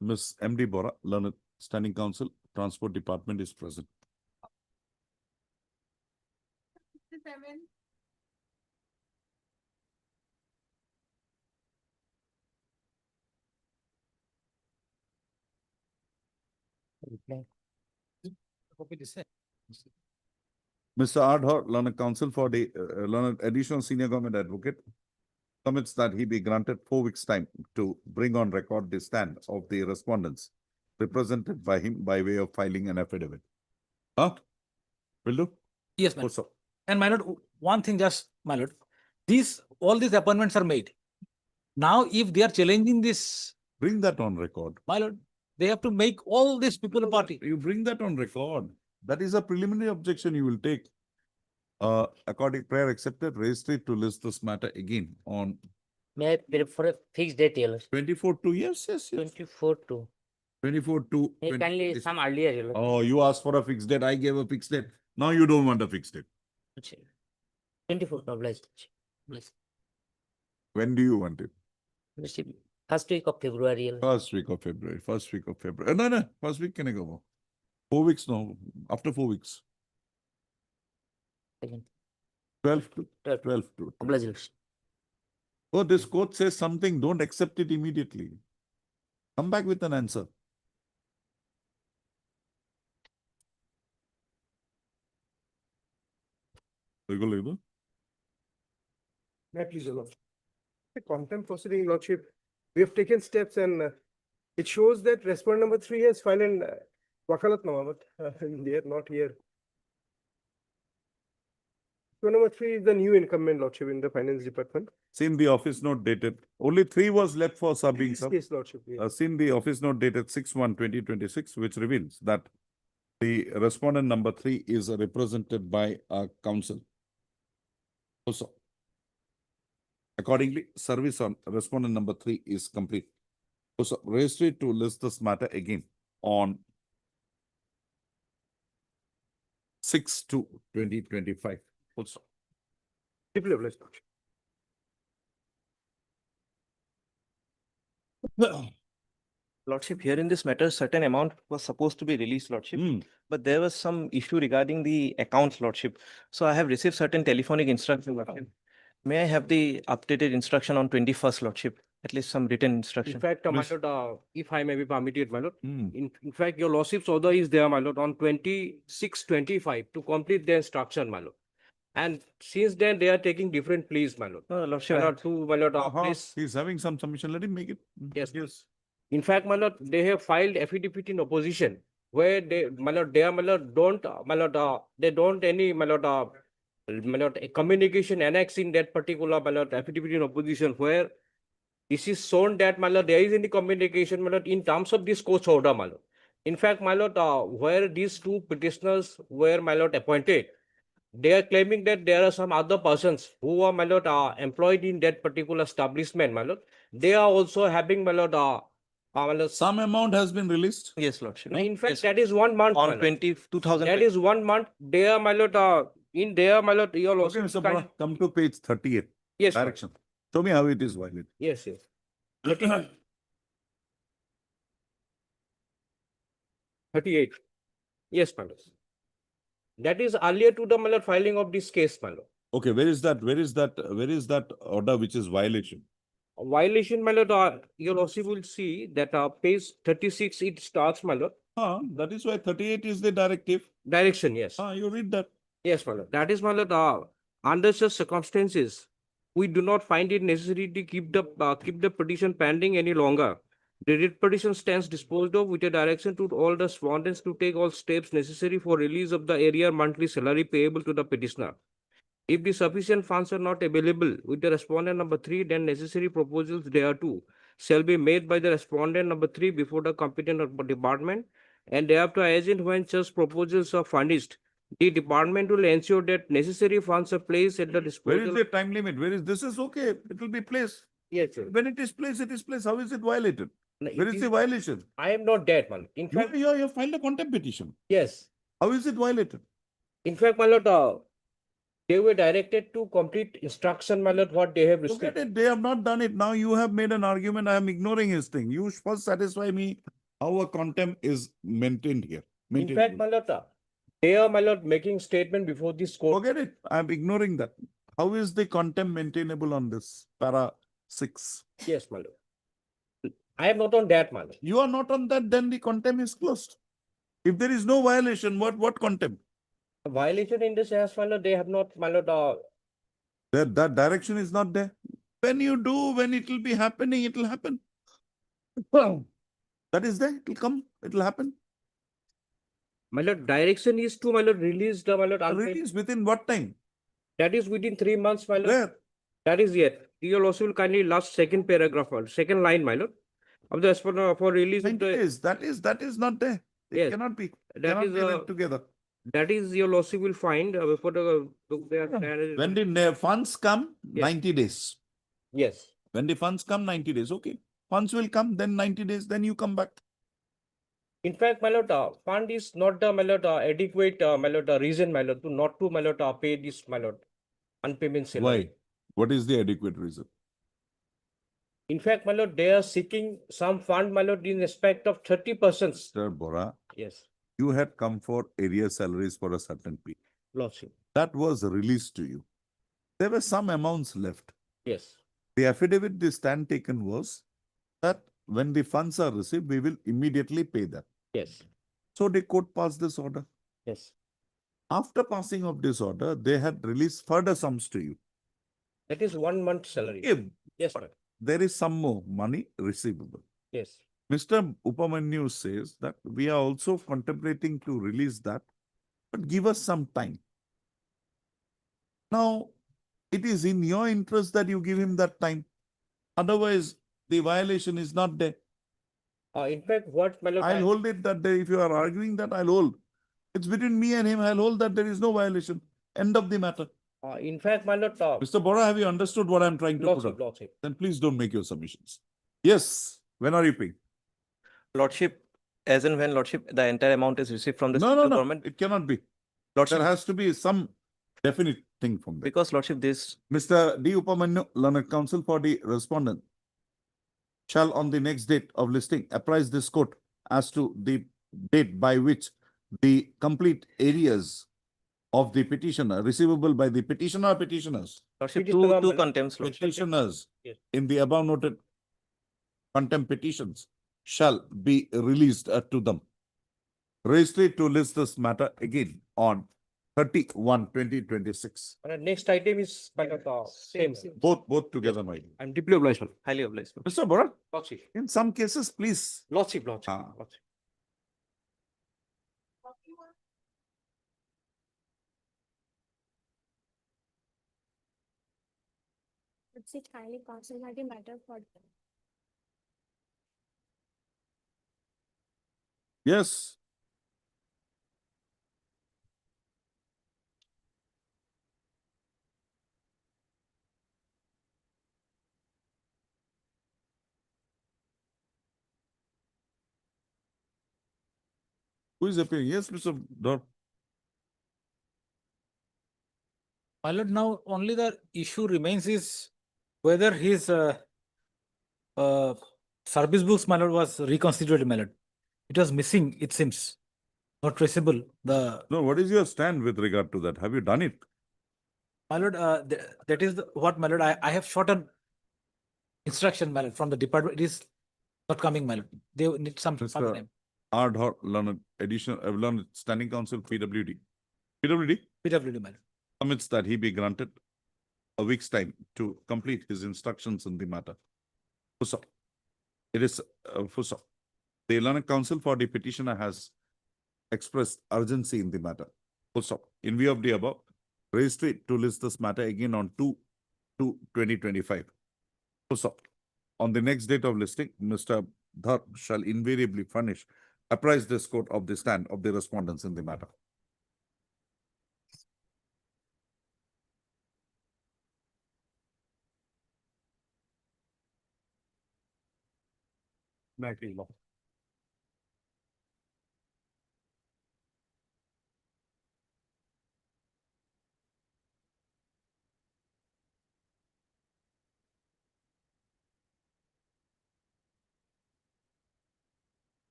Speaker 3: Ms. M.D. Bora, learned standing counsel, Transport Department is present. Mr. Ardhar, learned counsel for the learned additional senior government advocate, submits that he be granted 4 weeks' time to bring on record the stand of the respondents represented by him by way of filing an affidavit. Huh? Will do?
Speaker 14: Yes, my lord.
Speaker 3: Also,
Speaker 14: And my lord, one thing just, my lord, all these appointments are made. Now, if they are challenging this,
Speaker 3: bring that on record.
Speaker 14: my lord, they have to make all these people a party.
Speaker 3: You bring that on record. That is a preliminary objection you will take. According prayer accepted, registry to list this matter again on
Speaker 11: May I pray for a fixed date, Your Lordship?
Speaker 3: 24/2. Yes.
Speaker 11: 24/2.
Speaker 3: 24/2.
Speaker 11: May kindly some earlier, Your Lordship.
Speaker 3: Oh, you asked for a fixed date. I gave a fixed date. Now you don't want a fixed date.
Speaker 11: 24th, obliged. Obliged.
Speaker 3: When do you want it?
Speaker 11: Lordship, first week of February, Your Lordship.
Speaker 3: First week of February. First week of February. No. First week can I go? 4 weeks now. After 4 weeks.
Speaker 11: Second.
Speaker 3: 12 to
Speaker 11: 12.
Speaker 3: 12 to.
Speaker 11: Obliged, Lordship.
Speaker 3: Oh, this court says something. Don't accept it immediately. Come back with an answer. Legal.
Speaker 20: May I please, Your Lordship? The contempt proceeding, Lordship, we have taken steps and it shows that respondent number 3 has filed an wakalatnama, but they are not here. So number 3 is the new incumbent, Lordship, in the finance department.
Speaker 3: Seen the office note dated. Only 3 was left for being
Speaker 20: This
Speaker 3: sub.
Speaker 20: case, Lordship, yes.
Speaker 3: Seen the office note dated 6/1/2026, which reveals that the respondent number 3 is represented by a counsel. Also, accordingly, service on respondent number 3 is complete. Also, registry to list this matter again on 6/2/2025. Also,
Speaker 20: Deeply obliged, Lordship.
Speaker 8: Lordship, here in this matter, certain amount was supposed to be released, Lordship, but there was some issue regarding the accounts, Lordship. So I have received certain telephonic instructions, Lordship. May I have the updated instruction on 21st, Lordship? At least some written instruction.
Speaker 22: In fact, my lord, if I may be permitted, my lord, in fact, your lordship's order is there, my lord, on 26/25 to complete the instruction, my lord. And since then, they are taking different pleas, my lord.
Speaker 8: No, Lordship.
Speaker 22: My lord, my lord, please.
Speaker 3: he's having some submission. Let him make it.
Speaker 22: Yes. In fact, my lord, they have filed affidavit in opposition where they, my lord, they are, my lord, don't, my lord, they don't any, my lord, a communication annexed in that particular, my lord, affidavit in opposition where this is shown that, my lord, there is any communication, my lord, in terms of this court's order, my lord. In fact, my lord, where these 2 petitioners were, my lord, appointed, they are claiming that there are some other persons who are, my lord, employed in that particular establishment, my lord. They are also having, my lord,
Speaker 3: some amount has been released.
Speaker 8: Yes, Lordship.
Speaker 22: In fact,
Speaker 8: Yes.
Speaker 22: that is 1 month. my
Speaker 8: On
Speaker 22: lord.
Speaker 8: 2000.
Speaker 22: That is 1 month. They are, my lord, in there, my lord, your
Speaker 3: Okay, Mr. Bora, come to page 38.
Speaker 22: Yes, my lord.
Speaker 3: Direction. Show me how it is violated.
Speaker 22: Yes. 38. Yes, my lord. That is earlier to the, my lord, filing of this case, my lord.
Speaker 3: Okay, where is that? Where is that order which is violation?
Speaker 22: Violation, my lord, your lordship will see that page 36, it starts, my lord.
Speaker 3: That is why 38 is the directive.
Speaker 22: Direction, yes.
Speaker 3: You read that.
Speaker 22: Yes, my lord. That is, my lord, under such circumstances, we do not find it necessary to keep the petition pending any longer. The writ petition stands disposed of with a direction to all the respondents to take all steps necessary for release of the arrear monthly salary payable to the petitioner. If the sufficient funds are not available with the respondent number 3, then necessary proposals thereto shall be made by the respondent number 3 before the competent department, and thereafter, as and when such proposals are furnished, the department will ensure that necessary funds are placed at the disposal.
Speaker 3: Where is the time limit? Where is this? Is okay. It will be placed.
Speaker 22: Yes, sir.
Speaker 3: When it is placed, it is placed. How is it violated?
Speaker 22: No,
Speaker 3: Where
Speaker 22: it
Speaker 3: is the violation?
Speaker 22: I am not that, man. In fact,
Speaker 3: You filed a contempt petition.
Speaker 22: yes.
Speaker 3: How is it violated?
Speaker 22: In fact, my lord, they were directed to complete instruction, my lord, what they have
Speaker 3: Look at
Speaker 22: received.
Speaker 3: it. They have not done it. Now you have made an argument. I am ignoring his thing. You first satisfy me how a contempt is maintained here.
Speaker 22: In fact, my lord, they are, my lord, making statement before this court.
Speaker 3: Forget it. I am ignoring that. How is the contempt maintainable on this? Para 6.
Speaker 22: Yes, my lord. I am not on that, my lord.
Speaker 3: You are not on that, then the contempt is closed. If there is no violation, what contempt?
Speaker 11: Violation in the sense, my lord, they have not, my lord,
Speaker 3: That direction is not there. When you do, when it will be happening, it will happen. That is there, it will come, it will happen.
Speaker 11: my lord, direction is to, my lord, release the, my lord, unpaid.
Speaker 3: Release within what time?
Speaker 11: That is within 3 months, my lord.
Speaker 3: Where?
Speaker 11: That is yet. Your lordship will kindly last second paragraph, or second line, my lord, of the for release of
Speaker 3: 90
Speaker 11: the.
Speaker 3: days, that is not there. It
Speaker 11: Yes.
Speaker 3: cannot be,
Speaker 11: That
Speaker 3: cannot
Speaker 11: is,
Speaker 3: be read together.
Speaker 11: That is your lordship will find before the.
Speaker 3: When the funds come,
Speaker 11: Yes.
Speaker 3: 90 days.
Speaker 11: Yes.
Speaker 3: When the funds come, 90 days, okay. Funds will come, then 90 days, then you come back.
Speaker 11: In fact, my lord, fund is not the, my lord, adequate, my lord, reason, my lord, to not to, my lord, pay this, my lord, unpayment salary.
Speaker 3: Why? What is the adequate reason?
Speaker 11: In fact, my lord, they are seeking some fund, my lord, in respect of 30%.
Speaker 3: Sir Bora,
Speaker 11: Yes,
Speaker 3: you had come for area salaries for a certain period.
Speaker 11: lordship.
Speaker 3: That was released to you. There were some amounts left.
Speaker 11: Yes.
Speaker 3: The affidavit the stand taken was that when the funds are received, we will immediately pay them.
Speaker 11: Yes.
Speaker 3: So the court passed this order.
Speaker 11: Yes.
Speaker 3: After passing of this order, they had released further sums to you.
Speaker 11: That is 1 month salary.
Speaker 3: If
Speaker 11: Yes, sir.
Speaker 3: there is some more money receivable.
Speaker 11: Yes.
Speaker 3: Mr. Upamanyu says that we are also contemplating to release that, but give us some time. Now, it is in your interest that you give him that time. Otherwise, the violation is not there.
Speaker 11: In fact, what, my lord,
Speaker 3: I'll hold it that day. If you are arguing that, I'll hold. It's between me and him. I'll hold that there is no violation. End of the matter.
Speaker 11: in fact, my lord,
Speaker 3: Mr. Bora, have you understood what I'm trying to put
Speaker 11: lordship,
Speaker 3: up?
Speaker 11: lordship.
Speaker 3: Then please don't make your submissions. Yes. When are you paying?
Speaker 8: Lordship, as and when Lordship, the entire amount is received from the
Speaker 3: No,
Speaker 8: central
Speaker 3: no.
Speaker 8: government.
Speaker 3: It cannot be.
Speaker 8: Lordship,
Speaker 3: There has to be some definite thing from there.
Speaker 8: because Lordship, this
Speaker 3: Mr. D. Upamanyu, Learned Counsel for the respondent, shall on the next date of listing apprise this court as to the date by which the complete areas of the petitioner receivable by the petitioner or petitioners.
Speaker 8: Lordship,
Speaker 11: It is
Speaker 8: two
Speaker 11: the
Speaker 8: contempts, Lordship.
Speaker 3: Petitioners
Speaker 11: Yes.
Speaker 3: in the above noted contempt petitions shall be released to them. Registry to list this matter again on 30/1/2026.
Speaker 11: Next item is, my lord, same.
Speaker 3: Both together, my dear.
Speaker 11: I'm deeply obliged, my lord.
Speaker 8: Highly obliged.
Speaker 3: Mr. Bora,
Speaker 11: Lordship.
Speaker 3: in some cases, please.
Speaker 11: Lordship, lordship.
Speaker 3: Ah.
Speaker 11: Lordship.
Speaker 18: It's a highly controversial matter for them.
Speaker 3: Yes. Who is appearing? Yes, Mr. Dor.
Speaker 14: My lord, now only the issue remains is whether his service books, my lord, was reconstituted, my lord. It was missing, it seems. Not traceable.
Speaker 3: No, what is your stand with regard to that? Have you done it?
Speaker 14: My lord, that is what, my lord, I have shot an instruction, my lord, from the department. It is not coming, my lord. They need some
Speaker 3: Mr.
Speaker 14: time.
Speaker 3: Ardhar, Learned, additional, Learned Standing Counsel, PWD. PWD
Speaker 14: PWD, my lord.
Speaker 3: submits that he be granted a week's time to complete his instructions in the matter. Fusa. It is Fusa. The Learned Counsel for the petitioner has expressed urgency in the matter. Fusa. In view of the above, registry to list this matter again on 2/2/2025. Fusa. On the next date of listing, Mr. Dhar shall invariably furnish, apprise this court of the stand of the respondents in the matter.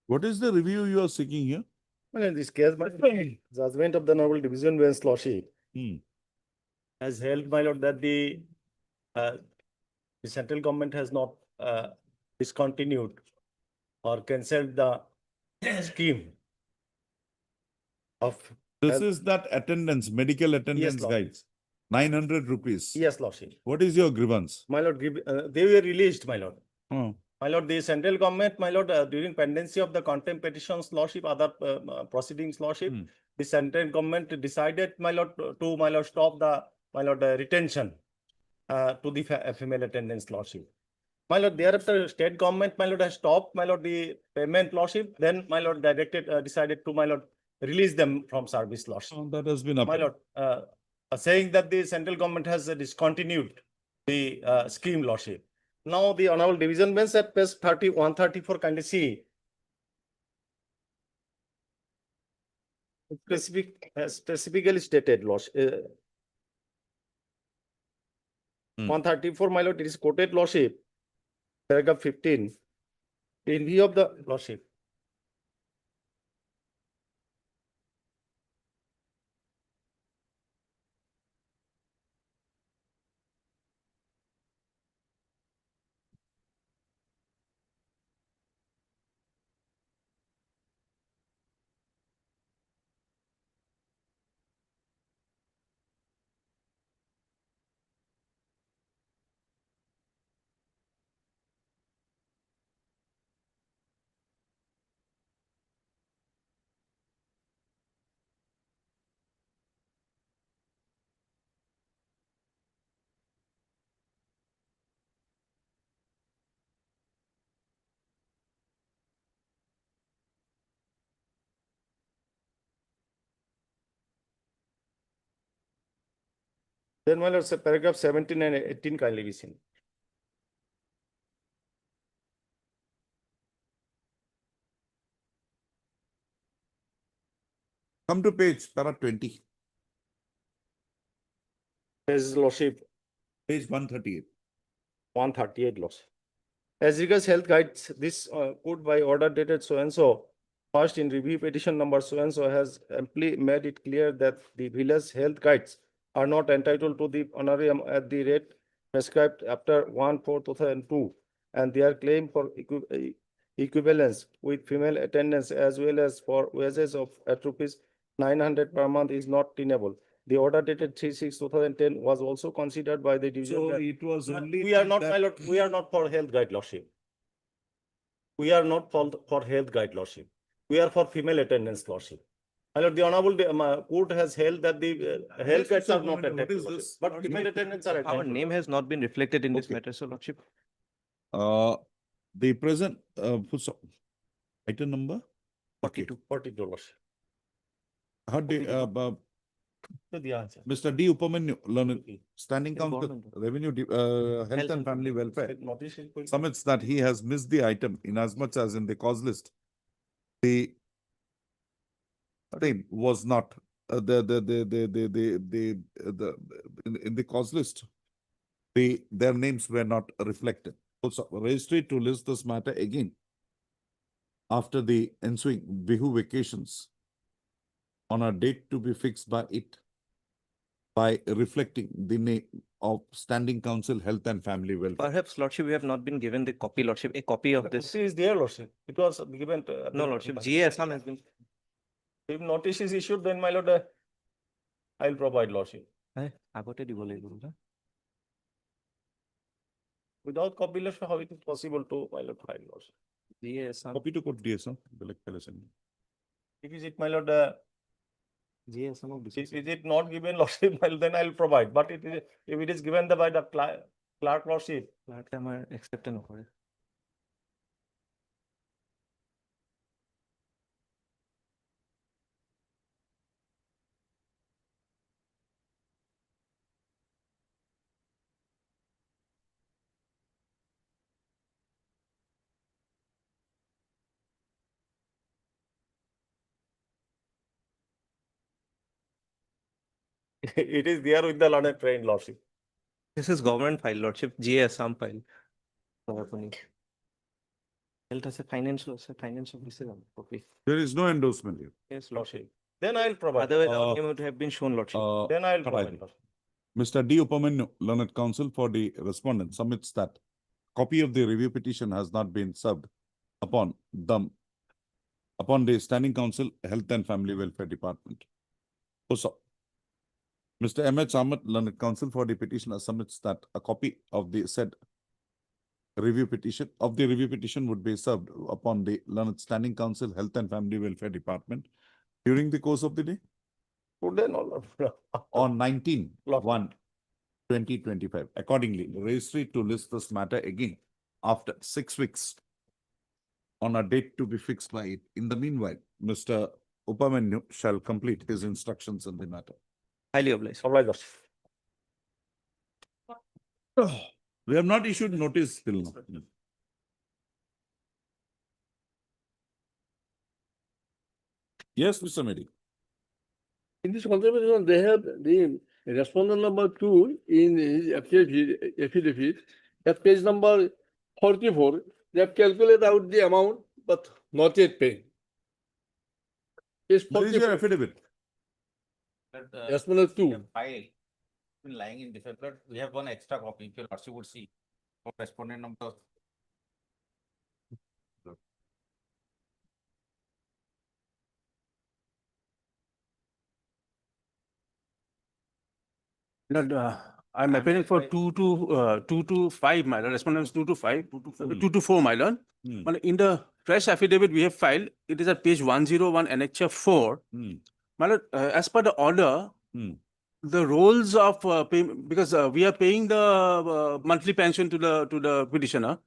Speaker 3: What is the review you are seeking here?
Speaker 23: Well, in this case, my judgment of the Honorable Division Bench Lordship has held, my lord, that the central government has not discontinued or cancelled the scheme of.
Speaker 3: This is that attendance, medical attendance
Speaker 23: Lord.
Speaker 3: guides, 900 rupees.
Speaker 23: Yes, Lordship.
Speaker 3: What is your grievance?
Speaker 23: My lord, they were released, my lord.
Speaker 3: Oh.
Speaker 23: My lord, the central government, my lord, during pendency of the contempt petitions, lordship, other proceedings, lordship, the central government decided, my lord, to, my lord, stop the, my lord, retention to the female attendance, lordship. My lord, thereafter, state government, my lord, has stopped, my lord, the payment, lordship. Then, my lord, decided to, my lord, release them from service, lordship.
Speaker 3: That has been
Speaker 23: My
Speaker 3: appealed.
Speaker 23: lord, saying that the central government has discontinued the scheme, lordship. Now, the Honorable Division Bench at page 134, kindly see. Specifically stated, lordship. 134, my lord, it is quoted, lordship. Paragraph 15. In view of the lordship. Then, my lord, paragraph 17 and 18 kindly be seen.
Speaker 3: Come to page, para 20,
Speaker 23: His lordship,
Speaker 3: page 138.
Speaker 23: 138 lordship. As regards health guides, this code by order dated so and so, first in review petition number so and so has amply made it clear that the village health guides are not entitled to the honorarium at the rate prescribed after 1/4/2002, and their claim for equivalence with female attendance as well as for wages of at rupees 900 per month is not tenable. The order dated 3/6/2010 was also considered by the division.
Speaker 3: So it was only.
Speaker 23: We are not,
Speaker 3: that-
Speaker 23: my lord, we are not for health guide, lordship. We are not for health guide, lordship. We are for female attendance, lordship. My lord, the honorable court has held that the health guides are not
Speaker 3: What
Speaker 23: attended,
Speaker 3: is
Speaker 23: lordship,
Speaker 3: this?
Speaker 23: but female attendants are
Speaker 8: Our
Speaker 23: attended.
Speaker 8: name has not been reflected in this
Speaker 3: Okay.
Speaker 8: matter, so lordship.
Speaker 3: The present, item number?
Speaker 8: 42.
Speaker 23: 42, lordship.
Speaker 3: How do,
Speaker 23: So the answer.
Speaker 3: Mr. D. Upamanyu, Learned Standing
Speaker 8: It's
Speaker 3: Council,
Speaker 8: government.
Speaker 3: Revenue, Health
Speaker 8: Health
Speaker 3: and
Speaker 8: and
Speaker 3: Family Welfare,
Speaker 23: Notice is going-
Speaker 3: submits that he has missed the item in as much as in the cause list. The same was not, in the cause list, their names were not reflected. Also, registry to list this matter again after the ensuing Bihu vacations on a date to be fixed by it by reflecting the name of Standing Council Health and Family Welfare.
Speaker 8: Perhaps, lordship, we have not been given the copy, lordship, a copy of this.
Speaker 23: This is there, lordship. It was given.
Speaker 8: No, lordship, GA Assam has been.
Speaker 23: If notice is issued, then my lord, I will provide, lordship.
Speaker 8: আগতে দিব লাগিব না?
Speaker 23: Without copy, lordship, how it is possible to, my lord, file, lordship?
Speaker 8: GA Assam.
Speaker 3: Copy to code DS, Belek Palace.
Speaker 23: If is it, my lord,
Speaker 8: GA Assam of
Speaker 23: is it not given, lordship, my lord, then I will provide. But it is, if it is given by the clerk, lordship,
Speaker 8: Clerk আমার accept নকৰে।
Speaker 23: it is there with the learned train, lordship.
Speaker 8: This is government file, lordship, GA Assam file. So, আপুনি- Health as a financial officer. Okay.
Speaker 3: There is no endorsement here.
Speaker 8: Yes, Lordship.
Speaker 23: Then I'll provide.
Speaker 8: Otherwise, our
Speaker 3: Uh,
Speaker 8: name would have been shown, Lordship.
Speaker 23: Then I'll
Speaker 3: Correct.
Speaker 23: provide.
Speaker 3: Mr. D. Upamanu, learned counsel for the respondent, submits that copy of the review petition has not been served upon the Standing Council, Health and Family Welfare Department. Also, Mr. M.H. Ahmed, learned counsel for the petitioner, submits that a copy of the said review petition would be served upon the learned Standing Council, Health and Family Welfare Department during the course of the day
Speaker 23: Today, no.
Speaker 3: on 19/1/2025. Accordingly, registry to list this matter again after 6 weeks on a date to be fixed by it. In the meanwhile, Mr. Upamanu shall complete his instructions in the matter.
Speaker 8: Highly obliged.
Speaker 23: Obliged.
Speaker 3: We have not issued notice till now. Yes, Mr. Medi.
Speaker 4: In this conservation, they have the respondent number 2 in his affidavit, at page number 44, they have calculated out the amount, but not yet paid. Page
Speaker 3: Where is your
Speaker 4: 44,
Speaker 3: affidavit?
Speaker 4: respondent 2.
Speaker 14: File been lying in different, we have one extra copy, if your lordship would see, for respondent number.
Speaker 22: I'm appealing for 2 to 5, my lord. Respondents 2 to 5, 2 to 4, my lord. Well, in the fresh affidavit we have filed, it is at page 101 annexure 4. My lord, as per the order, the roles of because we are paying the monthly pension to the petitioner.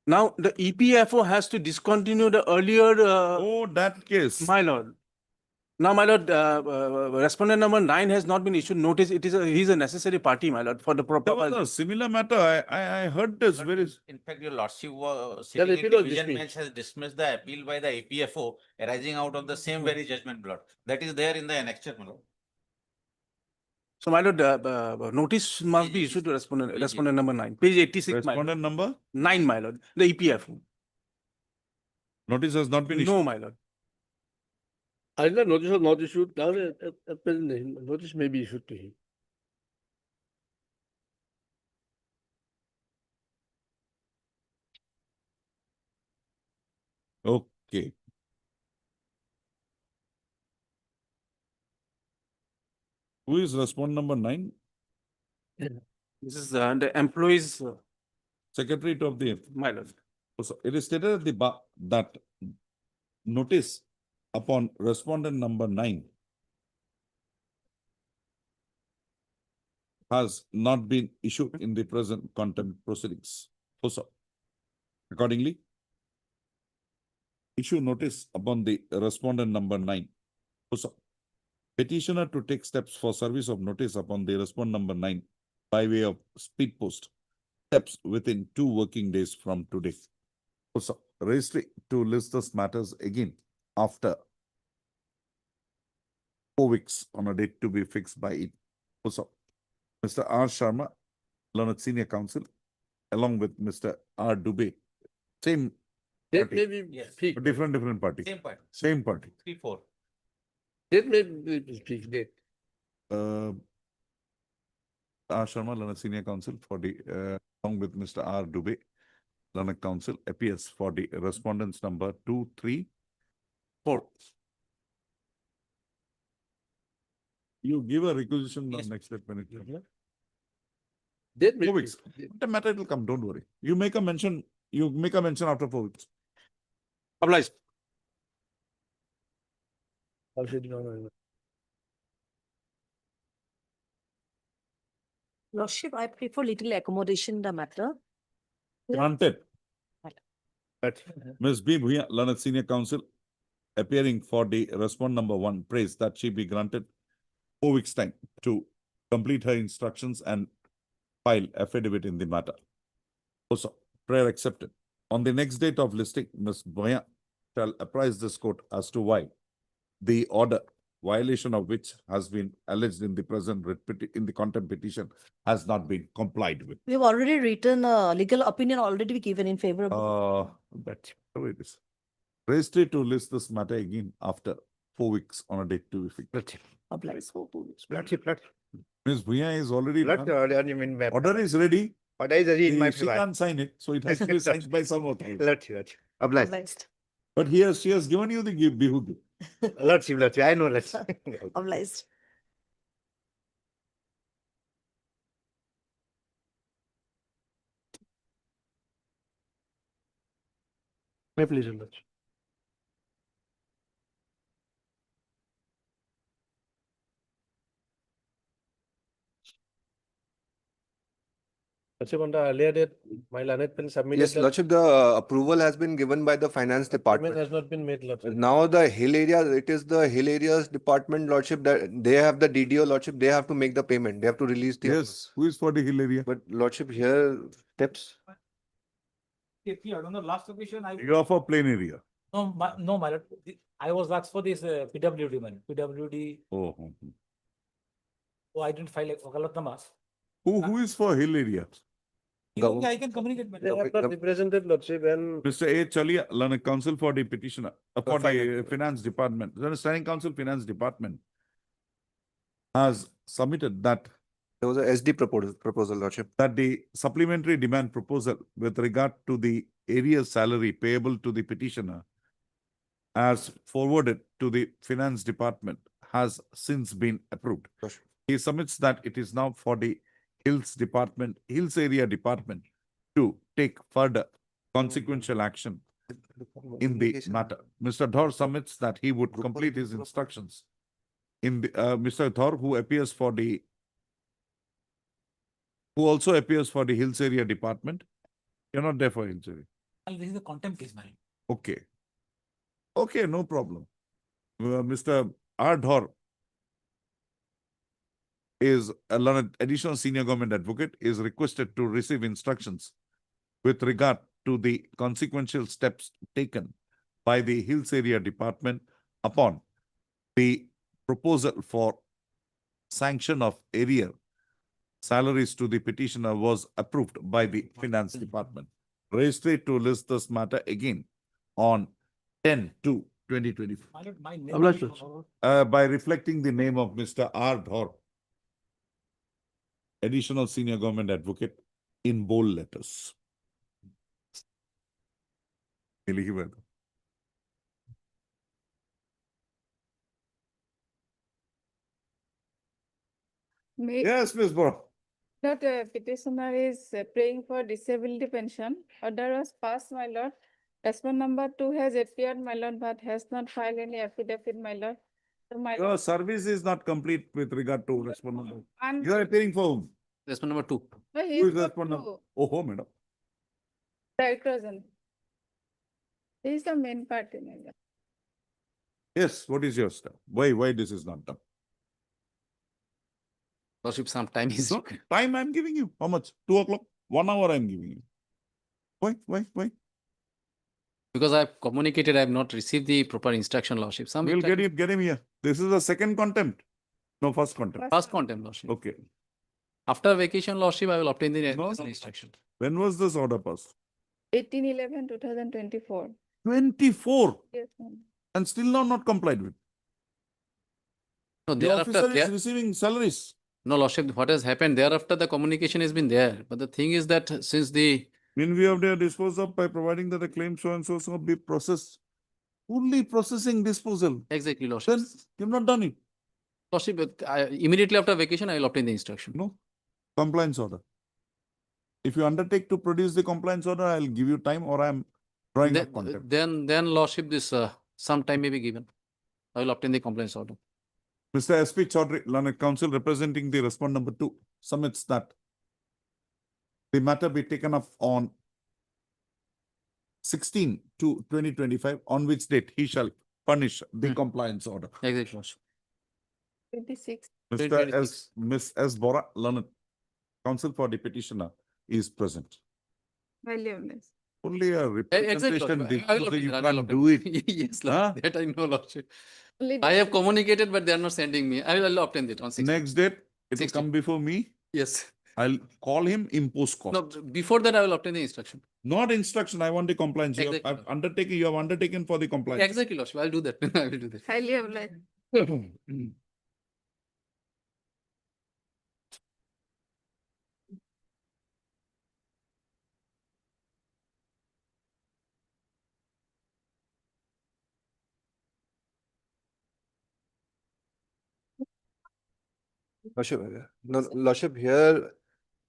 Speaker 22: Now the EPFO has to discontinue the earlier.
Speaker 3: Oh, that case.
Speaker 22: My lord. Now, my lord, respondent number 9 has not been issued notice. He's a necessary party, my lord, for the proper.
Speaker 3: There was a similar matter. I heard this. Where is?
Speaker 14: In fact, your lordship was
Speaker 22: Yeah, the
Speaker 14: sitting in
Speaker 22: appeal was
Speaker 14: division
Speaker 22: dismissed.
Speaker 14: bench has dismissed the appeal by the APFO arising out of the same very judgment, my lord. That is there in the annexure, my lord.
Speaker 22: So, my lord, notice must be issued to respondent number 9, page 86, my lord.
Speaker 3: Respondent number?
Speaker 22: 9, my lord, the EPFO.
Speaker 3: Notice has not been issued.
Speaker 22: No, my lord.
Speaker 4: Either notice or not issued, now at present, notice may be issued to him.
Speaker 3: Okay. Who is respondent number 9?
Speaker 22: This is the employees.
Speaker 3: Secretary of the.
Speaker 22: My lord.
Speaker 3: So it is stated at the that notice upon respondent number 9 has not been issued in the present contempt proceedings. Also, accordingly, issue notice upon the respondent number 9. Also, petitioner to take steps for service of notice upon the respondent number 9 by way of speed post. Steps within 2 working days from today. Also, registry to list those matters again after 4 weeks on a date to be fixed by it. Also, Mr. R. Sharma, learned senior counsel, along with Mr. R. Dubey, same
Speaker 4: That
Speaker 3: party,
Speaker 4: may be
Speaker 14: Yes.
Speaker 4: fixed.
Speaker 3: different party.
Speaker 14: Same party.
Speaker 3: Same party.
Speaker 14: 3-4.
Speaker 4: That may be fixed date.
Speaker 3: R. Sharma, learned senior counsel for the, along with Mr. R. Dubey, learned counsel, appears for the respondents number 2, 3, 4. You give a requisition on
Speaker 14: Yes.
Speaker 3: next step when it comes.
Speaker 4: That may
Speaker 3: 4
Speaker 4: be
Speaker 3: weeks.
Speaker 4: fixed.
Speaker 3: The matter will come, don't worry. You make a mention after 4 weeks.
Speaker 22: Obliged.
Speaker 7: Lordship, I prefer little accommodation in the matter.
Speaker 3: Granted. Ms. B. Bhuya, learned senior counsel, appearing for the respondent number 1, prays that she be granted 4 weeks' time to complete her instructions and file affidavit in the matter. Also, prayer accepted. On the next date of listing, Ms. Bhuya shall apprise this court as to why the order violation of which has been alleged in the present in the contempt petition has not been complied with.
Speaker 7: We've already written a legal opinion already be given in favor of.
Speaker 3: But whatever it is. Registry to list this matter again after 4 weeks on a date to effect.
Speaker 7: Obliged.
Speaker 3: Ms. Bhuya is already done.
Speaker 23: Order
Speaker 3: Order is ready.
Speaker 23: is ready in my
Speaker 3: She
Speaker 23: favor.
Speaker 3: can't sign it, so it has to be signed by some authority.
Speaker 23: Lordship. Obliged.
Speaker 3: But here she has given you the Bihu gift.
Speaker 23: Lordship, I know, Lordship.
Speaker 7: Obliged.
Speaker 2: My pleasure, Lordship.
Speaker 17: Lordship, on the earlier date, my land had been submitted.
Speaker 9: Yes,
Speaker 17: that
Speaker 9: Lordship, the approval has been given by the finance
Speaker 17: payment
Speaker 9: department.
Speaker 17: has not been made, Lordship.
Speaker 9: Now the hill areas, it is the hill areas department, Lordship, that they have the DDO, Lordship, they have to make the payment. They have to release the.
Speaker 3: Yes, who is for the hill area?
Speaker 9: But Lordship, here steps.
Speaker 14: On the last occasion,
Speaker 3: You are for plain area.
Speaker 14: no, my lord, I was asked for this PWD money, PWD,
Speaker 3: Oh.
Speaker 14: so I didn't file a wakalatnama.
Speaker 3: Who is for hill area?
Speaker 14: Okay, I can communicate
Speaker 17: They
Speaker 14: better.
Speaker 17: have not represented, Lordship, and
Speaker 3: Mr. A. Chalia, Learned Counsel for the petitioner, for the Finance Department, the Standing Council Finance Department has submitted that
Speaker 9: There was a SD proposal, Lordship.
Speaker 3: that the supplementary demand proposal with regard to the area's salary payable to the petitioner as forwarded to the Finance Department has since been approved.
Speaker 9: Lordship.
Speaker 3: He submits that it is now for the Hills Area Department to take further consequential action in the matter. Mr. Dhar submits that he would complete his instructions in the, Mr. Dhar, who also appears for the Hills Area Department. You're not there for Hills Area.
Speaker 14: This is a contempt case, man.
Speaker 3: Okay. Okay, no problem. Mr. R. Dhar is a learned additional senior government advocate, is requested to receive instructions with regard to the consequential steps taken by the Hills Area Department upon the proposal for sanction of area salaries to the petitioner was approved by the Finance Department. Registry to list this matter again on 10/2/2024.
Speaker 14: My lord, my name.
Speaker 2: Obliged,
Speaker 14: is-
Speaker 2: Lordship.
Speaker 3: By reflecting the name of Mr. R. Dhar, additional senior government advocate in bold letters. लिखी हुई है। Yes, Ms. Bora.
Speaker 13: Lord, petitioner is praying for disability pension. Order was passed, my lord. Respondent number 2 has appeared, my lord, but has not filed any affidavit, my lord. So my
Speaker 3: Your service is not complete with regard to respondent.
Speaker 13: And-
Speaker 3: You are appearing for whom?
Speaker 22: Respondent number 2.
Speaker 13: No, he
Speaker 3: Who
Speaker 13: is
Speaker 3: is
Speaker 13: not
Speaker 3: respondent?
Speaker 13: true.
Speaker 3: Oh, madam.
Speaker 13: Director General. He is the main party, my lord.
Speaker 3: Yes, what is your step? Why this is not done?
Speaker 22: Lordship, some time is.
Speaker 3: No, time I'm giving you. How much? 2 o'clock? 1 hour I'm giving you. Why?
Speaker 22: Because I've communicated, I have not received the proper instruction, Lordship. Some
Speaker 3: We'll
Speaker 22: time-
Speaker 3: get him here. This is the second contempt. No, first contempt.
Speaker 22: First contempt, Lordship.
Speaker 3: Okay.
Speaker 22: After vacation, Lordship, I will obtain the
Speaker 3: No,
Speaker 22: necessary
Speaker 3: no.
Speaker 22: instruction.
Speaker 3: When was this order passed?
Speaker 13: 18/11/2024.
Speaker 3: 24
Speaker 13: Yes, ma'am.
Speaker 3: and still now not complied with.
Speaker 22: No,
Speaker 3: The
Speaker 22: thereafter,
Speaker 3: officer is
Speaker 22: there-
Speaker 3: receiving salaries.
Speaker 22: no, Lordship, what has happened thereafter, the communication has been there. But the thing is that since the,
Speaker 3: In view of their disposal by providing that the claim so and so be processed. Only processing disposal.
Speaker 22: exactly, Lordship.
Speaker 3: Then you've not done it.
Speaker 22: Lordship, immediately after vacation, I will obtain the instruction.
Speaker 3: No. Compliance order. If you undertake to produce the compliance order, I'll give you time or I'm drawing up contempt.
Speaker 22: Then Lordship, this, some time may be given. I will obtain the compliance order.
Speaker 3: Mr. S.P. Chaudhary, Learned Counsel representing the respondent number 2 submits that the matter be taken up on 16/2/2025, on which date he shall furnish the compliance order.
Speaker 22: Exactly, Lordship.
Speaker 13: 26.
Speaker 3: Ms. S. Bora, Learned Counsel for the petitioner is present.
Speaker 13: Valueless.
Speaker 3: Only a
Speaker 22: Exactly,
Speaker 3: representation,
Speaker 22: Lordship. I will
Speaker 3: disposal,
Speaker 22: obtain
Speaker 3: you
Speaker 22: that, I will
Speaker 3: can't
Speaker 22: obtain
Speaker 3: do it.
Speaker 22: Yes,
Speaker 3: Huh?
Speaker 22: Lordship, that I know, Lordship.
Speaker 13: Only
Speaker 5: I have communicated, but they are not sending me. I'll obtain it on 16th.
Speaker 3: Next date, it will
Speaker 5: 16.
Speaker 3: come before me.
Speaker 5: Yes.
Speaker 3: I'll call him, impose cost.
Speaker 5: No, before that, I will obtain the instruction.
Speaker 3: Not instruction, I want the compliance. You have
Speaker 5: Exactly.
Speaker 3: undertaken, you have undertaken for the compliance.
Speaker 5: Exactly, Lordship. I'll do that. I will do that.
Speaker 13: highly obliged.
Speaker 9: Lordship, no, Lordship, here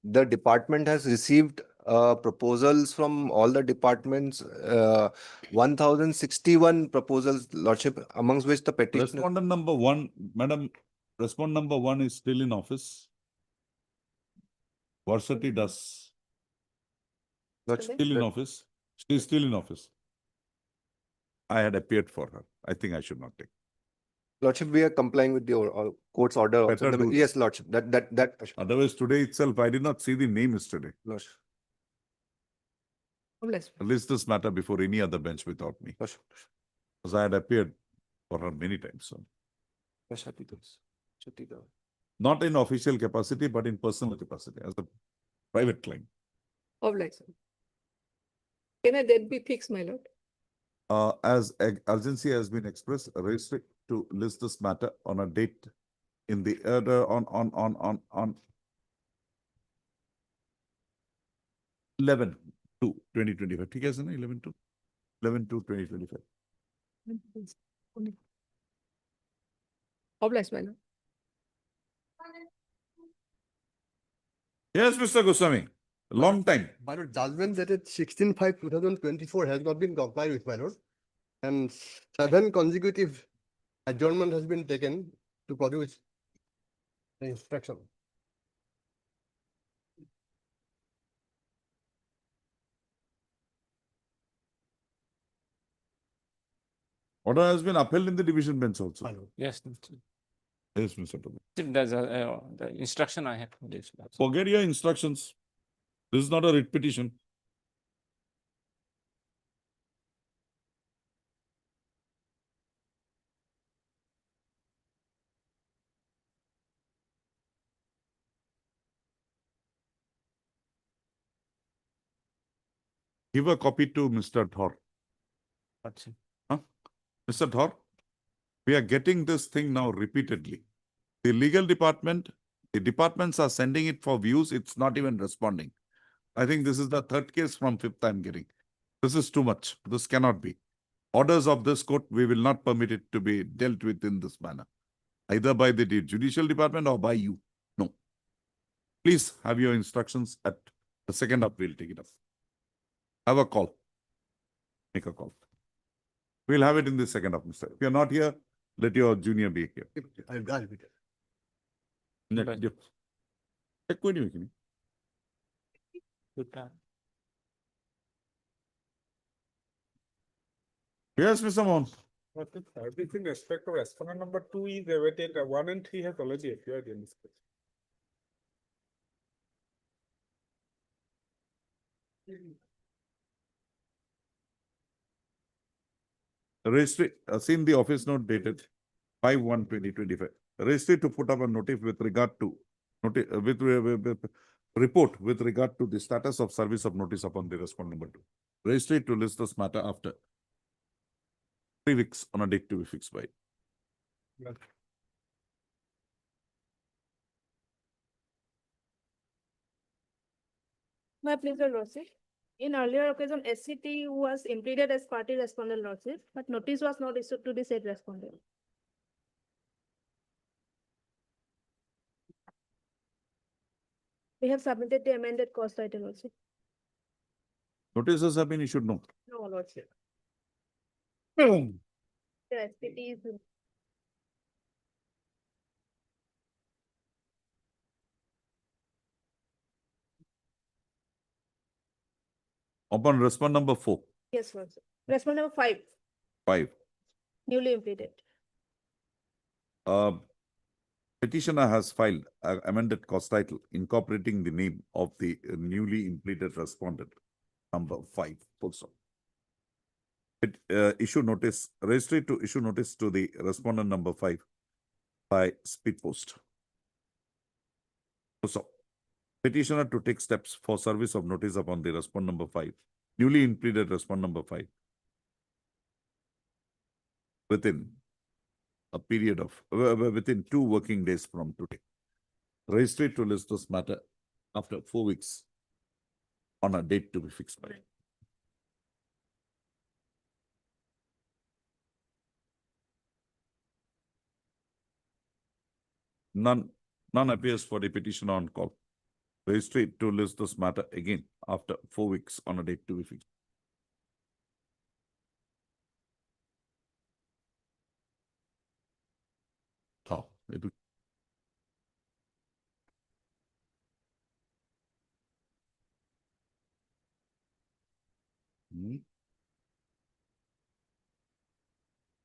Speaker 9: the department has received proposals from all the departments, 1061 proposals, Lordship, amongst which the petitioner.
Speaker 3: Respondent number one, madam, respondent number one is still in office. Varsity does. Still in office. She is still in office. I had appeared for her. I think I should not take.
Speaker 9: Lordship, we are complying with the court's order. also.
Speaker 3: Better do
Speaker 9: Yes, Lordship, that.
Speaker 3: Otherwise, today itself, I did not see the name yesterday.
Speaker 9: Lordship.
Speaker 3: List this matter before any other bench without me.
Speaker 9: Lordship.
Speaker 3: Because I had appeared for her many times. So. Not in official capacity, but in personal capacity as a private client.
Speaker 13: Obliged. Can a date be fixed, my lord?
Speaker 3: As urgency has been expressed, restrict to list this matter on a date in the order on 11/2/2025. ठीक है sir ना 11/2/2025.
Speaker 13: Obliged, my lord.
Speaker 3: Yes, Mr. Goswami. Long time.
Speaker 12: My lord, judgment dated 16/5/2024 has not been complied with, my lord. And 7 consecutive adjournment has been taken to produce the instruction.
Speaker 3: Order has been upheld in the division bench also.
Speaker 5: Yes.
Speaker 3: Yes, Mr. Tobe.
Speaker 5: There's the instruction I have.
Speaker 3: Forget your instructions. This is not a writ petition. Give a copy to Mr. Thor. Huh? Mr. Thor, we are getting this thing now repeatedly. The legal department, the departments are sending it for views. It's not even responding. I think this is the third case from fifth I'm getting. This is too much. This cannot be. Orders of this court, we will not permit it to be dealt with in this manner. Either by the judicial department or by you. No. Please have your instructions at the second up. We'll take it up. Have a call. Make a call. We'll have it in the second up, Mr. If you're not here, let your junior be here.
Speaker 12: I'll be there.
Speaker 3: Check with you.
Speaker 5: Good plan.
Speaker 3: Yes, Mr. Mohan.
Speaker 17: Service in respect of respondent number 2 is awaited. 1 and 3 has already appeared in this case.
Speaker 3: Registry, seen the office note dated 5/1/2025. Registry to put up a notice with regard to report with regard to the status of service of notice upon the respondent number 2. Registry to list this matter after 3 weeks on a date to be fixed by.
Speaker 13: My pleasure, lordship. In earlier occasion, SCT was implemented as party respondent, lordship, but notice was not issued to the said respondent. We have submitted the amended cost title, lordship.
Speaker 3: Notices have been issued, no.
Speaker 13: No, lordship. The SCT is.
Speaker 3: Upon respond number 4.
Speaker 13: Yes, lordship. Respondent number 5,
Speaker 3: 5.
Speaker 13: newly implemented.
Speaker 3: Petitioner has filed amended cost title incorporating the name of the newly impleted respondent number 5. Full stop. issue notice, registry to issue notice to the respondent number 5 by speed post. So, petitioner to take steps for service of notice upon the respondent number 5, newly implemented respondent number 5, within a period of, within 2 working days from today. Registry to list this matter after 4 weeks on a date to be fixed by. None appears for the petitioner on call. Registry to list this matter again after 4 weeks on a date to be fixed. Oh, it will.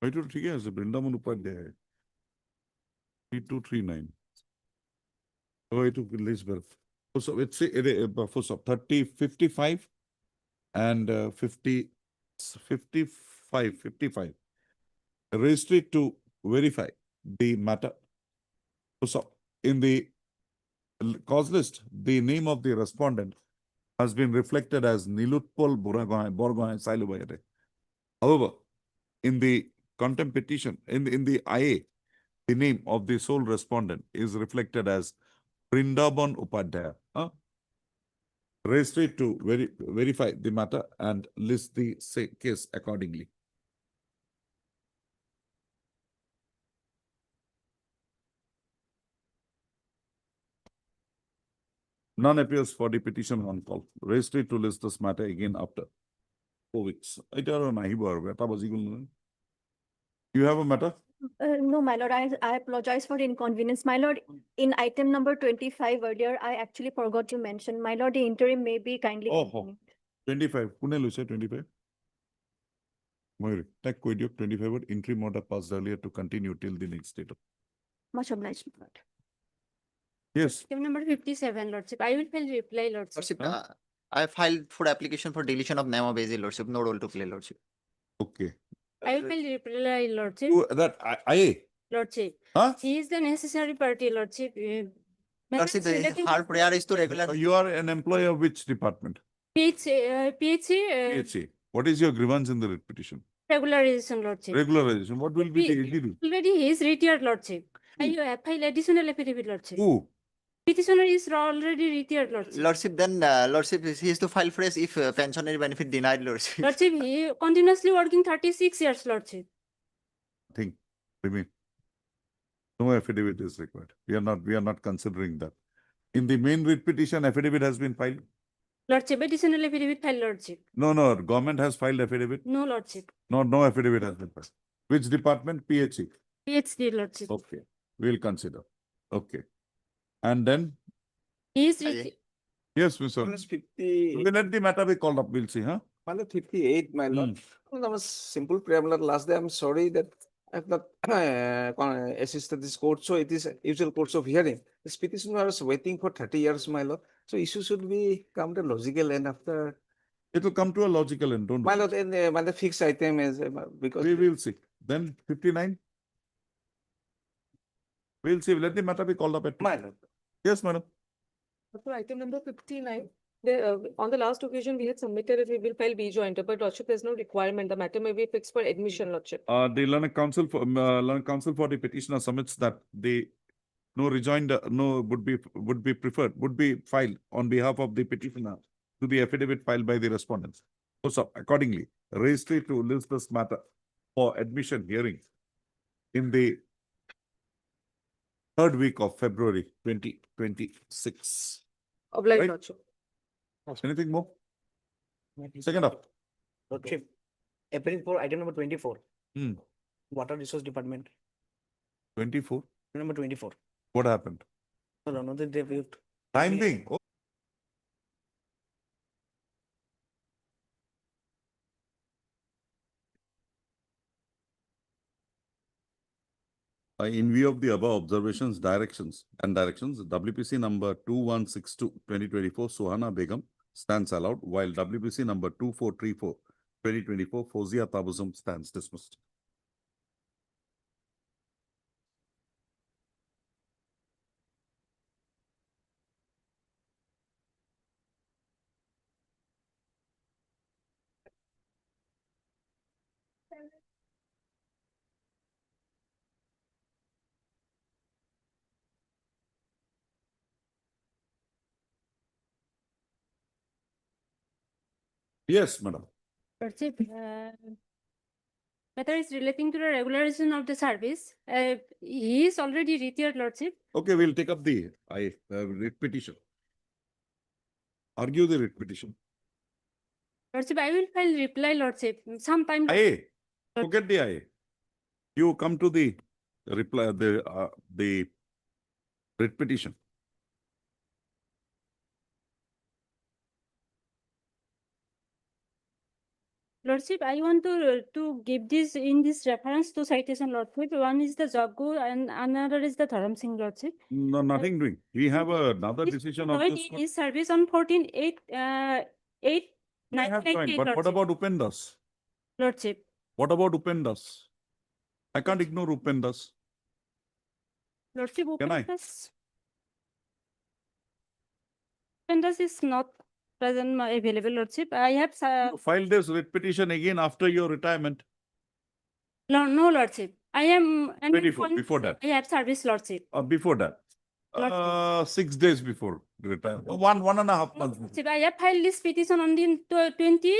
Speaker 3: Wait till 3 years, Brindavan Upadhyay. 3239. Oh, it will Lisbeth. So it's for 30, 55 and 50, 55. Registry to verify the matter. So in the cause list, the name of the respondent has been reflected as Nilutpal Borgohain Sailubayade. However, in the contempt petition, in the IA, the name of the sole respondent is reflected as Brindaban Upadhyaya. Registry to verify the matter and list the case accordingly. None appears for the petition on call. Registry to list this matter again after 4 weeks. You have a matter?
Speaker 18: No, my lord, I apologize for the inconvenience. My lord, in item number 25 earlier, I actually forgot to mention, my lord, the interim may be kindly.
Speaker 3: Oh,
Speaker 18: continued.
Speaker 3: 25. Pune Lucia 25. Mayuri, take 25 word interim order passed earlier to continue till the next date.
Speaker 18: Much obliged, my lord.
Speaker 3: Yes.
Speaker 19: Item number 57, Lordship. I will file reply, Lordship.
Speaker 6: Lordship, I filed for application for deletion of Nema Bezi, Lordship. No role to play, Lordship.
Speaker 3: Okay.
Speaker 19: I will file reply, Lordship.
Speaker 3: That IA.
Speaker 19: Lordship.
Speaker 3: Huh?
Speaker 19: He is the necessary party, Lordship.
Speaker 6: Lordship, our prayer is to regular.
Speaker 3: You are an employee of which department?
Speaker 19: PHC,
Speaker 3: PHC. What is your grievance in the writ petition?
Speaker 19: regularization, Lordship.
Speaker 3: Regularization. What will be the issue?
Speaker 19: Already he is retired, Lordship. I file additional affidavit, Lordship.
Speaker 3: Who?
Speaker 19: Petitioner is already retired, Lordship.
Speaker 6: Lordship, then Lordship, he is to file fresh if pensionary benefit denied, Lordship.
Speaker 19: Lordship, he continuously working 36 years, Lordship.
Speaker 3: Think. Remain. No affidavit is required. We are not considering that. In the main writ petition, affidavit has been filed.
Speaker 19: Lordship, additional affidavit file, Lordship.
Speaker 3: No, government has filed affidavit.
Speaker 19: No, Lordship.
Speaker 3: No affidavit has been filed. Which department? PHC.
Speaker 19: PhD, Lordship.
Speaker 3: Okay, we'll consider. Okay. And then?
Speaker 19: He is retired.
Speaker 3: Yes, Mr. We'll let the matter be called up. We'll see, huh?
Speaker 15: My lord, 58, my lord. That was simple preamble. Last day, I'm sorry that I have not assisted this court. So it is usual course of hearing. This petitioner was waiting for 30 years, my lord. So issue should be come to logical end after.
Speaker 3: It will come to a logical end, don't
Speaker 15: my lord, and the fixed item is because
Speaker 3: we will see. Then 59. We'll see. Let the matter be called up at.
Speaker 15: My lord.
Speaker 3: Yes, madam.
Speaker 16: So item number 59, on the last occasion, we had submitted it, we will file B jointer, but Lordship, there's no requirement. The matter may be fixed for admission, Lordship.
Speaker 3: The learned counsel for the petitioner submits that the no rejoinder would be preferred, would be filed on behalf of the petitioner to the affidavit filed by the respondents. So accordingly, registry to list this matter for admission hearing in the 3rd week of February 2026.
Speaker 16: Obliged,
Speaker 3: Right?
Speaker 16: Lordship.
Speaker 3: Anything more? Second up.
Speaker 10: Lordship, appearing for item number 24.
Speaker 3: Hmm.
Speaker 10: Water Resource Department.
Speaker 3: 24.
Speaker 10: Number 24.
Speaker 3: What happened?
Speaker 10: No, another day we have to.
Speaker 3: Time being. In view of the above observations, directions, WPC number 2162/2024 Suhana Begum stands allowed, while WPC number 2434 2024, Fozia Tabuzum stands dismissed. Yes, madam.
Speaker 19: Lordship, matter is relating to the regularization of the service. He is already retired, Lordship.
Speaker 3: Okay, we'll take up the writ petition. Argue the writ petition.
Speaker 19: Lordship, I will file reply, Lordship, sometime.
Speaker 3: IA, forget the IA. You come to the reply, the writ petition.
Speaker 19: Lordship, I want to give this in this reference to citation, Lordship. One is the Jaggu and another is the Dharam Singh, Lordship.
Speaker 3: No, nothing doing. We have another
Speaker 19: This
Speaker 3: decision of
Speaker 19: joined
Speaker 3: this.
Speaker 19: in his service on 14/8,
Speaker 3: I have joined, but what about Upendas?
Speaker 19: Lordship.
Speaker 3: What about Upendas? I can't ignore Upendas.
Speaker 19: Lordship,
Speaker 3: Can I?
Speaker 19: Upendas is not present available, Lordship. I have
Speaker 3: You filed this writ petition again after your retirement.
Speaker 19: no, Lordship. I am
Speaker 3: 24, before that.
Speaker 19: I have service, Lordship.
Speaker 3: Before that. 6 days before retirement. 1.5 months. before.
Speaker 19: Lordship, I have filed this petition on the 20,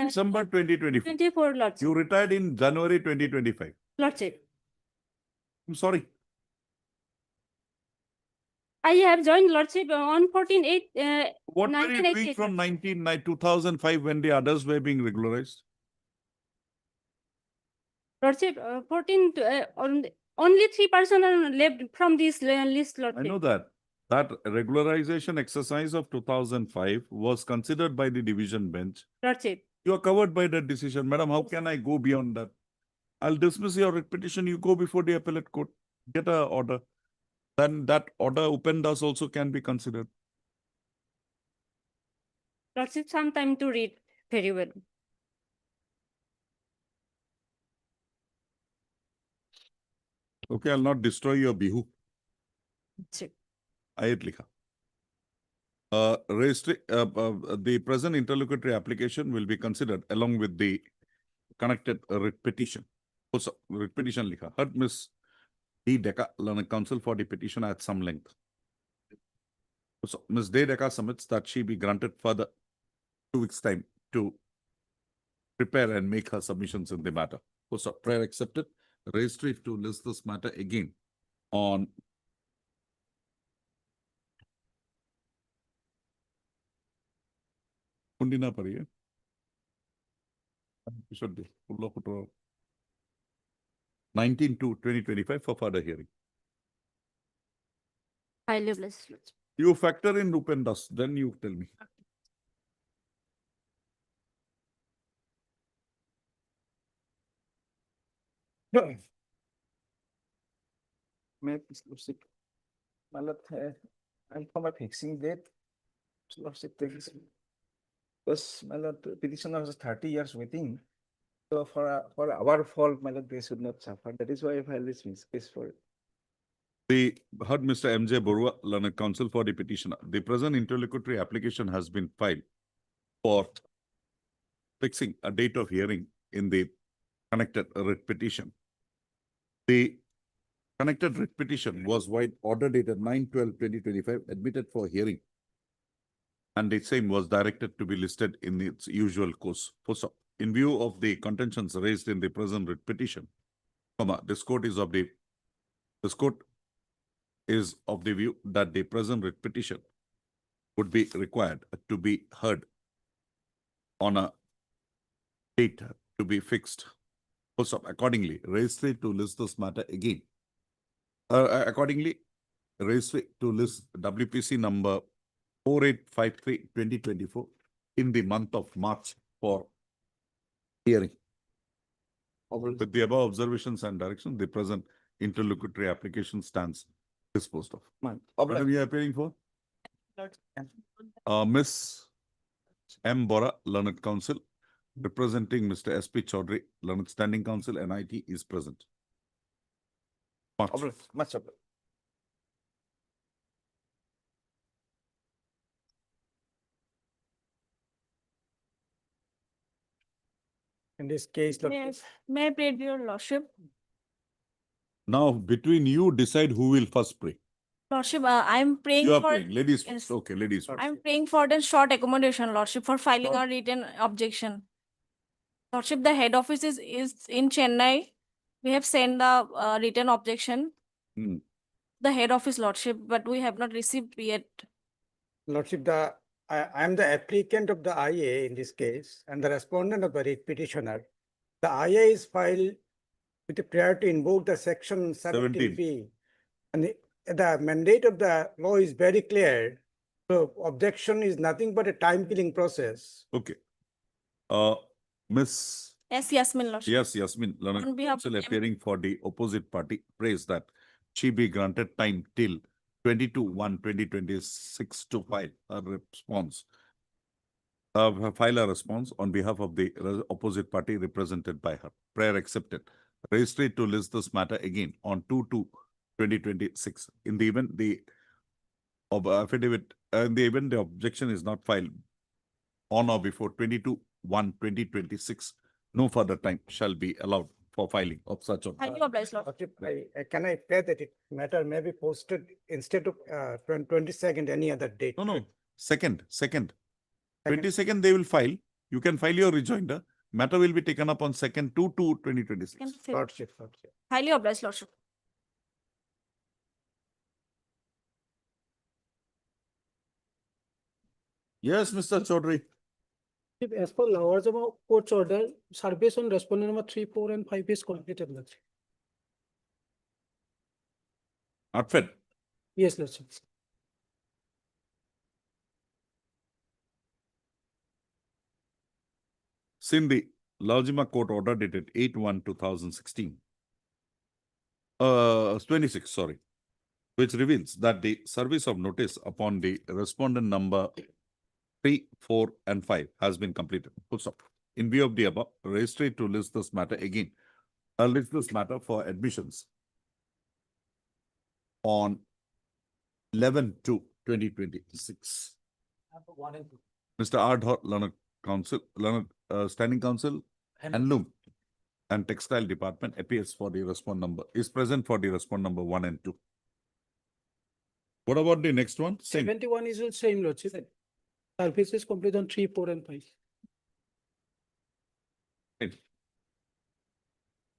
Speaker 3: December 2024.
Speaker 19: 24, Lordship.
Speaker 3: You retired in January 2025.
Speaker 19: Lordship.
Speaker 3: I'm sorry.
Speaker 19: I have joined, Lordship, on 14/8,
Speaker 3: What were you doing
Speaker 19: 1988.
Speaker 3: from 2005 when the others were being regularized?
Speaker 19: Lordship, 14, only 3% are left from this list,
Speaker 3: I
Speaker 19: Lordship.
Speaker 3: know that. That regularization exercise of 2005 was considered by the division bench.
Speaker 19: Lordship.
Speaker 3: You are covered by that decision. Madam, how can I go beyond that? I'll dismiss your writ petition. You go before the appellate court. Get a order. Then that order, Upendas, also can be considered.
Speaker 19: Lordship, some time to read very well.
Speaker 3: Okay, I'll not destroy your bihu.
Speaker 19: Lordship.
Speaker 3: Ayat likha. The present interlocutory application will be considered along with the connected writ petition. Also, writ petition likha. Heard Miss D. Decca, learned counsel for the petition at some length. So, Ms. D. Decca submits that she be granted further 2 weeks' time to prepare and make her submissions in the matter. So, prayer accepted. Registry to list this matter again on Undina Pariya. It should be 19/2/2025 for further hearing.
Speaker 19: Highly blessed, Lordship.
Speaker 3: You factor in Upendas, then you tell me.
Speaker 15: May I please, Lordship? My lord, and for my fixing date, Lordship, take this. Because my lord, petitioner was 30 years waiting. So for our fault, my lord, they should not suffer. That is why I filed this case for it.
Speaker 3: The heard Mr. M.J. Borua, learned counsel for the petitioner. The present interlocutory application has been filed for fixing a date of hearing in the connected writ petition. The connected writ petition was order dated 9/12/2025, admitted for hearing, and the same was directed to be listed in its usual course. In view of the contentions raised in the present writ petition, this court is of the view that the present writ petition would be required to be heard on a date to be fixed. Accordingly, registry to list this matter again. Accordingly, registry to list WPC number 4853/2024 in the month of March for hearing. With the above observations and directions, the present interlocutory application stands disposed of. What are we appearing for? Miss M. Bora, learned counsel representing Mr. S.P. Chaudhary, Learned Standing Counsel, NIT, is present. March.
Speaker 15: Much obliged.
Speaker 10: In this case,
Speaker 19: May I plead your lordship?
Speaker 3: Now, between you, decide who will first pray.
Speaker 19: Lordship, I'm praying
Speaker 3: You are
Speaker 19: for.
Speaker 3: praying. Ladies
Speaker 19: Yes.
Speaker 3: first. Okay, ladies first.
Speaker 19: I'm praying for the short accommodation, Lordship, for filing a written objection. Lordship, the head office is in Chennai. We have sent the written objection.
Speaker 3: Hmm.
Speaker 19: The head office, Lordship, but we have not received yet.
Speaker 10: Lordship, I am the applicant of the IA in this case and the respondent of the writ petitioner. The IA is filed with the prior to invoke the section 17B. And the mandate of the law is very clear. So objection is nothing but a time killing process.
Speaker 3: Okay. Miss.
Speaker 19: Yes, Yasmin, Lordship.
Speaker 3: Yes, Yasmin, Learned
Speaker 19: On behalf
Speaker 3: Counsel
Speaker 19: of
Speaker 3: appearing for the opposite party prays that she be granted time till 22/1/2026 to file a response. File a response on behalf of the opposite party represented by her. Prayer accepted. Registry to list this matter again on 2/2/2026. In the event the affidavit, in the event the objection is not filed on or before 22/1/2026, no further time shall be allowed for filing of such objection.
Speaker 19: Highly obliged, Lord.
Speaker 10: Can I pray that it matter may be posted instead of 22nd, any other date?
Speaker 3: No. Second. 22nd they will file. You can file your rejoinder. Matter will be taken up on 2/2/2026.
Speaker 10: Lordship.
Speaker 19: Highly obliged, Lordship.
Speaker 3: Yes, Mr. Chaudhary.
Speaker 1: As per Lawarjama court's order, service on respondent number 3, 4, and 5 is completed, Lordship.
Speaker 3: Not fed.
Speaker 1: Yes, Lordship.
Speaker 3: Since the Lawarjama court order dated 8/1/2016, 26, sorry, which reveals that the service of notice upon the respondent number 3, 4, and 5 has been completed. Full stop. In view of the above, registry to list this matter again. I'll list this matter for admissions on 11/2/2026. Mr. Ardhor, Learned Counsel, Standing Counsel, Handloom and Textile Department appears for the respond number, is present for the respond number 1 and 2. What about the next one? Same.
Speaker 1: 71 is the same, Lordship. Service is complete on 3, 4, and 5.
Speaker 3: Right.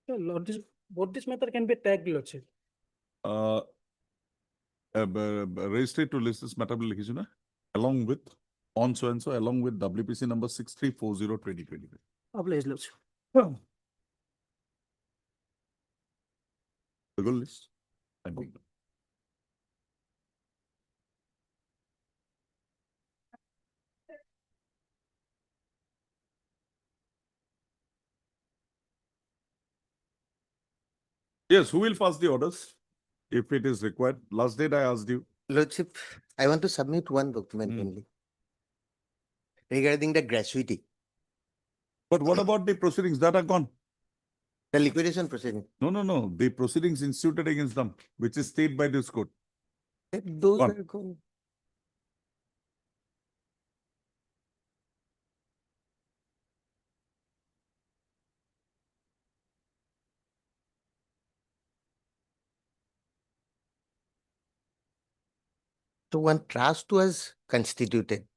Speaker 1: So, Lord, both this matter can be tagged, Lordship.
Speaker 3: Registry to list this matter along with on so and so along with WPC number 6340/2025.
Speaker 1: Obliged, Lordship.
Speaker 3: Google list. And we- Yes, who will pass the orders if it is required? Last date I asked you.
Speaker 6: Lordship, I want to submit one document only regarding the gratuity.
Speaker 3: But what about the proceedings that are gone?
Speaker 6: The liquidation proceeding.
Speaker 3: No. The proceedings instituted against them, which is stayed by this court.
Speaker 6: Those
Speaker 3: Gone.
Speaker 6: are gone. So one trust was constituted.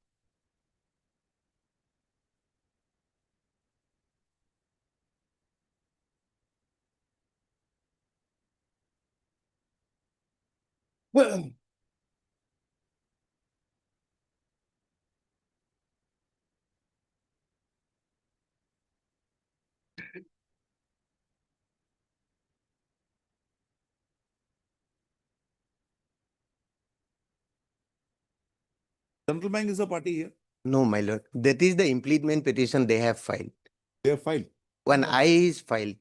Speaker 3: Central Bank is a party here.
Speaker 6: No, my lord. That is the impleadment petition they have filed.
Speaker 3: They have filed.
Speaker 6: When I is filed.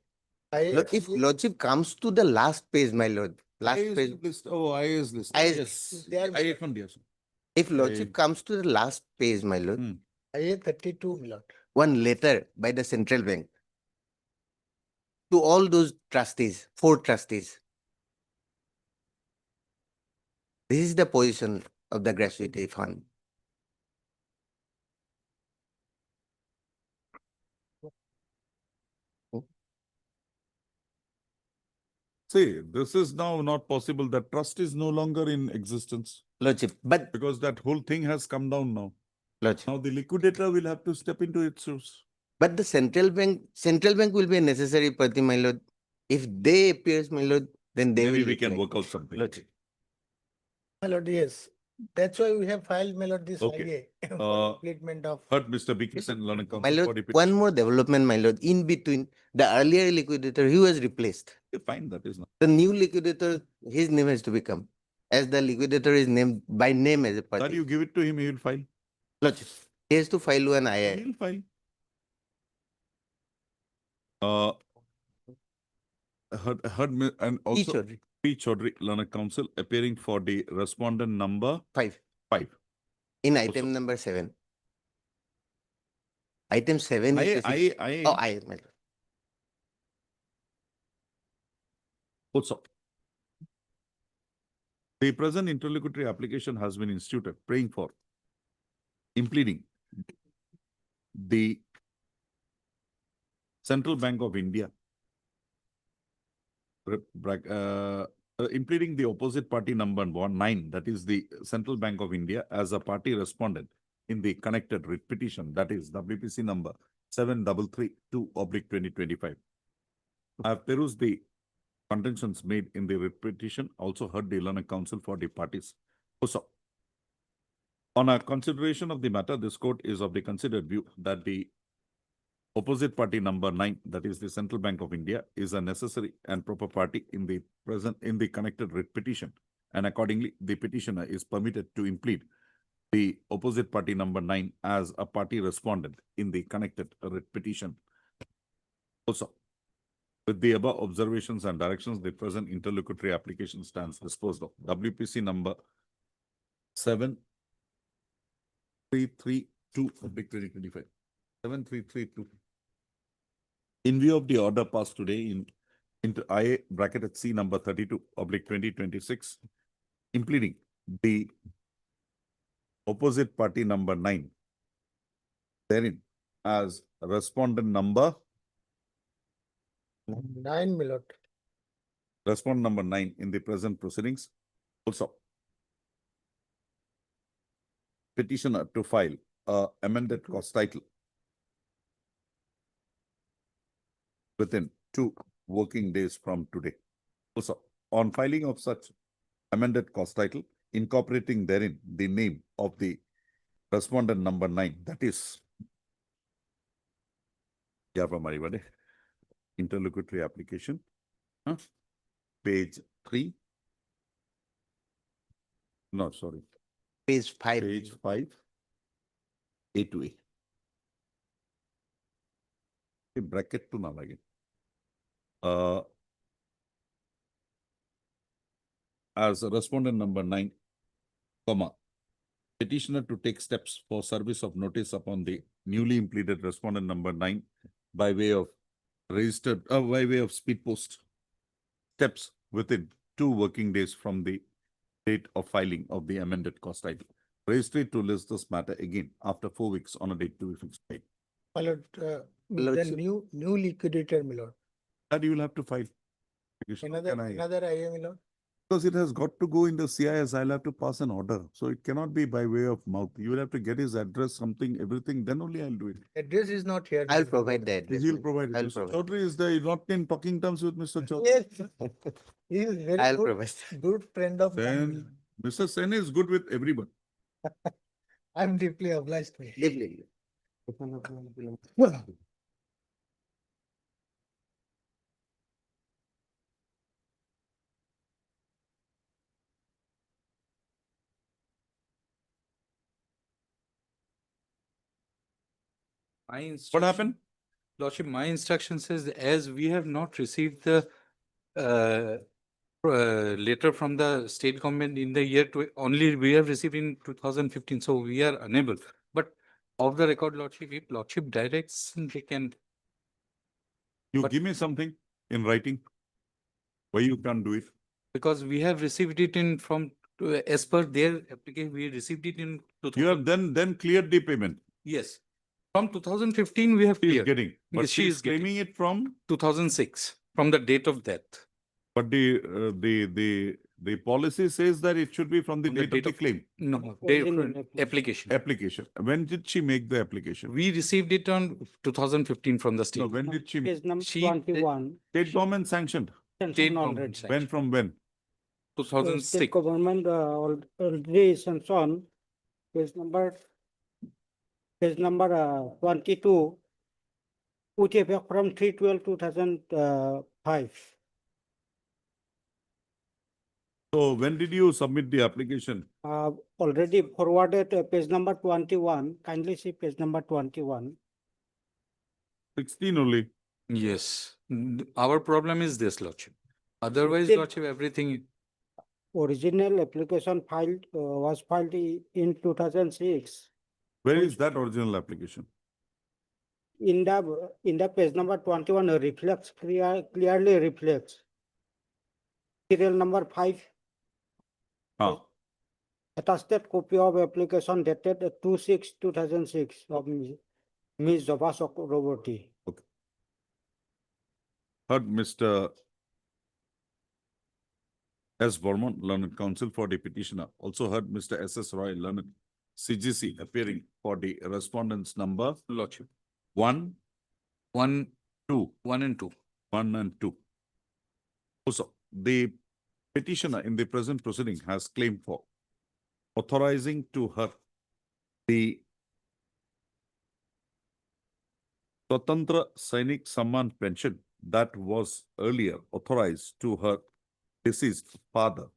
Speaker 12: I
Speaker 6: Look, if lordship comes to the last page, my lord, last
Speaker 3: IAS
Speaker 6: page.
Speaker 3: list. Oh, IAS list.
Speaker 6: I-
Speaker 3: Yes.
Speaker 6: they are-
Speaker 3: IA fund, yes.
Speaker 6: If lordship comes to the last page, my lord,
Speaker 12: IA 32, my lord.
Speaker 6: one letter by the central bank to all those trustees, 4 trustees. This is the position of the gratuity fund.
Speaker 3: See, this is now not possible. The trust is no longer in existence.
Speaker 6: Lordship, but
Speaker 3: because that whole thing has come down now.
Speaker 6: Lordship.
Speaker 3: Now the liquidator will have to step into its shoes.
Speaker 6: But the central bank will be a necessary party, my lord. If they appears, my lord, then they
Speaker 3: Maybe
Speaker 6: will
Speaker 3: we can
Speaker 6: reply.
Speaker 3: work out something.
Speaker 6: Lordship.
Speaker 10: My lord, yes. That's why we have filed, my lord, this
Speaker 3: Okay.
Speaker 10: IA for
Speaker 3: Uh,
Speaker 10: completement of.
Speaker 3: Heard Mr. Bikison, Learning
Speaker 6: My
Speaker 3: Council for
Speaker 6: lord,
Speaker 3: Deputy.
Speaker 6: one more development, my lord. In between, the earlier liquidator, he was replaced.
Speaker 3: Fine, that is not.
Speaker 6: The new liquidator, his name has to become, as the liquidator is named by name as a
Speaker 3: That
Speaker 6: party.
Speaker 3: you give it to him, he will file.
Speaker 6: Lordship, he has to file an IA.
Speaker 3: He will file. And also
Speaker 6: Chaudhary.
Speaker 3: P. Chaudhary, Learner Council, appearing for the respondent number
Speaker 6: 5.
Speaker 3: 5.
Speaker 6: In item number 7. Item 7 is.
Speaker 3: I.
Speaker 6: Oh, I, my lord.
Speaker 3: Also, the present interlocutory application has been instituted, praying for, impleading the Central Bank of India, impleading the opposite party number 9, that is the Central Bank of India, as a party respondent in the connected writ petition, that is WPC number 7332/2025. I have perused the contentions made in the writ petition, also heard the Learner Council for the parties. Also, on a consideration of the matter, this court is of the considered view that the opposite party number 9, that is the Central Bank of India, is a necessary and proper party in the connected writ petition, and accordingly, the petitioner is permitted to implead the opposite party number 9 as a party respondent in the connected writ petition. Also, with the above observations and directions, the present interlocutory application stands disposed of. WPC number 7332/2025. 7332. In view of the order passed today into IA bracket C number 32/2026, impleading the opposite party number 9 therein as respondent number
Speaker 10: 9, my lord.
Speaker 3: Respondent number 9 in the present proceedings. Also, petitioner to file amended cost title within 2 working days from today. Also, on filing of such amended cost title, incorporating therein the name of the respondent number 9, that is interlocutory application, page 3. No, sorry.
Speaker 6: Page 5.
Speaker 3: Page 5. A to A. Bracket to now again. As a respondent number 9, comma, petitioner to take steps for service of notice upon the newly implemented respondent number 9 by way of registered, by way of speed post steps within 2 working days from the date of filing of the amended cost title. Registry to list this matter again after 4 weeks on a date to be fixed.
Speaker 10: My lord, the new liquidator, my lord.
Speaker 3: That you will have to file.
Speaker 10: Another IA, my lord.
Speaker 3: Because it has got to go in the CIS, I'll have to pass an order. So it cannot be by way of mouth. You will have to get his address, something, everything, then only I'll do it.
Speaker 10: Address is not here.
Speaker 6: I'll provide the address.
Speaker 3: He'll provide it.
Speaker 6: I'll
Speaker 3: Mr.
Speaker 6: provide.
Speaker 3: Chaudhary is there, not in talking terms with Mr. Chaudhary.
Speaker 10: Yes. He is very
Speaker 6: I'll
Speaker 10: good,
Speaker 6: provide.
Speaker 10: good friend of mine.
Speaker 3: Then Mr. Sen is good with everyone.
Speaker 10: I'm deeply obliged to him.
Speaker 6: Deeply.
Speaker 10: Well,
Speaker 5: My
Speaker 3: What
Speaker 5: instruction-
Speaker 3: happened?
Speaker 5: Lordship, my instruction says as we have not received the letter from the state government in the year only we have received in 2015, so we are unable. But Of the record, Lordship, if Lordship directs, they can,
Speaker 3: You
Speaker 5: But-
Speaker 3: give me something in writing. Why you can't do it?
Speaker 5: because we have received it in from, as per their application, we received it in.
Speaker 3: You have then cleared the payment.
Speaker 5: Yes. From 2015, we have
Speaker 3: She is
Speaker 5: cleared.
Speaker 3: getting, but
Speaker 5: Yes,
Speaker 3: she is
Speaker 5: getting.
Speaker 3: claiming it from,
Speaker 5: 2006, from the date of death.
Speaker 3: but the policy says that it should be from the
Speaker 5: From the
Speaker 3: date of the claim.
Speaker 5: No,
Speaker 1: Original
Speaker 5: application.
Speaker 3: Application. When did she make the application?
Speaker 5: We received it on 2015 from the
Speaker 3: No,
Speaker 5: state.
Speaker 3: when did she,
Speaker 1: Page number
Speaker 5: She-
Speaker 1: 21.
Speaker 3: state government sanctioned?
Speaker 5: State
Speaker 1: Sanction
Speaker 5: government
Speaker 1: already.
Speaker 5: sanction.
Speaker 3: When from when?
Speaker 1: State
Speaker 5: 2006.
Speaker 1: government already sanctioned. Page number 22, with effect from 3/12/2005.
Speaker 3: So when did you submit the application?
Speaker 1: Already forwarded page number 21. Kindly see page number 21.
Speaker 3: 16 only.
Speaker 5: Yes. Our problem is this, Lordship. Otherwise,
Speaker 1: Still-
Speaker 5: Lordship, everything,
Speaker 1: Original application filed was filed in 2006.
Speaker 3: Where is that original application?
Speaker 1: In the page number 21 reflects clearly reflects serial number 5.
Speaker 3: Ah,
Speaker 1: Attested copy of application dated 2/6/2006 of Ms. Zoba Chakraborty.
Speaker 3: heard Mr. S. Burman, learned counsel for the petitioner. Also heard Mr. S.S. Roy, learned CGC, appearing for the respondents number
Speaker 5: Lordship.
Speaker 3: 1,
Speaker 5: 1,
Speaker 3: 2,
Speaker 5: 1 and 2.
Speaker 3: 1 and 2. Also, the petitioner in the present proceeding has claimed for authorizing to her the Swatantra Sainik Samman pension that was earlier authorized to her deceased father.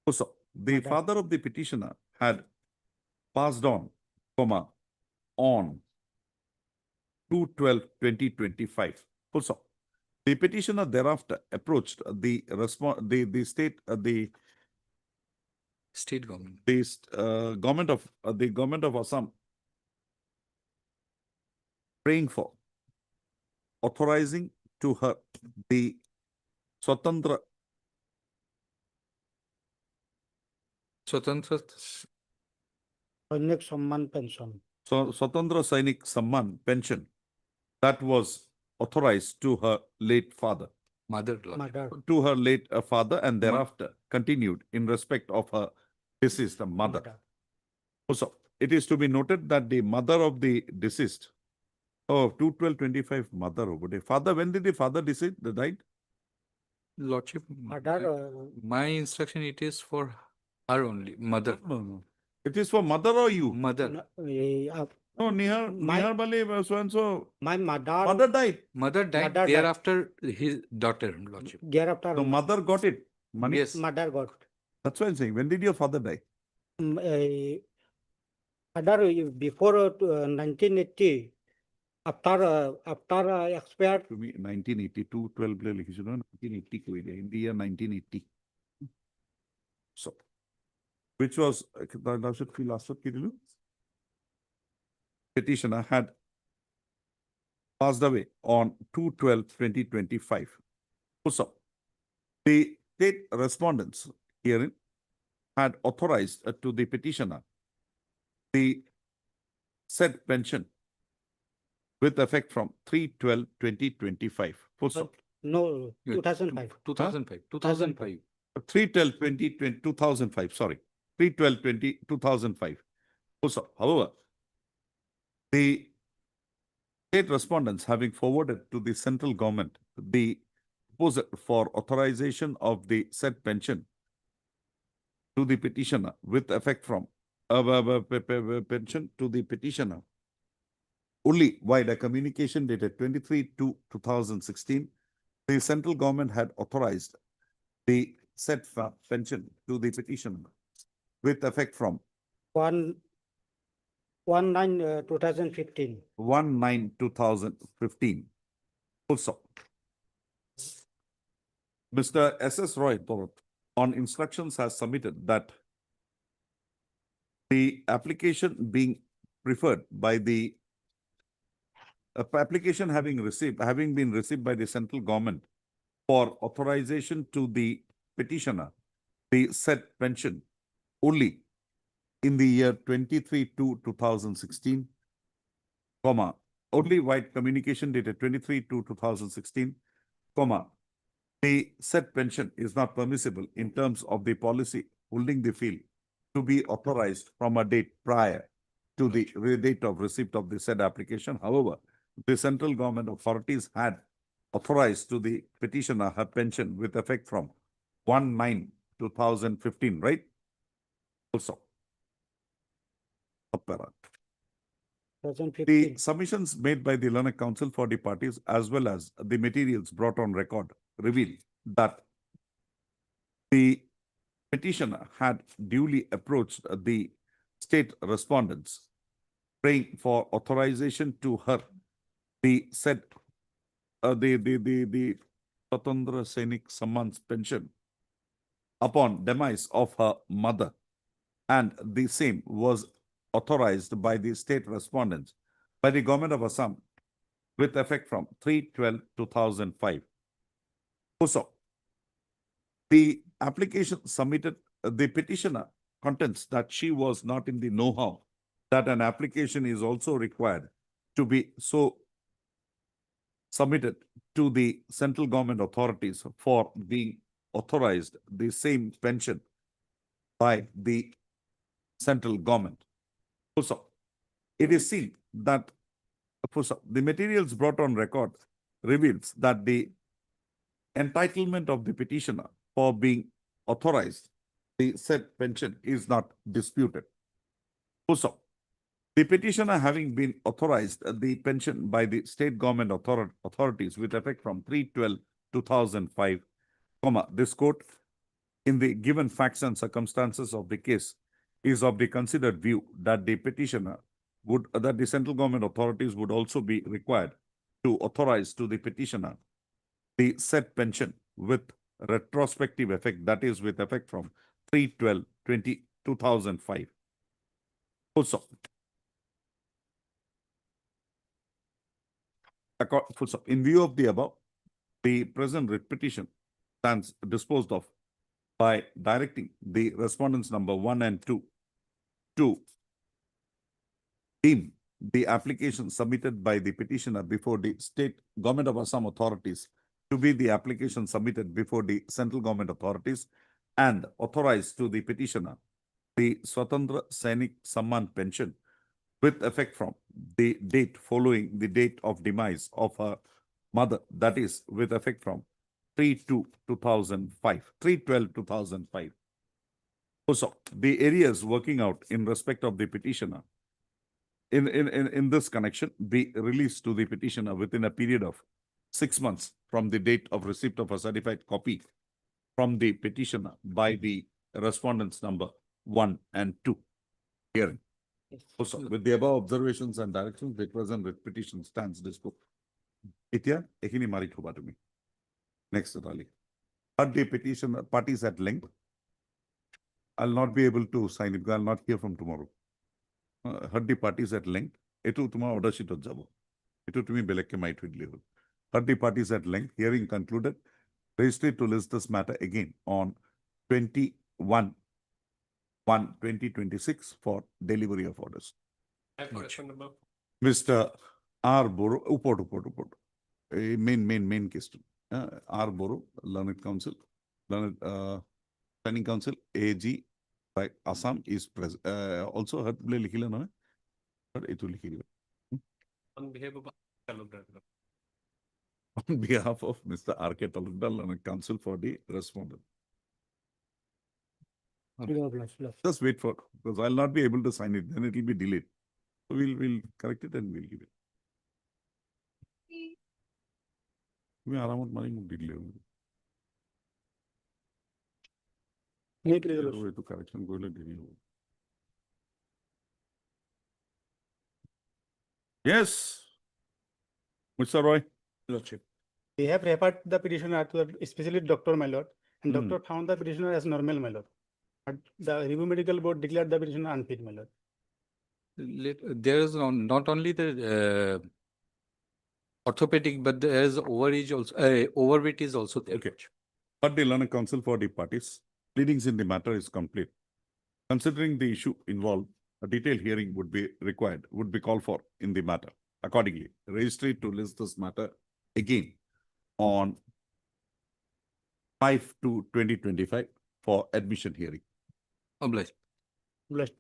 Speaker 3: Also, the father of the petitioner had passed on, on 2/12/2025. Also, the petitioner thereafter approached the
Speaker 5: State government.
Speaker 3: the government of Assam, praying for authorizing to her the Swatantra
Speaker 5: Swatantra
Speaker 1: Sainik Samman pension.
Speaker 3: Swatantra Sainik Samman pension that was authorized to her late father,
Speaker 5: mother, Lordship.
Speaker 1: Mother.
Speaker 3: to her late father, and thereafter continued in respect of her deceased mother. Also, it is to be noted that the mother of the deceased, 2/12/25 mother over the father, when did the father died?
Speaker 5: Lordship,
Speaker 1: Mother,
Speaker 5: my instruction, it is for her only, mother.
Speaker 3: No. It is for mother or you?
Speaker 5: Mother.
Speaker 3: No, Nihar Bali, so and so.
Speaker 1: My mother.
Speaker 3: Mother died.
Speaker 5: Mother died,
Speaker 1: Mother died.
Speaker 5: thereafter his daughter, Lordship.
Speaker 1: Thereafter.
Speaker 3: The mother got it. Money.
Speaker 5: Yes.
Speaker 1: Mother got.
Speaker 3: That's why I'm saying. When did your father die?
Speaker 1: Mother before 1980. After expired.
Speaker 3: To me, 1982, 12 le likhi chalo, 1980 ko area, in the year 1980. So, which was, petitioner had passed away on 2/12/2025. Also, the state respondents herein had authorized to the petitioner the said pension with effect from 3/12/2025. Full stop.
Speaker 1: No, 2005.
Speaker 5: 2005. 2005.
Speaker 3: 3/12/2005, sorry. 3/12/2005. Full stop. However, the state respondents having forwarded to the central government the proposal for authorization of the said pension to the petitioner with effect from pension to the petitioner only while a communication dated 23/2/2016, the central government had authorized the said pension to the petitioner with effect from
Speaker 1: 1/9/2015.
Speaker 3: 1/9/2015. Also, Mr. S.S. Roy on instructions has submitted that the application being preferred by the application having been received by the central government for authorization to the petitioner, the said pension only in the year 23 to 2016, comma, only white communication dated 23 to 2016, comma, the said pension is not permissible in terms of the policy holding the field to be authorized from a date prior to the date of receipt of the said application. However, the central government authorities had authorized to the petitioner her pension with effect from 1/9/2015, right? Also. The submissions made by the Learned Council for the parties as well as the materials brought on record reveal that the petitioner had duly approached the state respondents praying for authorization to her the said the Swatandra Sainik Samman's pension upon demise of her mother, and the same was authorized by the state respondents by the government of Assam with effect from 3/12/2005. Also, the application submitted, the petitioner contends that she was not in the know-how that an application is also required to be so submitted to the central government authorities for being authorized the same pension by the central government. Also, it is seen that the materials brought on record reveals that the entitlement of the petitioner for being authorized the said pension is not disputed. Also, the petitioner having been authorized the pension by the state government authorities with effect from 3/12/2005, this court, in the given facts and circumstances of the case, is of the considered view that the petitioner that the central government authorities would also be required to authorize to the petitioner the said pension with retrospective effect, that is with effect from 3/12/2005. Also, in view of the above, the present writ petition stands disposed of by directing the respondents number 1 and 2 to deem the application submitted by the petitioner before the state government of Assam authorities to be the application submitted before the central government authorities and authorize to the petitioner the Swatandra Sainik Samman pension with effect from the date following the date of demise of her mother, that is with effect from 3/12/2005. Also, the areas working out in respect of the petitioner in this connection be released to the petitioner within a period of 6 months from the date of receipt of a certified copy from the petitioner by the respondents number 1 and 2 hearing. Also, with the above observations and directions, the present writ petition stands disposed. Itya, ekini marit hoba to me. Next, Rali. Heard the petition parties at length. I'll not be able to sign it because I'll not hear from tomorrow. Heard the parties at length. Etu tuma order sheet of jabo. Etu tumi belek ke might level. Heard the parties at length. Hearing concluded. Registered to list this matter again on 21/1/2026 for delivery of orders. Mr. R. Boro, upot. Main case. R. Boro, Learned Council, Planning Council, AG by Assam is present. Also, heard likhila no? But it will likhila.
Speaker 22: On behalf of Talukdar.
Speaker 3: On behalf of Mr. R.K. Talukdar, Learned Council for the respondent. Just wait for, because I'll not be able to sign it, then it will be delayed. So we'll correct it and we'll give it. We are around money delay. To correction go delay. Yes, Mr. Roy.
Speaker 1: Lordship. They have referred the petitioner to especially doctor, my lord, and
Speaker 3: Hmm.
Speaker 1: doctor found the petitioner as normal, my lord. But the review medical board declared the petitioner unfit, my lord.
Speaker 5: there is not only the orthopedic, but there is overage also, overweight is also there.
Speaker 3: Okay. But the learned counsel for the parties, pleadings in the matter is complete. Considering the issue involved, a detailed hearing would be required, would be called for in the matter. Accordingly, registry to list this matter again on 5/2/2025 for admission hearing.
Speaker 5: Obliged.
Speaker 1: Blessed.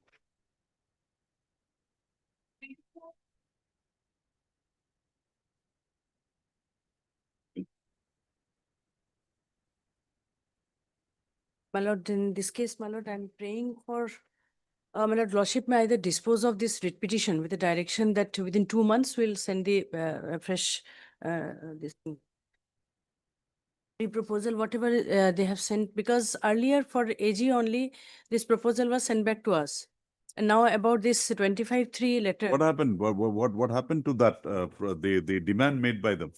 Speaker 16: My lord, in this case, my lord, I'm praying for, my lord, lordship may either dispose of this writ petition with the direction that within 2 months we'll send the fresh, this thing, proposal, whatever they have sent, because earlier for AG only, this proposal was sent back to us. And now about this 25-3 letter.
Speaker 3: What happened? What happened to that, the demand made by them?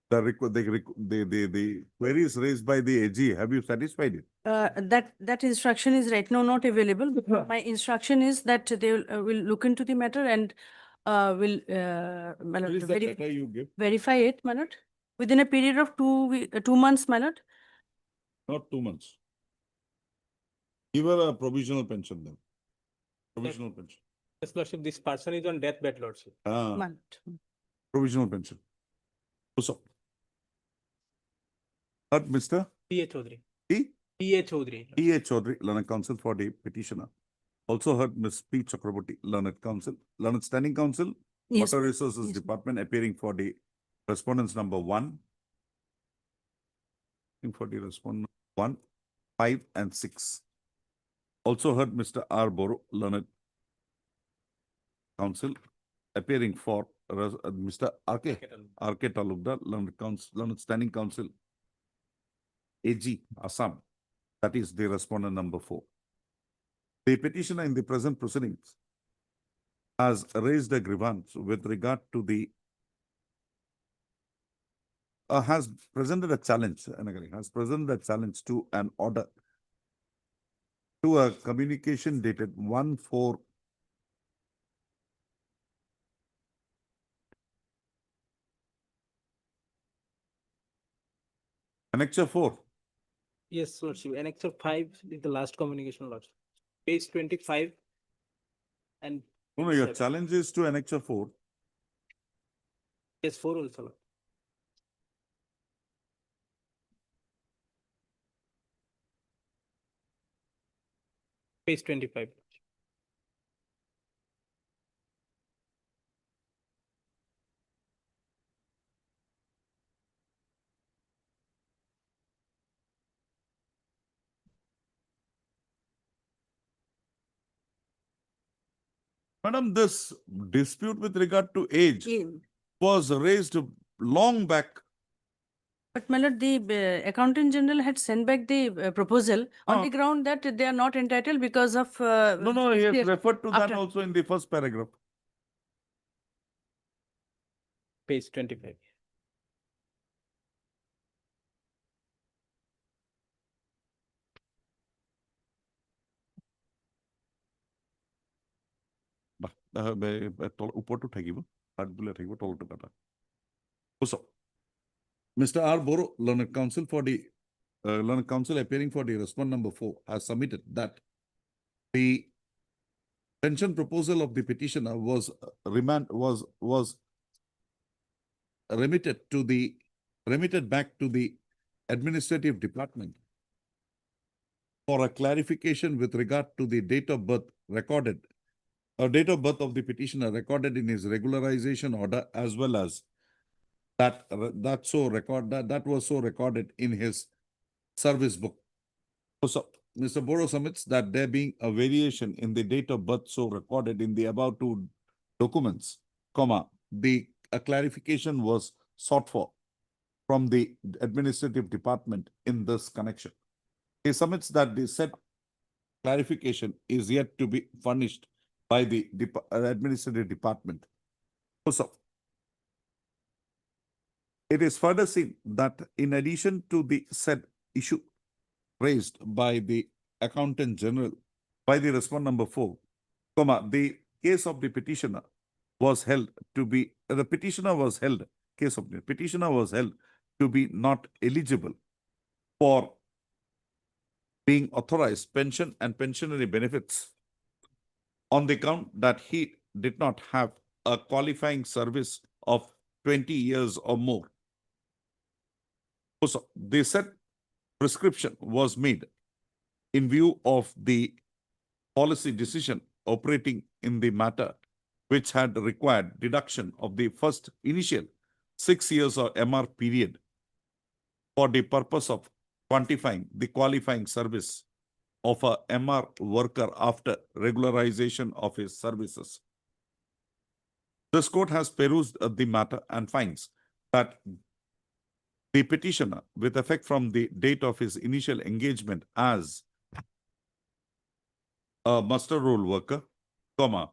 Speaker 3: The queries raised by the AG, have you satisfied it?
Speaker 16: That instruction is right now not available. My instruction is that they will look into the matter and will my lord,
Speaker 3: Where is that letter you give?
Speaker 16: verify it, my lord, within a period of 2 months, my lord.
Speaker 3: Not 2 months. Give her a provisional pension then. Provisional pension.
Speaker 1: Yes, Lordship, this person is on deathbed, Lordship.
Speaker 16: My
Speaker 3: Provisional pension. So, Mr.
Speaker 1: P.A. Chaudhary.
Speaker 3: P.
Speaker 1: P.A. Chaudhary.
Speaker 3: P.A. Chaudhary, learned counsel for the petitioner. Also heard Ms. P. Chakraborty, learned counsel, learned standing counsel,
Speaker 16: Yes,
Speaker 3: Water Resources
Speaker 16: yes.
Speaker 3: Department, appearing for the respondents number 1. For the respondent 1, 5, and 6. Also heard Mr. R. Boro, learned counsel, appearing for Mr. R.K. R.K. Talukdar, learned standing counsel, AG, Assam. That is the respondent number 4. The petitioner in the present proceedings has raised a grievance with regard to the has presented a challenge to an order, to a communication dated 1/4. Annexure 4.
Speaker 1: Yes, Lordship. Annexure 5 is the last communication, Lordship. Page 25 and
Speaker 3: No, your
Speaker 1: 7.
Speaker 3: challenge is to Annexure 4.
Speaker 1: Yes, 4 also, Lord. Page 25.
Speaker 3: Madam, this dispute with regard to age was raised long back.
Speaker 16: But my lord, the accountant general had sent back the proposal on the ground that they are not entitled because of.
Speaker 3: No, he has
Speaker 16: their-
Speaker 3: referred to that
Speaker 16: after-
Speaker 3: also in the first paragraph.
Speaker 1: Page 25.
Speaker 3: উপৰটো থাকিব, হাতবোলে থাকিব, তলটো কাটা। So, Mr. R. Boro, learned counsel for the learned counsel appearing for the respondent number 4 has submitted that the pension proposal of the petitioner was remitted back to the administrative department for a clarification with regard to the date of birth recorded, date of birth of the petitioner recorded in his regularization order, as well as that was so recorded in his service book. So, Mr. Boro submits that there being a variation in the date of birth so recorded in the above 2 documents, a clarification was sought for from the administrative department in this connection. He submits that the said clarification is yet to be furnished by the administrative department. So, it is further seen that in addition to the said issue raised by the accountant general, by the respondent number 4, the case of the petitioner was held to be, the petitioner was held, case of the petitioner was held to be not eligible for being authorized pension and pensionary benefits on the account that he did not have a qualifying service of 20 years or more. So the said prescription was made in view of the policy decision operating in the matter, which had required deduction of the first initial 6 years or MR period for the purpose of quantifying the qualifying service of a MR worker after regularization of his services. This court has perused the matter and finds that the petitioner, with effect from the date of his initial engagement as a muster roll worker, comma,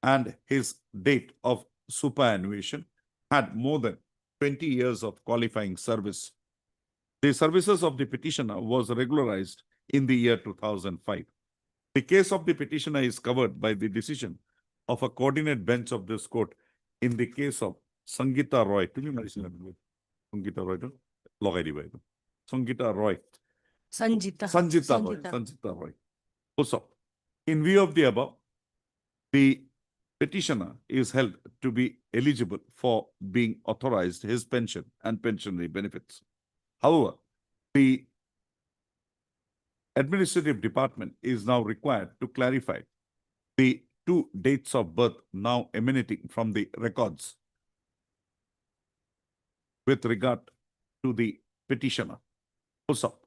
Speaker 3: and his date of superannuation, had more than 20 years of qualifying service. The services of the petitioner was regularized in the year 2005. The case of the petitioner is covered by the decision of a coordinate bench of this court in the case of Sangeeta Roy. Sangeeta Roy, Sangeeta Roy. Sangeeta Roy. Also, in view of the above, the petitioner is held to be eligible for being authorized his pension and pensionary benefits. However, the administrative department is now required to clarify the 2 dates of birth now emanating from the records with regard to the petitioner. Also,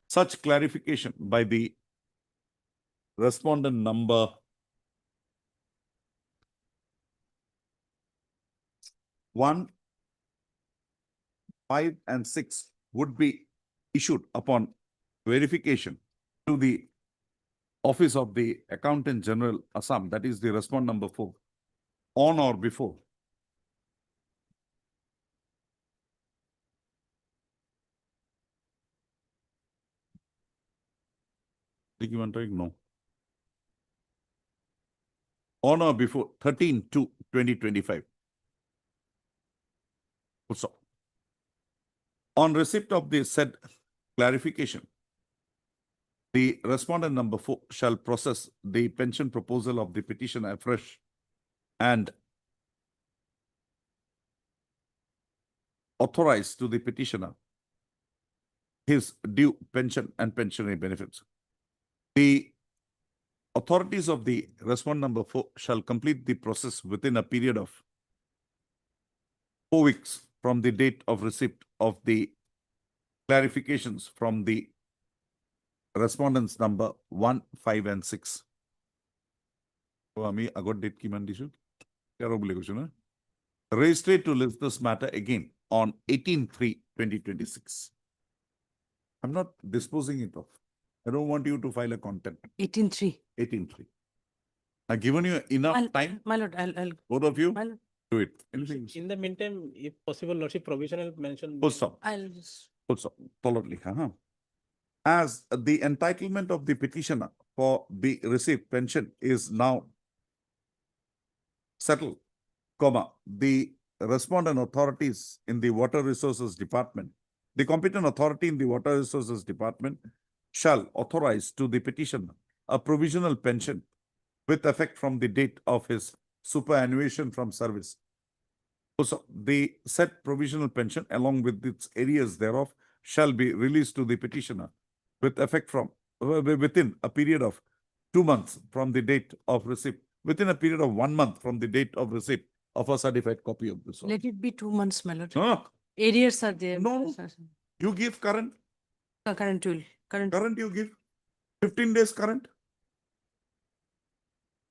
Speaker 3: such clarification by the respondent number 1, 5, and 6 would be issued upon verification to the Office of the Accountant General, Assam, that is the respondent number 4, on or before no. On or before 13/2/2025. Also, on receipt of the said clarification, the respondent number 4 shall process the pension proposal of the petitioner afresh and authorize to the petitioner his due pension and pensionary benefits. The authorities of the respondent number 4 shall complete the process within a period of 4 weeks from the date of receipt of the clarifications from the respondents number 1, 5, and 6. So, I got date ki man dishu. Registrate to list this matter again on 18/3/2026. I'm not disposing it off. I don't want you to file a contempt.
Speaker 16: 18-3.
Speaker 3: 18/3. I've given you enough time.
Speaker 16: My lord, I'll.
Speaker 3: Both of you
Speaker 16: My lord.
Speaker 3: do it. Anything?
Speaker 1: In the meantime, if possible, Lordship, provisional mention.
Speaker 3: Full stop.
Speaker 16: I'll just.
Speaker 3: Full stop. Tolerantly. As the entitlement of the petitioner for the received pension is now settled, comma, the respondent authorities in the Water Resources Department, the competent authority in the Water Resources Department shall authorize to the petitioner a provisional pension with effect from the date of his superannuation from service. So the said provisional pension along with its arrears thereof shall be released to the petitioner with effect from within a period of 2 months from the date of receipt, within a period of 1 month from the date of receipt of a certified copy of this.
Speaker 16: Let it be 2 months, my lord.
Speaker 3: No,
Speaker 16: Arrears are there.
Speaker 3: No. You give current.
Speaker 16: Current will.
Speaker 3: Current you give. 15 days current.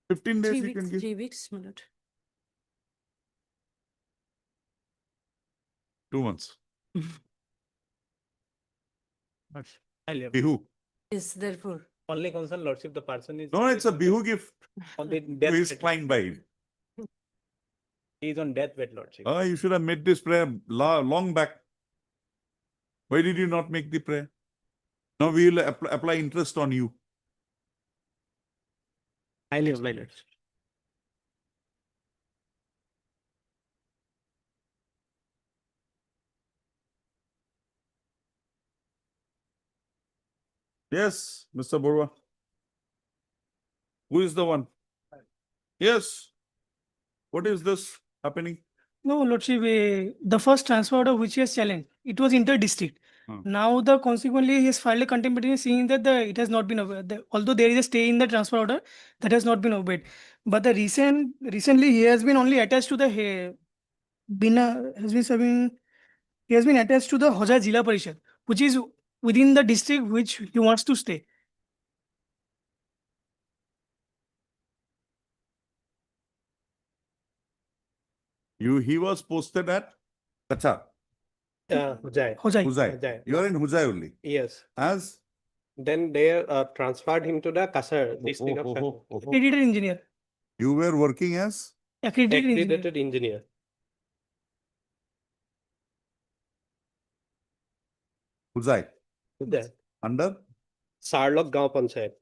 Speaker 3: 15 days you can give.
Speaker 16: 3 weeks, my lord.
Speaker 3: 2 months.
Speaker 1: Bihu.
Speaker 16: Yes, therefore.
Speaker 1: Only concern, Lordship, the person is.
Speaker 3: No, it's a Bihu gift.
Speaker 1: On the
Speaker 3: Who
Speaker 1: death
Speaker 3: is
Speaker 1: bed.
Speaker 3: flying by him.
Speaker 1: He is on deathbed, Lordship.
Speaker 3: You should have made this prayer long back. Why did you not make the prayer? Now we will apply interest on you.
Speaker 1: Highly obliged.
Speaker 3: Yes, Mr. Borwa. Who is the one? Yes. What is this happening?
Speaker 11: No, Lordship, the first transfer order which he has challenged, it was inter-district.
Speaker 3: Hmm.
Speaker 11: Now the consequently he has filed a contempt petition saying that it has not been obeyed. Although there is a stay in the transfer order, that has not been obeyed. But the recently he has been only attached to the he has been attached to the Hoja Jila Parishad, which is within the district which he wants to stay.
Speaker 3: He was posted at Kachar.
Speaker 22: Hujai.
Speaker 3: Huzai. You are in Huzai only.
Speaker 22: Yes.
Speaker 3: As
Speaker 22: Then they transferred him to the Kasar district of Kasar.
Speaker 11: Accredited engineer.
Speaker 3: you were working as
Speaker 22: Accredited engineer.
Speaker 3: Huzai
Speaker 22: Hujai.
Speaker 3: under
Speaker 22: Sarlok Gaon Panchayat.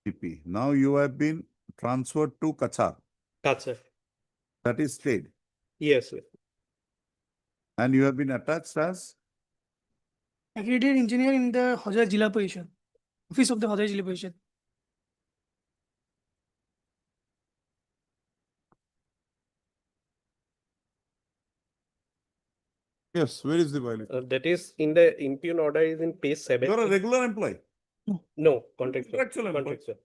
Speaker 3: CP. Now you have been transferred to Kachar.
Speaker 22: Kasar.
Speaker 3: That is stayed.
Speaker 22: Yes, sir.
Speaker 3: And you have been attached as
Speaker 11: Accredited engineer in the Hoja Jila Parishad, office of the Hoja Jila Parishad.
Speaker 3: yes. Where is the violation?
Speaker 22: That is in the impugn order is in page 7.
Speaker 3: You are a regular employee.
Speaker 22: No, contractual.
Speaker 3: Contractual employee.
Speaker 22: Contractual.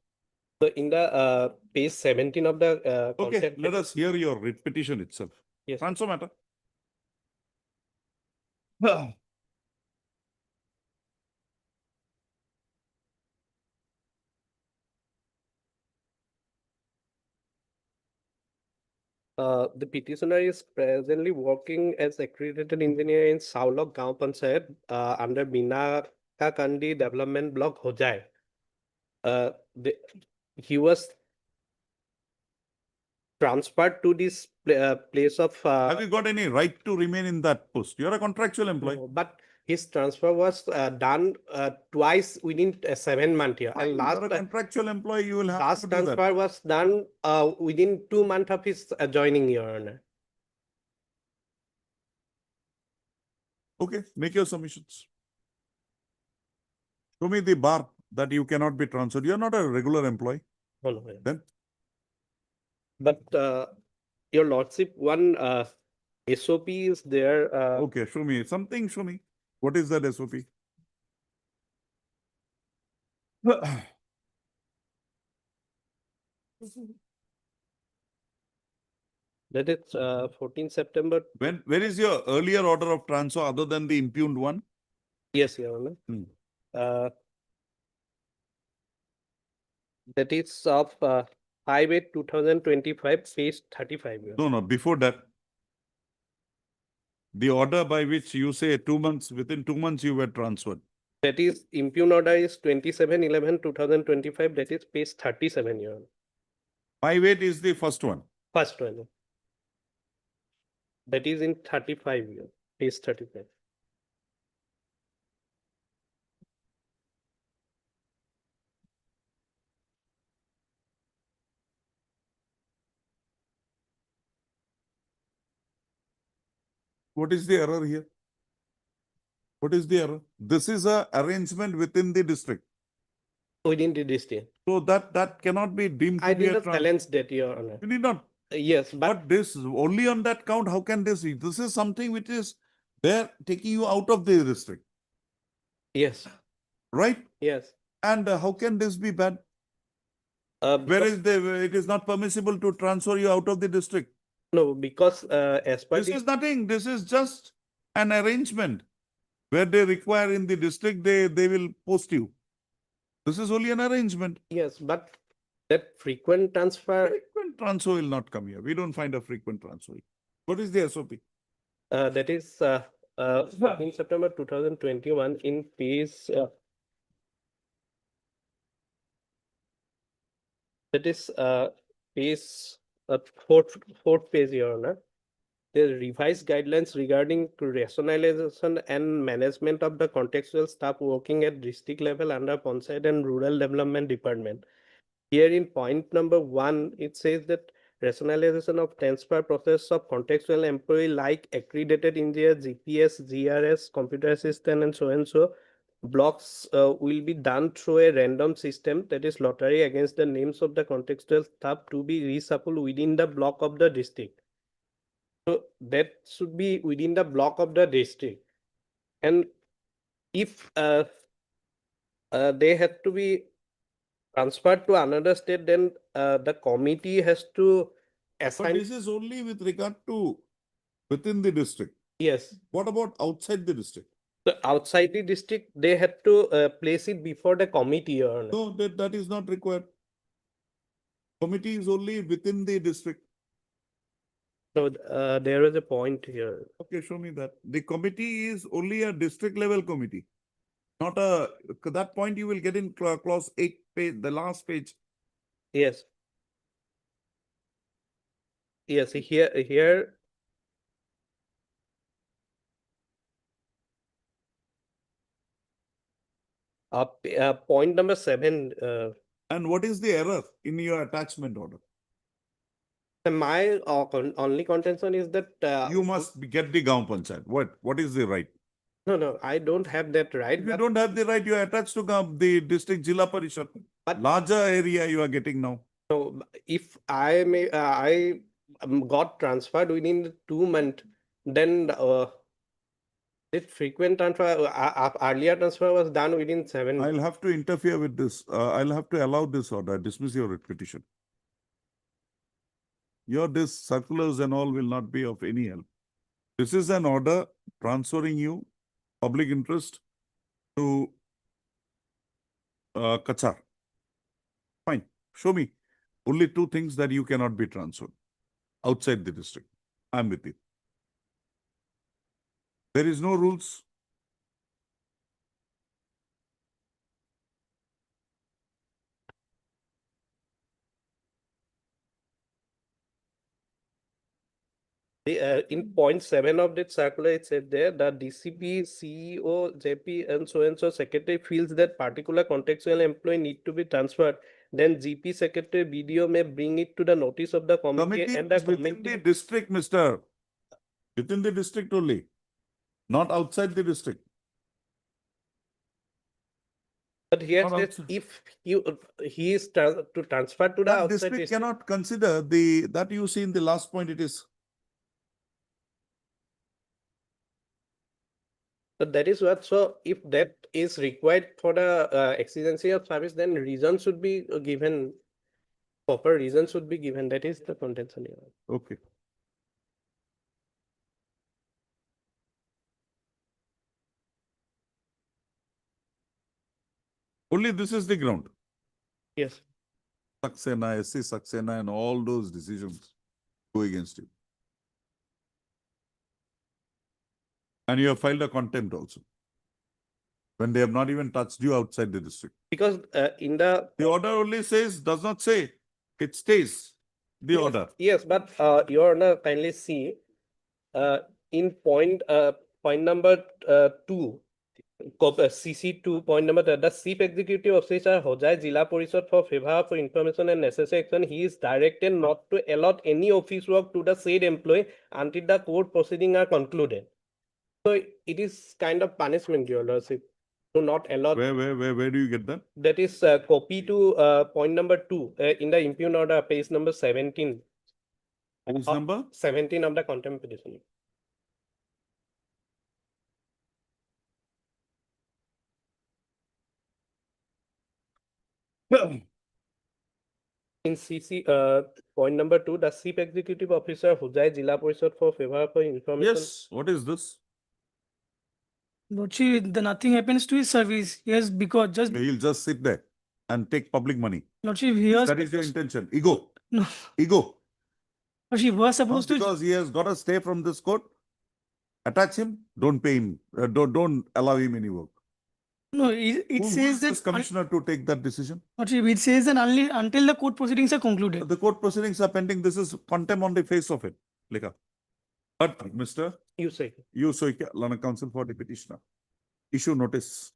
Speaker 22: So in the page 17 of the
Speaker 3: Okay,
Speaker 22: concept.
Speaker 3: let us hear your writ petition itself.
Speaker 22: Yes.
Speaker 3: Transfer matter.
Speaker 22: The petitioner is presently working as accredited engineer in Saulok Gaon Panchayat under Binaka Kandi Development Block Hojai. He was transferred to this place of.
Speaker 3: Have you got any right to remain in that post? You are a contractual employee.
Speaker 22: No, but his transfer was done twice within 7 months here. And
Speaker 3: You are a contractual employee. You will have
Speaker 22: last
Speaker 3: to do that.
Speaker 22: transfer was done within 2 months of his joining, Your Honor.
Speaker 3: Okay, make your submissions. Show me the bar that you cannot be transferred. You are not a regular employee.
Speaker 22: No, no.
Speaker 3: Then
Speaker 22: But Your Lordship, one SOP is there.
Speaker 3: okay, show me something. Show me what is that SOP?
Speaker 22: That is 14 September.
Speaker 3: Where is your earlier order of transfer other than the impugned one?
Speaker 22: Yes, Your Honor. That is of 5/8/2025, page 35. Your
Speaker 3: No, no. Before that, the order by which you say 2 months, within 2 months you were transferred.
Speaker 22: That is impugn order is 27/11/2025. That is page 37. Your Honor.
Speaker 3: 5/8 is the first one.
Speaker 22: First one. That is in 35. Page 35.
Speaker 3: What is the error here? What is the error? This is a arrangement within the district.
Speaker 22: Within the district.
Speaker 3: So that cannot be deemed
Speaker 22: I
Speaker 3: to be
Speaker 22: did
Speaker 3: a
Speaker 22: not challenge that, Your Honor.
Speaker 3: You need not.
Speaker 22: Yes,
Speaker 3: But this only on that count, how can this be? This is something which is there taking you out of the district,
Speaker 22: Yes.
Speaker 3: right?
Speaker 22: Yes.
Speaker 3: And how can this be bad? Where is it is not permissible to transfer you out of the district?
Speaker 22: No, because as per
Speaker 3: This
Speaker 22: the
Speaker 3: is nothing. This is just an arrangement where they require in the district, they will post you. This is only an arrangement.
Speaker 22: yes, but that frequent transfer.
Speaker 3: Frequent transfer will not come here. We don't find a frequent transfer. What is the SOP?
Speaker 22: That is 14 September 2021 in page. That is page fourth page, Your Honor. The revised guidelines regarding rationalization and management of the contextual staff working at district level under Panchayat and Rural Development Department. Here in point number 1, it says that rationalization of transfer process of contextual employee like accredited engineer, GPS, GRS, computer assistant, and so
Speaker 8: blocks will be done through a random system, that is lottery, against the names of the contextual staff to be reshuffled within the block of the district. So that should be within the block of the district. And if they have to be transferred to another state, then the committee has to
Speaker 3: But
Speaker 8: assign.
Speaker 3: this is only with regard to within the district.
Speaker 8: Yes.
Speaker 3: What about outside the district?
Speaker 8: So outside the district, they had to place it before the committee or not.
Speaker 3: No, that is not required. Committee is only within the district.
Speaker 8: So there is a point here.
Speaker 3: Okay, show me that. The committee is only a district level committee. Not a, that point you will get in clause 8 page, the last page.
Speaker 8: Yes. Yes, here. Point number 7.
Speaker 3: And what is the error in your attachment order?
Speaker 8: My only contention is that
Speaker 3: You must get the Gaon Panchayat. What is the right?
Speaker 8: no, I don't have that right.
Speaker 3: If you don't have the right, you are attached to the district Jilla Parishad. Larger area you are getting now.
Speaker 8: So if I got transferred within the 2 months, then this frequent transfer, earlier transfer was done within 7 months.
Speaker 3: I'll have to interfere with this. I'll have to allow this order, dismiss your writ petition. This circulars and all will not be of any help. This is an order transferring you public interest to Kachar. Fine. Show me only 2 things that you cannot be transferred outside the district. I'm with you. There is no rules.
Speaker 8: In point 7 of that circular, it said there that DCP, CEO, JP, and so secretary feels that particular contextual employee need to be transferred. Then GP secretary BDO may bring it to the notice of the committee,
Speaker 3: Committee
Speaker 8: and the
Speaker 3: is within the district, mister. Within the district only, not outside the district.
Speaker 8: But here
Speaker 3: Not
Speaker 8: says
Speaker 3: outside.
Speaker 8: if he is to transfer to the
Speaker 3: That
Speaker 8: outside
Speaker 3: district
Speaker 8: district.
Speaker 3: cannot consider that you see in the last point it is.
Speaker 8: So that is what, so if that is required for the exigency of service, then reason should be given, proper reason should be given. That is the contention here.
Speaker 3: Okay. Only this is the ground.
Speaker 8: Yes.
Speaker 3: Saxena, SC Saxena and all those decisions go against you. And you have filed a contempt also. When they have not even touched you outside the district.
Speaker 8: Because in the
Speaker 3: order only says, does not say, it stays the order.
Speaker 8: Yes, but Your Honor, kindly see in point number 2, CC2 point number 2, the Chief Executive Officer Hojai Jilla Parishad for favor for information and necessary action, he is directed not to allot any office work to the said employee until the court proceedings are concluded. So it is kind of punishment, Your Lordship, to not allot.
Speaker 3: Where do you get that?
Speaker 8: That is copy to point number 2 in the impugned order, page number 17.
Speaker 3: Page number?
Speaker 8: 17 of the contempt petition. In CC point number 2, the Chief Executive Officer Hojai Jilla Parishad for favor for information.
Speaker 3: Yes, what is this?
Speaker 11: Lordship, the nothing happens to his service. Yes, because just
Speaker 3: He'll just sit there and take public money.
Speaker 11: Lordship, he was
Speaker 3: That is your intention. Ego.
Speaker 11: no.
Speaker 3: Ego.
Speaker 11: Lordship was
Speaker 3: Not
Speaker 11: supposed to.
Speaker 3: because he has got a stay from this court. Attach him. Don't pay him. Don't allow him any work.
Speaker 11: No, it
Speaker 3: Who
Speaker 11: says
Speaker 3: is
Speaker 11: that
Speaker 3: this commissioner to take that decision?
Speaker 11: Lordship, it says that only until the court proceedings are concluded.
Speaker 3: The court proceedings are pending. This is contempt on the face of it. Lekha. But Mr.
Speaker 8: You say.
Speaker 3: You Soikia, Lana Council for the petitioner. Issue notice.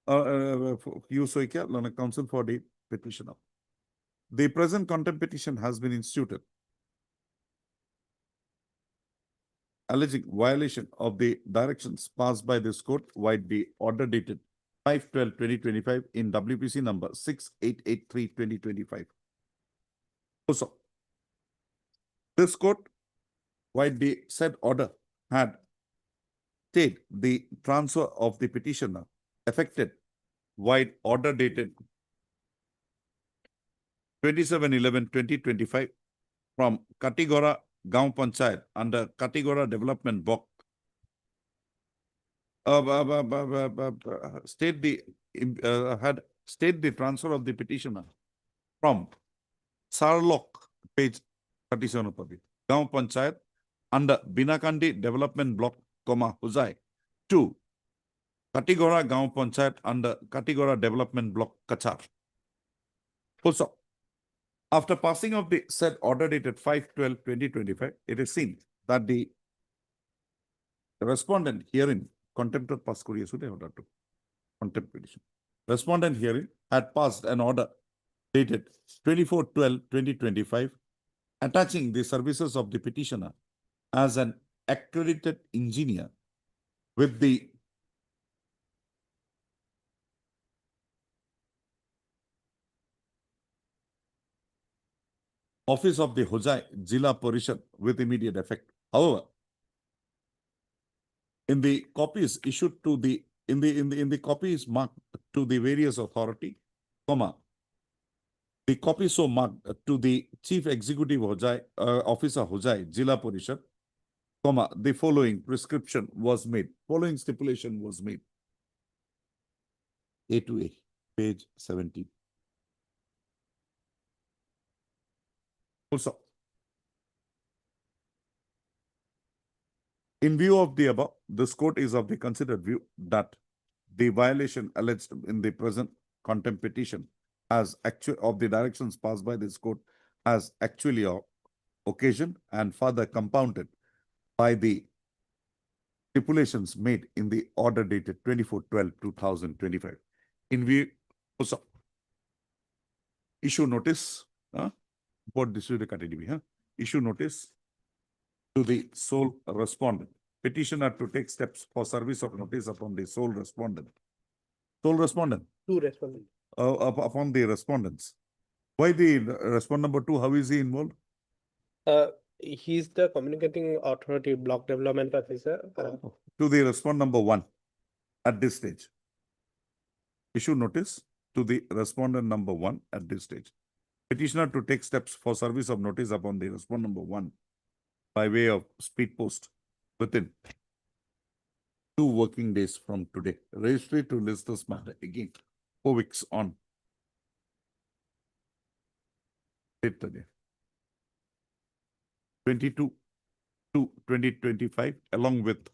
Speaker 3: You Soikia, Lana Council for the petitioner. The present contempt petition has been instituted alleging violation of the directions passed by this court vide the order dated 5/12/2025 in WPC number 6883/2025. Also, this court, vide the said order, had stayed the transfer of the petitioner affected vide order dated 27/11/2025 from Katigora Gaon Panchayat under Katigora Development Block. Had state the transfer of the petitioner from Sarlok, page 37 of the Gaon Panchayat under Binakandi Development Block, Huzai, to Katigora Gaon Panchayat under Katigora Development Block, Kachar. Also, after passing of the said order dated 5/12/2025, it is seen that the respondent herein contempt of Pascuria Sude order to contempt petition. Respondent herein had passed an order dated 24/12/2025 attaching the services of the petitioner as an accredited engineer with the office of the Huzai Jila Parishad with immediate effect. However, in the copies issued to the in the copies marked to the various authority, the copy so marked to the Chief Executive Huzai Officer Huzai Jila Parishad, the following prescription was made. Following stipulation was made. A to A, page 17. Also, in view of the above, this court is of the considered view that the violation alleged in the present contempt petition as actual of the directions passed by this court has actually occasioned and further compounded by the stipulations made in the order dated 24/12/2025. In view, also, issue notice, issue notice to the sole respondent. Petitioner to take steps for service of notice upon the sole respondent. Sole respondent.
Speaker 8: Two respondents.
Speaker 3: Upon the respondents. Why the respondent number 2? How is he involved?
Speaker 8: He's the communicating authority, block development officer.
Speaker 3: To the respondent number 1 at this stage. Issue notice to the respondent number 1 at this stage. Petitioner to take steps for service of notice upon the respondent number 1 by way of speed post within 2 working days from today. Registry to list this matter again 4 weeks on. Date today. 22/2/2025 along with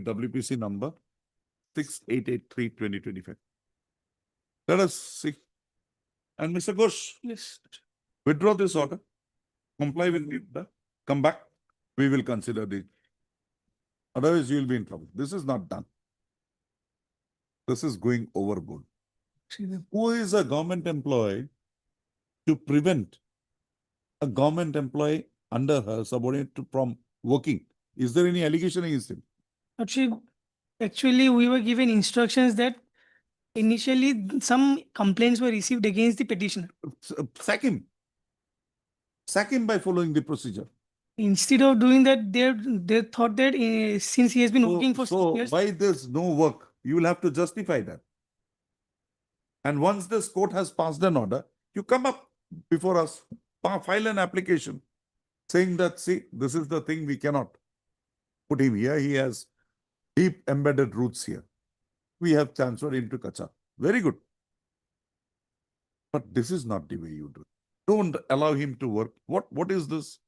Speaker 3: WPC number 6883/2025. Let us see. And Mr. Ghosh,
Speaker 11: Yes.
Speaker 3: withdraw this order, comply with the, come back, we will consider the, otherwise you will be in trouble. This is not done. This is going overboard. Who is a government employee to prevent a government employee under her subordinate from working? Is there any allegation against him?
Speaker 11: Actually, we were given instructions that initially some complaints were received against the petitioner.
Speaker 3: Sack him. Sack him by following the procedure.
Speaker 11: Instead of doing that, they thought that since he has been working for 6
Speaker 3: So
Speaker 11: years.
Speaker 3: why there's no work? You will have to justify that. And once this court has passed an order, you come up before us, file an application saying that, see, this is the thing, we cannot put him here. He has deep embedded roots here. We have transferred him to Kachar. Very good. But this is not the way you do it. Don't allow him to work. What is this?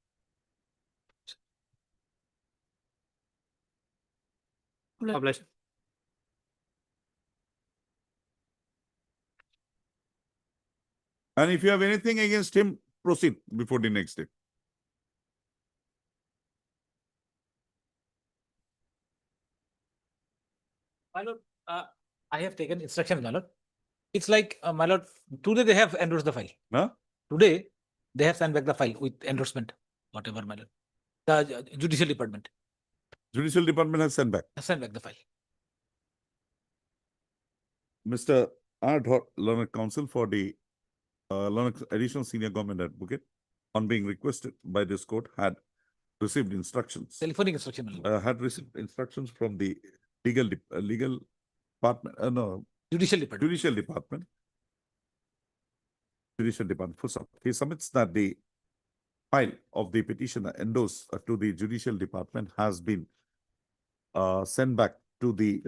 Speaker 3: And if you have anything against him, proceed before the next day.
Speaker 14: My lord, I have taken instruction, my lord. It's like, my lord, today they have endorsed the file.
Speaker 3: Huh?
Speaker 14: Today, They have sent back the file with endorsement, whatever, my lord. The judicial department
Speaker 3: Judicial Department has sent back.
Speaker 14: has sent back the file.
Speaker 3: Mr. R. Dhor, Learned Counsel for the Learned Additional Senior Government Advocate, on being requested by this court, had received instructions.
Speaker 14: Telephonic instruction, my lord.
Speaker 3: Had received instructions from the legal department, no,
Speaker 14: Judicial department.
Speaker 3: Judicial Department. Judicial Department, full stop. He submits that the file of the petitioner endorsed to the Judicial Department has been sent back to the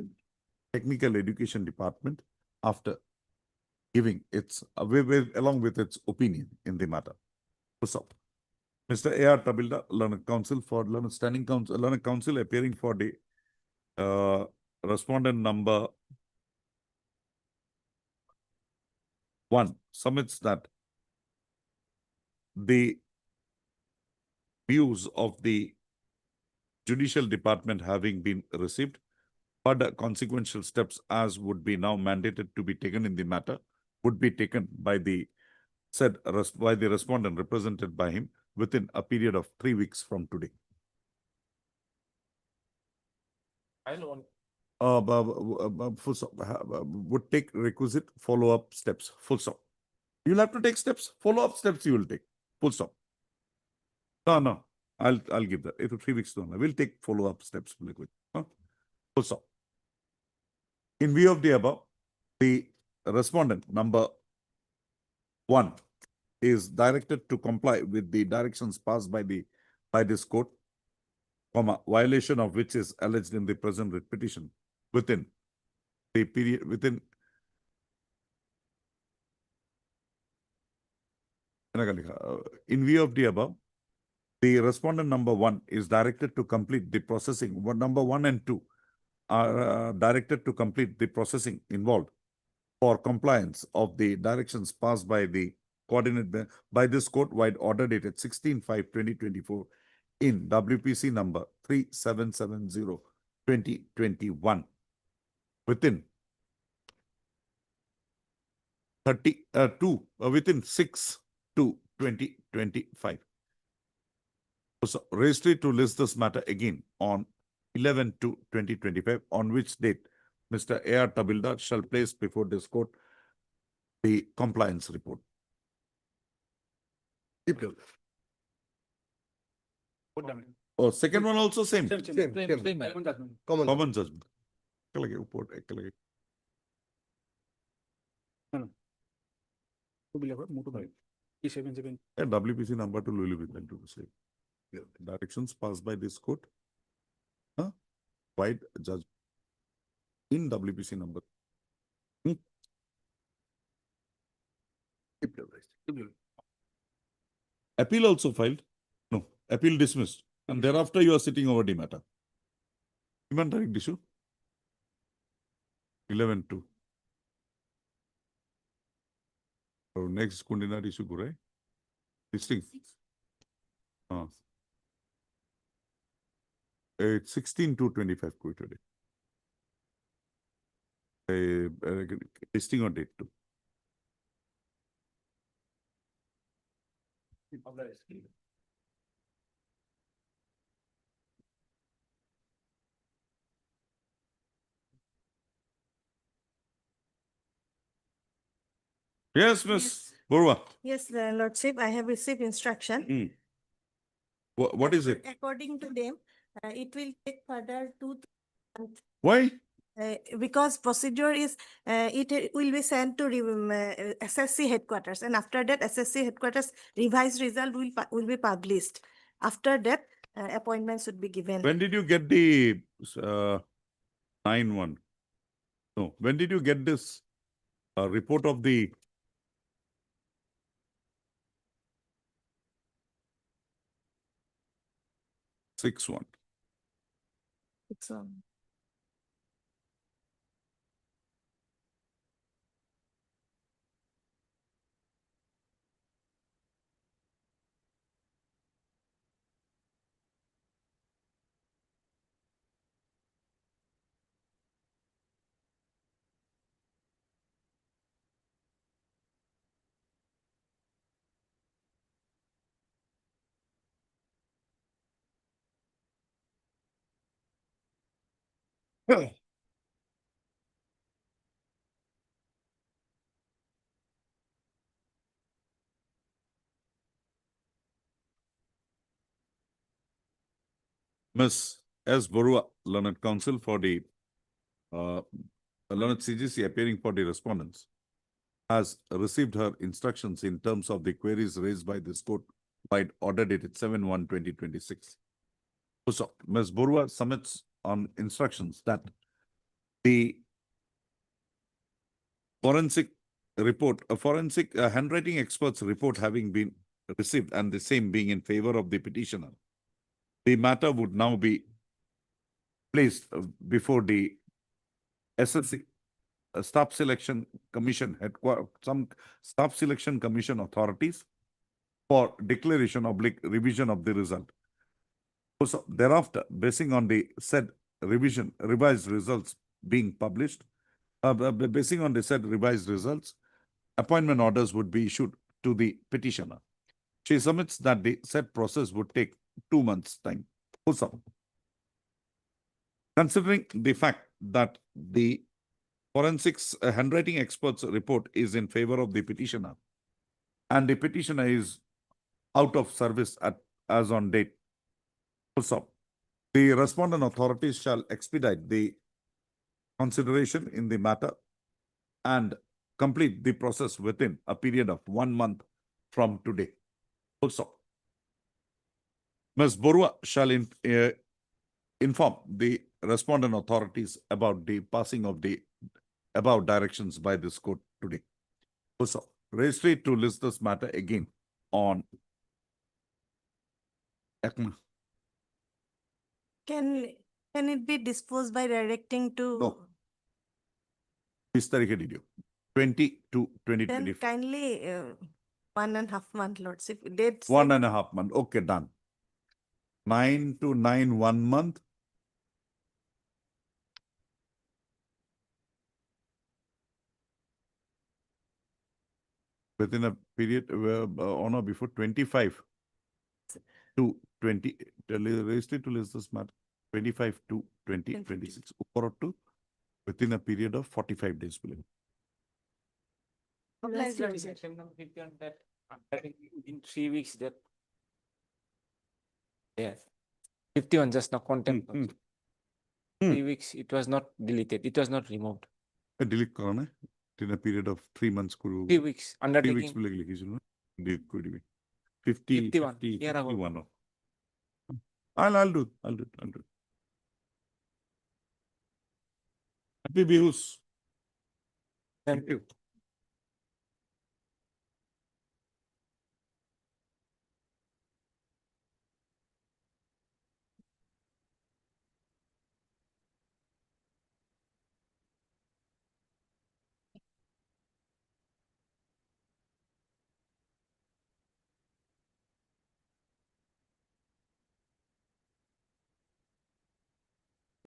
Speaker 3: Technical Education Department after giving its, along with its opinion in the matter. Full stop. Mr. A.R. Tabilda, Learned Counsel for Learned Standing Counsel, Learned Counsel appearing for the respondent number 1, submits that the views of the Judicial Department having been received, further consequential steps as would be now mandated to be taken in the matter would be taken by the by the respondent represented by him within a period of 3 weeks from today. Full stop. Would take requisite follow-up steps. Full stop. You'll have to take steps. Follow-up steps you will take. Full stop. No. I'll give that. 3 weeks. We'll take follow-up steps. Full stop. In view of the above, the respondent number 1 is directed to comply with the directions passed by this court, violation of which is alleged in the present writ petition within the period in view of the above, the respondent number 1 is directed to complete the processing. Number 1 and 2 are directed to complete the processing involved for compliance of the directions passed by the by this court-wide order dated 16/5/2024 in WPC number 3770/2021 within 6/2/2025. So registry to list this matter again on 11/2/2025, on which date Mr. A.R. Tabilda shall place before this court the compliance report. Oh, second one also same.
Speaker 12: Same.
Speaker 3: Common judgment. WPC number to Louisville to say. Directions passed by this court. Wide judge in WPC number. Appeal also filed. No, appeal dismissed. And thereafter you are sitting over the matter. Human direct issue. 11/2. So next Kundina issue Gurai. Listing. It's 16/2/25 today. Listing on date 2. Yes, Miss Burwa.
Speaker 4: Yes, Lordship, I have received instruction.
Speaker 3: What is it?
Speaker 4: According to them, it will take further 2 months.
Speaker 3: Why?
Speaker 4: Because procedure is, it will be sent to SSC headquarters, and after that SSC headquarters revised result will be published. After that, appointments should be given.
Speaker 3: When did you get the 9-1? No, when did you get this report of the six one? Ms. S. Borua, learned counsel for the learned CGC appearing for the respondents, has received her instructions in terms of the queries raised by this court wide order dated 7/1/2026. So, Ms. Borua submits on instructions that the forensic report, a forensic handwriting expert's report having been received and the same being in favor of the petitioner, the matter would now be placed before the SSC, Staff Selection Commission some Staff Selection Commission authorities for declaration revision of the result. So thereafter, basing on the said revised results being published, basing on the said revised results, appointment orders would be issued to the petitioner. She submits that the said process would take 2 months' time. Also, considering the fact that the forensics handwriting expert's report is in favor of the petitioner, and the petitioner is out of service as on date, also, the respondent authorities shall expedite the consideration in the matter and complete the process within a period of 1 month from today. Also, Ms. Borua shall inform the respondent authorities about the passing of the above directions by this court today. Also, registry to list this matter again on ECMA.
Speaker 4: Can it be disposed by directing to?
Speaker 3: No. This tarikh did you 20 to
Speaker 4: Then
Speaker 3: 2025.
Speaker 4: kindly 1.5 month, Lordship. Date
Speaker 3: 1.5 month. Okay, done. 9 to 9, 1 month. Within a period on or before 25 to 20, registry to list this matter 25 to 2026 or to within a period of 45 days.
Speaker 15: In 3 weeks that. Yes. 51 just now contempt. 3 weeks it was not deleted. It was not removed.
Speaker 3: Delete corona in a period of 3 months.
Speaker 15: 3 weeks.
Speaker 3: 3 weeks. 50,
Speaker 15: 51.
Speaker 3: 50,
Speaker 15: Year ago.
Speaker 3: 51. I'll do. Happy Bihus.
Speaker 15: Thank you.